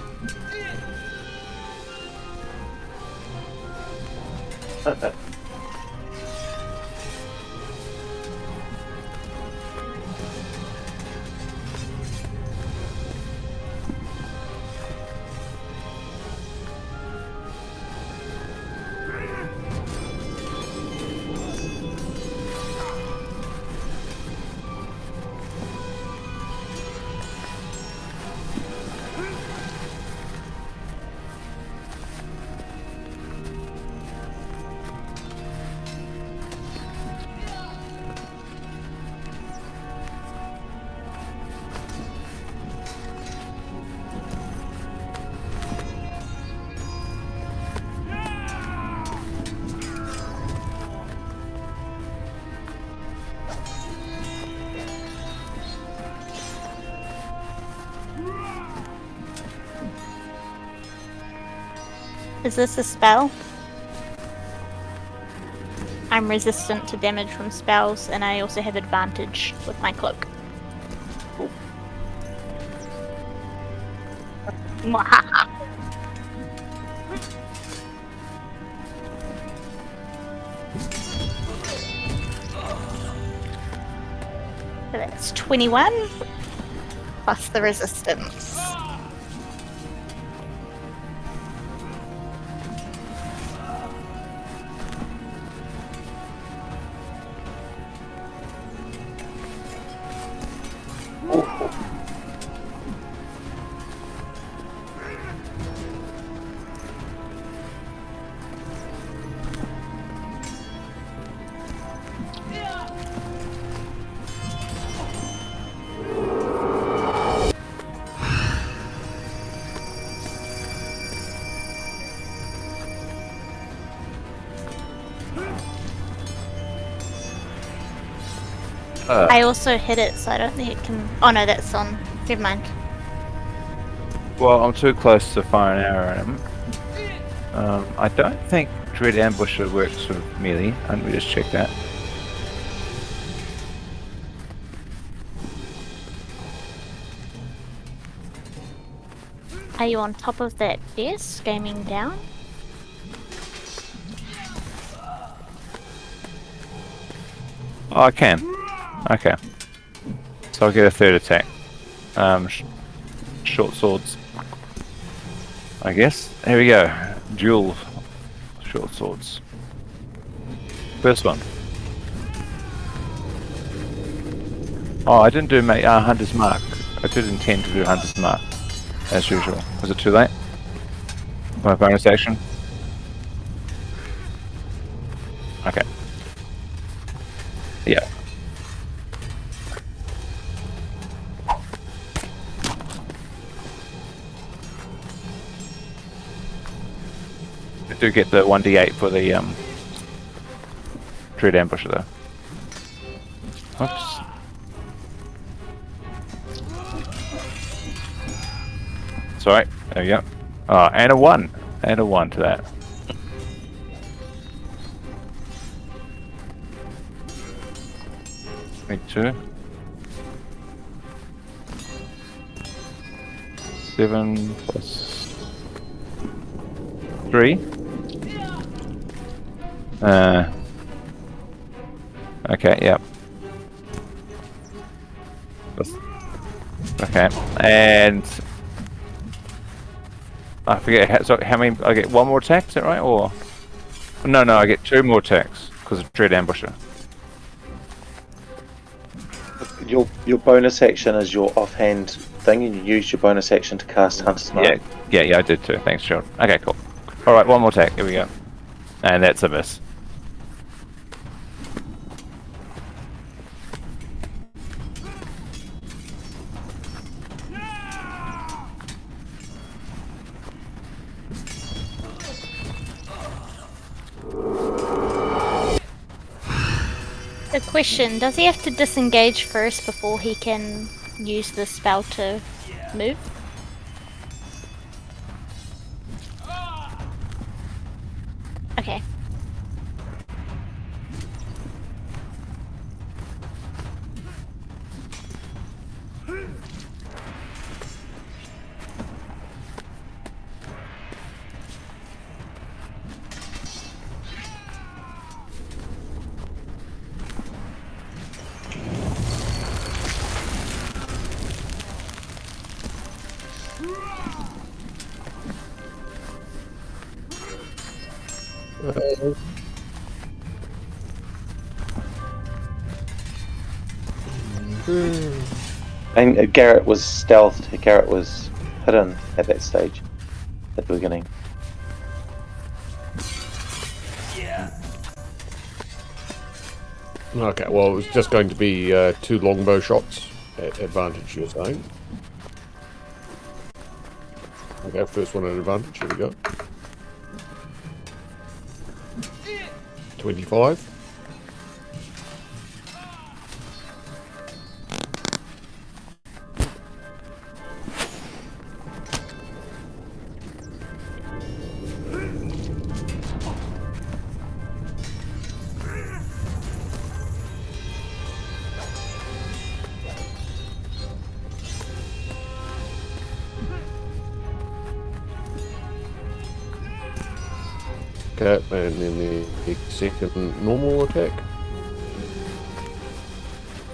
Is this a spell? I'm resistant to damage from spells, and I also have advantage with my cloak. So that's 21 plus the resistance. I also hit it, so I don't think it can. Oh no, that's on. Never mind. Well, I'm too close to fire an arrow at him. I don't think Dread Ambusher works with melee. Let me just check that. Are you on top of that desk, aiming down? Oh, I can. Okay. So I'll get a third attack. Short swords. I guess. Here we go. Dual short swords. First one. Oh, I didn't do Hunter's Mark. I did intend to do Hunter's Mark, as usual. Was it too late? My bonus action? Okay. Yeah. I do get the 1d8 for the Dread Ambusher though. Oops. Sorry, there we go. Oh, and a 1. And a 1 to that. Make 2. 7 plus 3. Okay, yep. Okay, and I forget. So how many? I get 1 more attack. Is that right? Or no, I get 2 more attacks because of Dread Ambusher. Your bonus action is your offhand thing, and you use your bonus action to cast Hunter's Mark. Yeah, I did too. Thanks, Sean. Okay, cool. All right, 1 more attack. Here we go, and that's a miss. A question, does he have to disengage first before he can use the spell to move? Okay. And Garrett was stealthed. Garrett was hidden at that stage, at the beginning. Okay, well, it was just going to be 2 longbow shots at advantage, you're saying? Okay, first one at advantage. Here we go. 25. Okay, and then the second normal attack.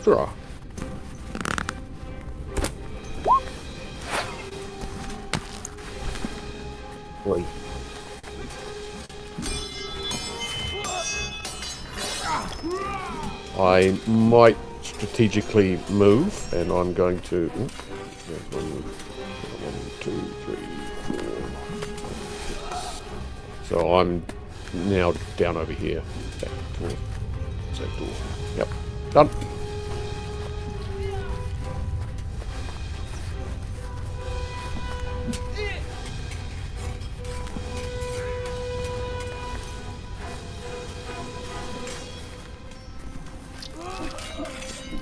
Sure. Wait. I might strategically move, and I'm going to. One, 2, 3, 4. 6. So I'm now down over here. Back towards that door. Yep. Done.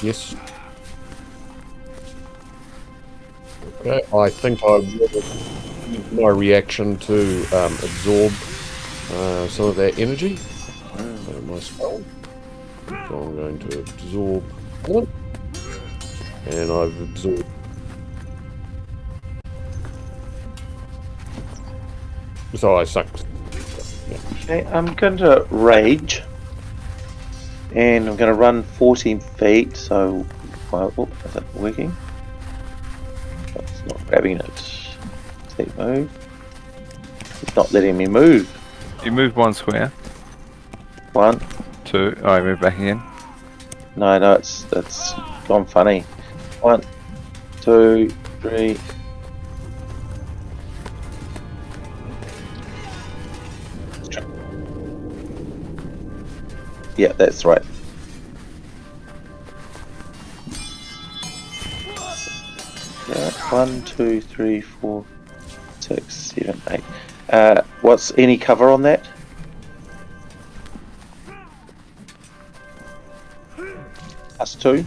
Yes. Okay, I think I will use my reaction to absorb some of that energy. My spell. So I'm going to absorb one. And I've absorbed. So I sucked. Yeah. Okay, I'm going to rage. And I'm going to run 14 feet, so... Well, oh, is that working? It's not grabbing it. Let's move. It's not letting me move. You moved 1 square. 1. 2. Oh, I moved back again. No, it's gone funny. 1, 2, 3. Yeah, that's right. Yeah, 1, 2, 3, 4, 6, 7, 8. What's any cover on that? +2.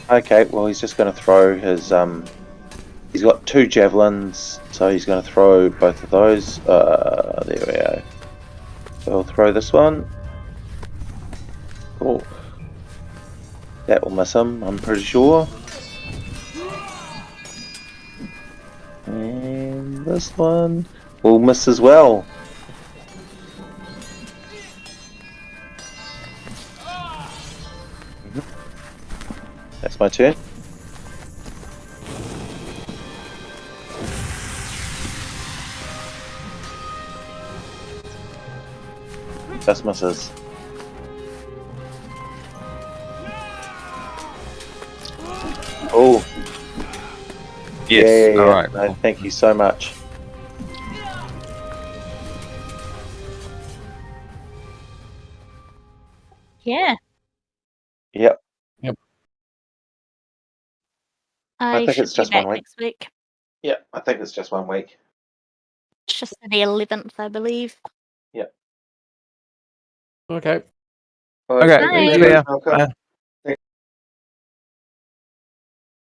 Okay, well he's just going to throw his he's got 2 javelins, so he's going to throw both of those. There we go. So I'll throw this one. Cool. That will miss him, I'm pretty sure. And this one will miss as well. That's my turn. Just misses. Oh. Yes. Yeah. Alright. No, thank you so much. Yeah. Yep. I think should it's be just 1 back week. next week. Yeah, I think it's just 1 week. It's just the 11th, I believe. Okay. All right, Okay. Bye. See ya. Welcome.